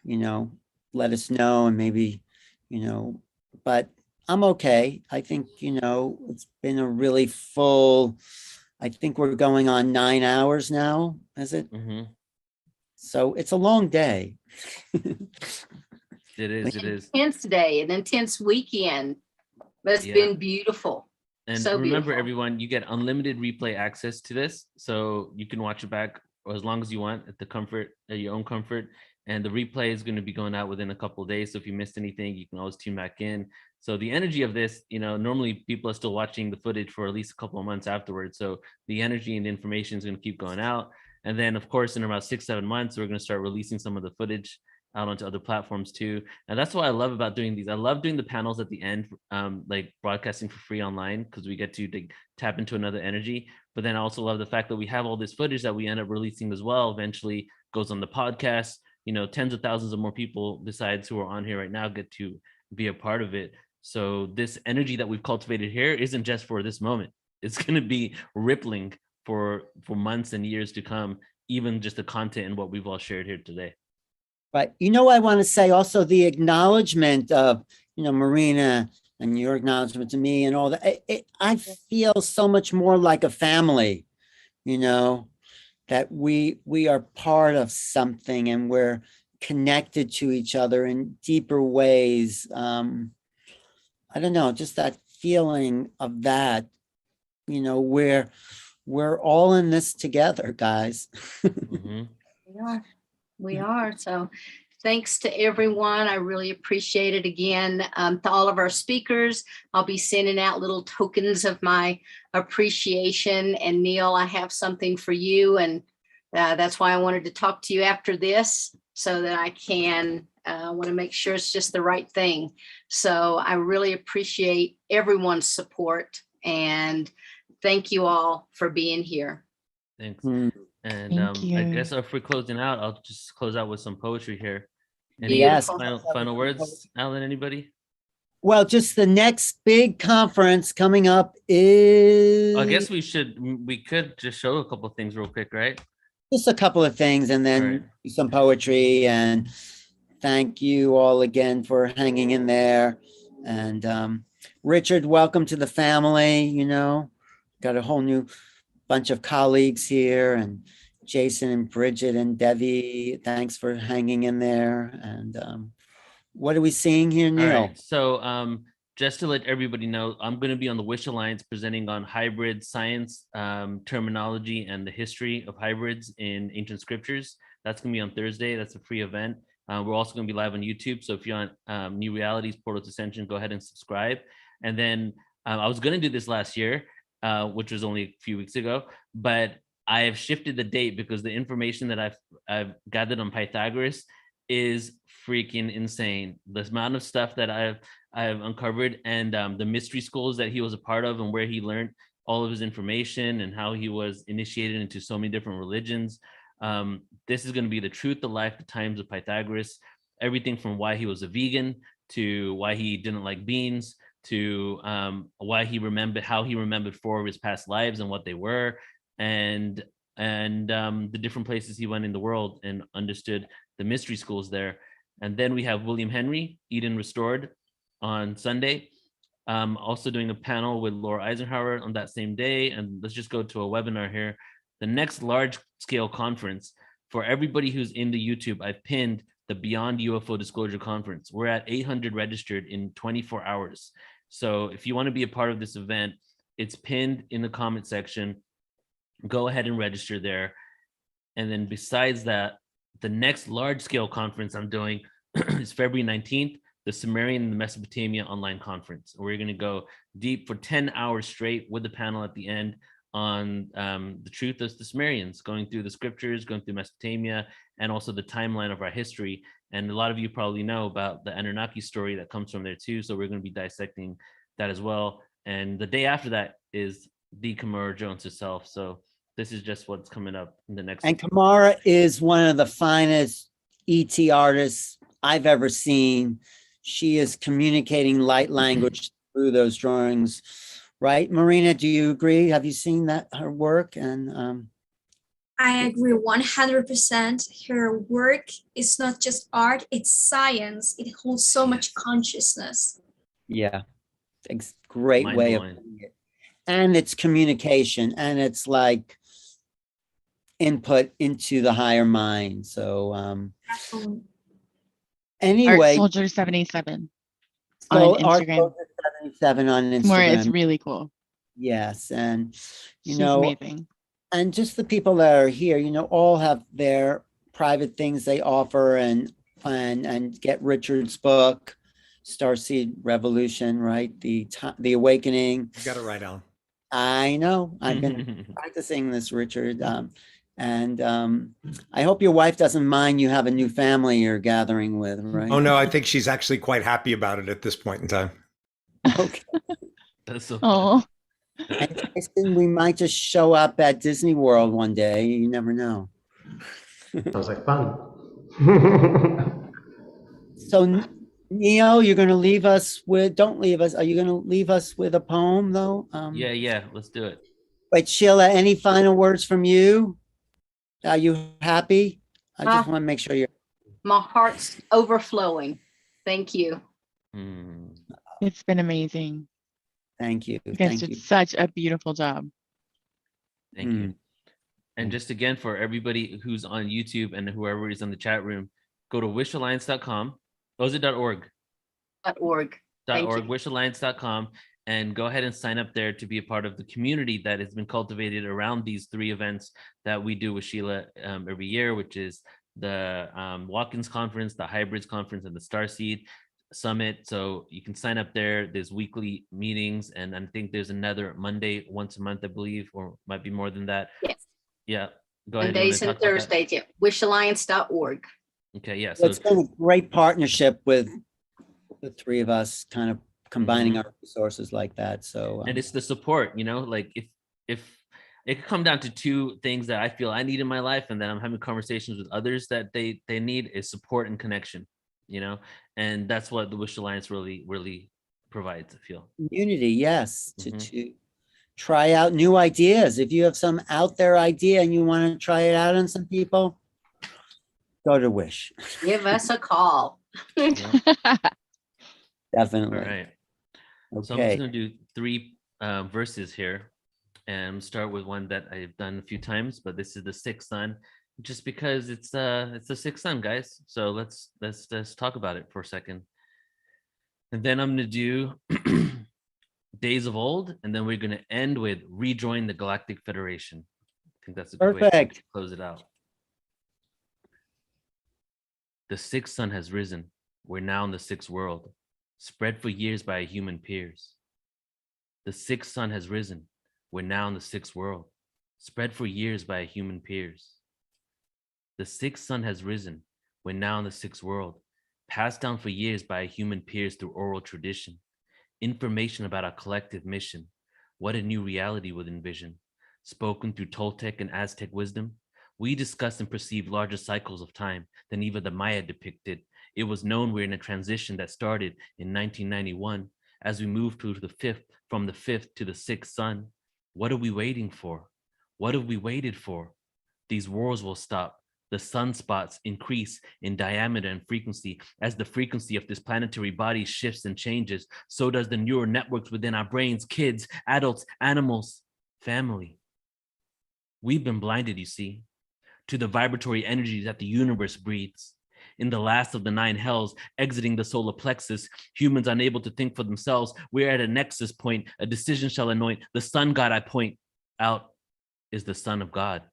you know, let us know, and maybe, you know, but I'm okay. I think, you know, it's been a really full, I think we're going on 9 hours now, is it? Mm-hmm. So it's a long day. It is. It is. Intense day, an intense weekend. But it's been beautiful. And so remember, beautiful. everyone, you get unlimited replay access to this, so you can watch it back as long as you want at your own comfort. And the replay is going to be going out within a couple of days. So if you missed anything, you can always tune back in. So the energy of this, you know, normally people are still watching the footage for at least a couple of months afterwards. So the energy and information is going to keep going out. And then, of course, in about 6-7 months, we're going to start releasing some of the footage out onto other platforms too. And that's what I love about doing these. I love doing the panels at the end, like broadcasting for free online, because we get to tap into another energy. But then I also love the fact that we have all this footage that we end up releasing as well. Eventually goes on the podcast. You know, tens of thousands of more people besides who are on here right now get to be a part of it. So this energy that we've cultivated here isn't just for this moment. It's going to be rippling for months and years to come, even just the content and what we've all shared here today. But I want to say also the acknowledgement of, Marina and your acknowledgement to me and all that. I feel so much more like a family, that we are part of something and we're connected to each other in deeper ways. I don't know, just that feeling of that, where we're all in this together, guys. Mhm. We are. So thanks to everyone. I really appreciate it. Again, to all of our speakers, I'll be sending out little tokens of my appreciation. And Neil, I have something for you. And that's why I wanted to talk to you after this, so that I can want to make sure it's just the right thing. So I really appreciate everyone's support, and thank you all for being here. Thanks. Mm. And Thank I you. guess if we're closing out, I'll just close out with some poetry here. Any Yes. final words, Alan, anybody? Well, just the next big conference coming up is I guess we could just show a couple of things real quick, right? just a couple of things, and then Right. some poetry. And thank you all again for hanging in there. And Richard, welcome to the family. Got a whole new bunch of colleagues here, and Jason and Bridget and Devi, thanks for hanging in there. And what are we seeing here, All Neil? right. So just to let everybody know, I'm going to be on the Wish Alliance presenting on hybrid science, terminology, and the history of hybrids in ancient scriptures. That's going to be on Thursday. That's a free event. We're also going to be live on YouTube. So if you're on New Realities, PortalToAscension, go ahead and subscribe. And then I was going to do this last year, which was only a few weeks ago, but I have shifted the date because the information that I've gathered on Pythagoras is freaking insane. The amount of stuff that I've uncovered, and the mystery schools that he was a part of, and where he learned all of his information, and how he was initiated into so many different religions. This is going to be the truth, the life, the times of Pythagoras. Everything from why he was a vegan, to why he didn't like beans, to why how he remembered 4 of his past lives and what they were, and the different places he went in the world and understood the mystery schools there. And then we have William Henry, Eden Restored, on Sunday. Also doing a panel with Laura Eisenhower on that same day. And let's just go to a webinar here. The next large scale conference, for everybody who's in the YouTube, I've pinned the Beyond UFO Disclosure Conference. We're at 800 registered in 24 hours. So if you want to be a part of this event, it's pinned in the comment section. Go ahead and register there. And then besides that, the next large scale conference I'm doing is February 19th, the Sumerian and the Mesopotamia online conference. We're going to go deep for 10 hours straight with the panel at the end on the truth of the Sumerians, going through the scriptures, going through Mesopotamia, and also the timeline of our history. And a lot of you probably know about the Anunnaki story that comes from there too. So we're going to be dissecting that as well. And the day after that is the Kamara Jones herself. So this is just what's coming up in the next. And Kamara is one of the finest ET artists I've ever seen. She is communicating light language through those drawings, right? Marina, do you agree? Have you seen her work? And I agree 100%. Her work is not just art, it's science. It holds so much consciousness. Yeah, it's a great way of putting it. And it's communication, and it's like input into the higher mind. So anyway, Art Soldier 77 on Instagram. Art Soldier 77 on Instagram. More, it's really cool. Yes, and She's amazing. And just the people that are here, all have their private things they offer, and get Richard's book, Starseed Revolution, right? The Awakening. You got it right, Alan. I know. I've been practicing this, Richard. And I hope your wife doesn't mind you have a new family you're gathering with, right? Oh, no, I think she's actually quite happy about it at this point in time. Okay. That's so Oh. And Jason, we might just show up at Disney World one day. You never know. Sounds like fun. So, Neil, you're going to leave us with, don't leave us. Are you going to leave us with a poem, though? Yeah, let's do it. Wait, Sheila, any final words from you? Are you happy? I just want to make sure you're. My heart's overflowing. Thank you. It's been amazing. Thank you. You guys Thank did you. such a beautiful job. Thank you. And just again, for everybody who's on YouTube and whoever is in the chat room, go to wishalliance.com. Oh, is it .org? .org. .org, wishalliance.com, and go ahead and sign up there to be a part of the community that has been cultivated around these 3 events that we do with Sheila every year, which is the Walk-ins Conference, the Hybrids Conference, and the Starseed Summit. So you can sign up there. There's weekly meetings, and I think there's another Monday once a month, I believe, or might be more than that. Yes. Yeah. Go ahead. Mondays and Thursdays. Yeah. Wishalliance.org. Okay. Yeah. So It's been a great partnership with the 3 of us, kind of combining our resources like that. So and it's the support, like if it could come down to 2 things that I feel I need in my life, and then I'm having conversations with others that they need, is support and connection, and that's what the Wish Alliance really provides, I feel. Community, yes, to try out new ideas. If you have some out there idea and you want to try it out on some people, go to Wish. Give us a call. Definitely. All right. Okay. So I'm just going to do 3 verses here, and start with one that I've done a few times, but this is the 6th sun, just because it's the 6th sun, guys. So let's talk about it for a second. And then I'm going to do Days of Old, and then we're going to end with Rejoin the Galactic Federation. I think that's a good way to close it out. The 6th sun has risen. We're now in the 6th world, spread for years by our human peers. The 6th sun has risen. We're now in the 6th world, spread for years by our human peers. The 6th sun has risen. We're now in the 6th world, passed down for years by our human peers through oral tradition. Information about our collective mission, what a new reality would envision. Spoken through Toltec and Aztec wisdom, we discuss and perceive larger cycles of time than even the Maya depicted. It was known we're in a transition that started in 1991 as we move from the 5th to the 6th sun. What are we waiting for? What have we waited for? These wars will stop. The sunspots increase in diameter and frequency. As the frequency of this planetary body shifts and changes, so does the neural networks within our brains, kids, adults, animals, family. We've been blinded, you see, to the vibratory energy that the universe breathes. In the last of the 9 hells, exiting the solar plexus, humans unable to think for themselves, we're at a nexus point. A decision shall anoint. The sun god I point out is the Son of God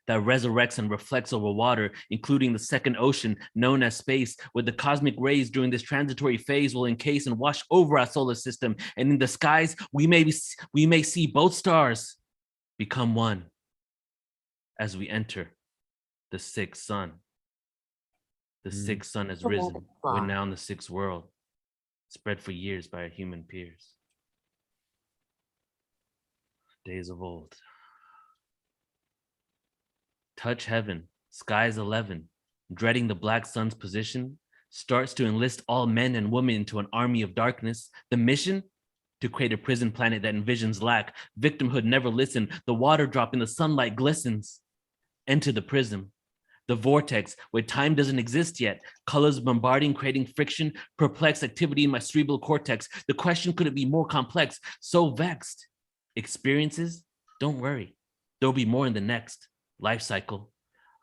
that resurrects and reflects over water, including the 2nd ocean known as space, where the cosmic rays during this transitory phase will encase and wash over our solar system. And in the skies, we may see both stars become one as we enter the 6th sun. The 6th sun has risen. We're now in the 6th world, spread for years by our human peers. Days of Old. Touch heaven, skies 11, dreading the black sun's position, starts to enlist all men and women into an army of darkness. The mission? To create a prison planet that envisions lack. Victimhood never listened. The water drop in the sunlight glistens. Enter the prism. The vortex, where time doesn't exist yet. Colors bombarding, creating friction, perplexed activity in my cerebral cortex. The question couldn't be more complex, so vexed. Experiences? Don't worry. There'll be more in the next life cycle.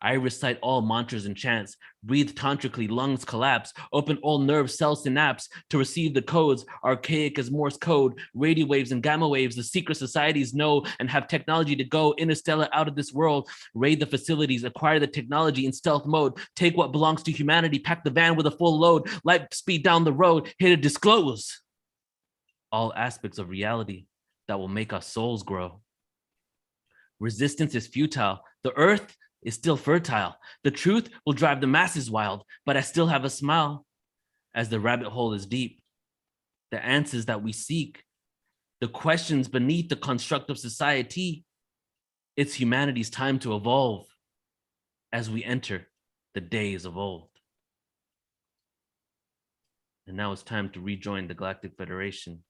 I recite all mantras and chants, breathe tantrically, lungs collapse, open all nerve cell synapse to receive the codes, archaic as Morse code, radio waves and gamma waves, the secret societies know and have technology to go interstellar out of this world, raid the facilities, acquire the technology in stealth mode, take what belongs to humanity, pack the van with a full load, light speed down the road, here to disclose all aspects of reality that will make our souls grow. Resistance is futile. The earth is still fertile. The truth will drive the masses wild, but I still have a smile as the rabbit hole is deep. The answers that we seek, the questions beneath the construct of society, it's humanity's time to evolve as we enter the days of old. And now it's time to rejoin the Galactic Federation.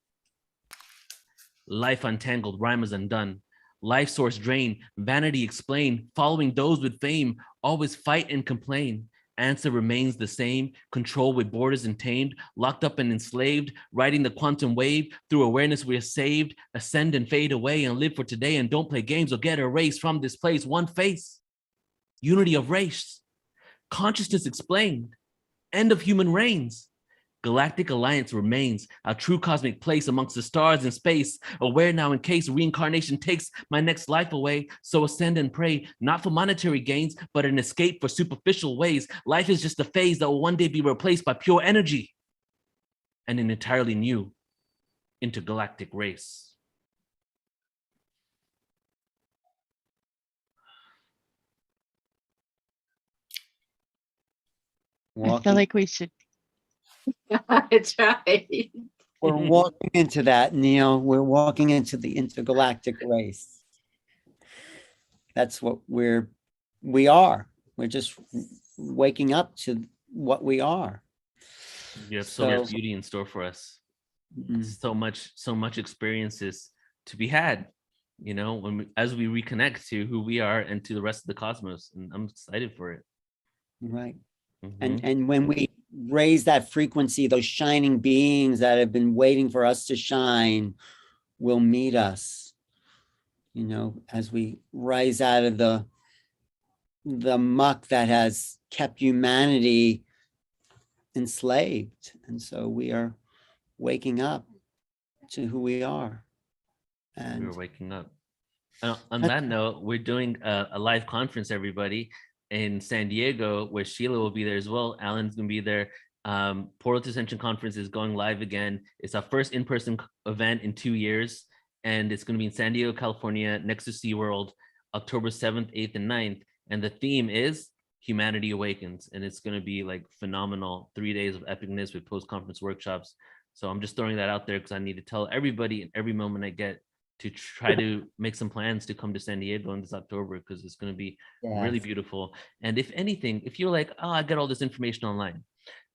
Life untangled, rhyme is undone. Life source drain, vanity explain, following those with fame, always fight and complain. Answer remains the same, control with borders and tamed, locked up and enslaved, riding the quantum wave. Through awareness we are saved, ascend and fade away and live for today and don't play games or get erased from this place. One face, unity of race, consciousness explained, end of human reigns. Galactic alliance remains, our true cosmic place amongst the stars in space, aware now in case reincarnation takes my next life away. So ascend and pray, not for monetary gains, but an escape for superficial ways. Life is just a phase that will one day be replaced by pure energy and an entirely new intergalactic race. I feel like we should. That's right. We're walking into that, Neil. We're walking into the intergalactic race. That's what we are. We're just waking up to what we are. You have so much beauty in store for us. Mm-hmm. So much experiences to be had, you know, as we reconnect to who we are and to the rest of the cosmos. And I'm excited for it. Right. Mm-hmm. And when we raise that frequency, those shining beings that have been waiting for us to shine will meet us, you know, as we rise out of the muck that has kept humanity enslaved. And so we are waking up to who we are. And we're waking up. On that note, we're doing a live conference, everybody, in San Diego, where Sheila will be there as well. Alan's gonna be there. PortalToAscension conference is going live again. It's our first in-person event in 2 years, and it's gonna be in San Diego, California, next to SeaWorld, October 7th, 8th, and 9th. And the theme is Humanity Awakens, and it's gonna be like phenomenal, 3 days of epicness with post-conference workshops. So I'm just throwing that out there because I need to tell everybody in every moment I get to try to make some plans to come to San Diego in this October, because it's going to be really beautiful. And if anything, if you're like, oh, I get all this information online,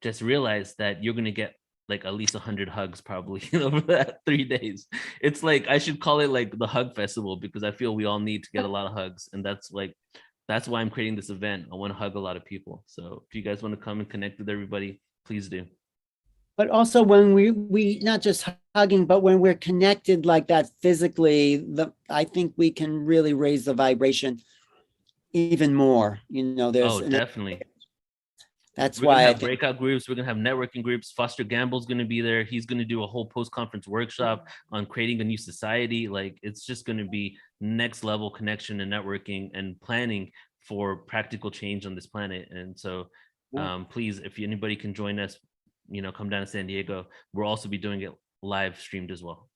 just realize that you're going to get like at least 100 hugs probably over that 3 days. It's like, I should call it like the hug festival, because I feel we all need to get a lot of hugs. And that's why I'm creating this event. I want to hug a lot of people. So if you guys want to come and connect with everybody, please do. But also when we not just hugging, but when we're connected like that physically, I think we can really raise the vibration even more. You know, there's definitely. That's we're why gonna have breakout groups. We're gonna have networking groups. Foster Gamble's gonna be there. He's gonna do a whole post-conference workshop on creating a new society. Like, it's just gonna be next level connection and networking and planning for practical change on this planet. And so please, if anybody can join us, you know, come down to San Diego. We'll also be doing it live streamed as well.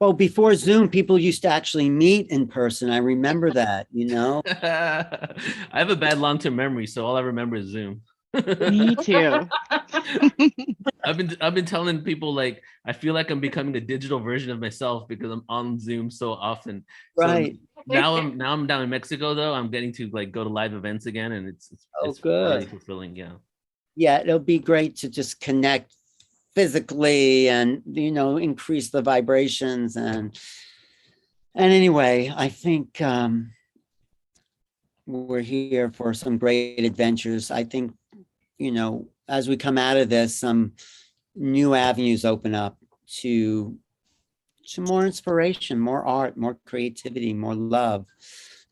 Well, before Zoom, people used to actually meet in person. I remember that, you know. I have a bad long-term memory, so all I remember is Zoom. Me too. I've been telling people, like, I feel like I'm becoming a digital version of myself because I'm on Zoom so often. Right. So now I'm down in Mexico though. I'm getting to like go to live events again, and it's good. really fulfilling. Yeah. Yeah, it'll be great to just connect physically and, you know, increase the vibrations. And anyway, I think we're here for some great adventures. I think, you know, as we come out of this, some new avenues open up to more inspiration, more art, more creativity, more love.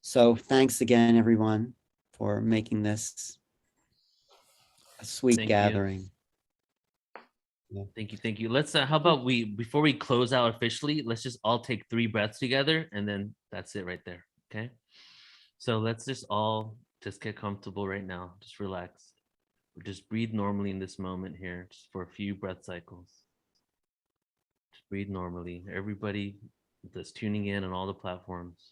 So thanks again, everyone, for making this a sweet gathering. Yeah. Thank you. Let's how about before we close out officially, let's just all take 3 breaths together, and then that's it right there. Okay, so let's just all just get comfortable right now. Just relax. Just breathe normally in this moment here, just for a few breath cycles. Just breathe normally. Everybody that's tuning in on all the platforms,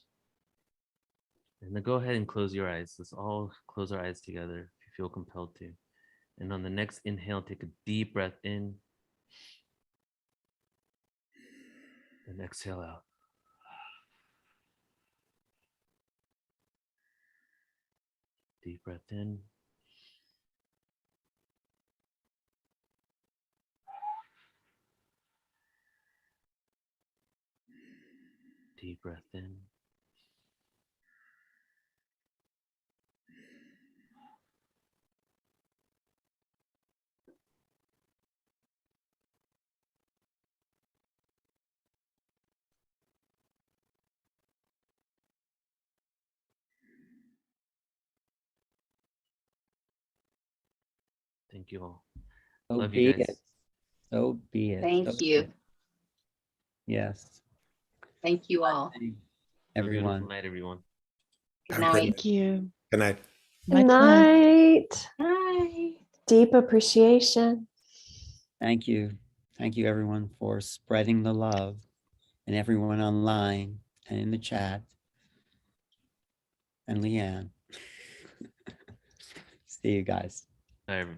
and then go ahead and close your eyes. Let's all close our eyes together if you feel compelled to. And on the next inhale, take a deep breath in and exhale out. Deep breath in. Deep breath in. Thank you all. So Love be you guys. it. So be it. Thank So you. be it. Yes. Thank you all. Have a beautiful Everyone. night, everyone. Good Have a great night. Thank you. Good night. Good Much love. night. Night. Deep appreciation. Thank you. Thank you, everyone, for spreading the love, and everyone online and in the chat. And Leanne. See you guys. Bye, everyone.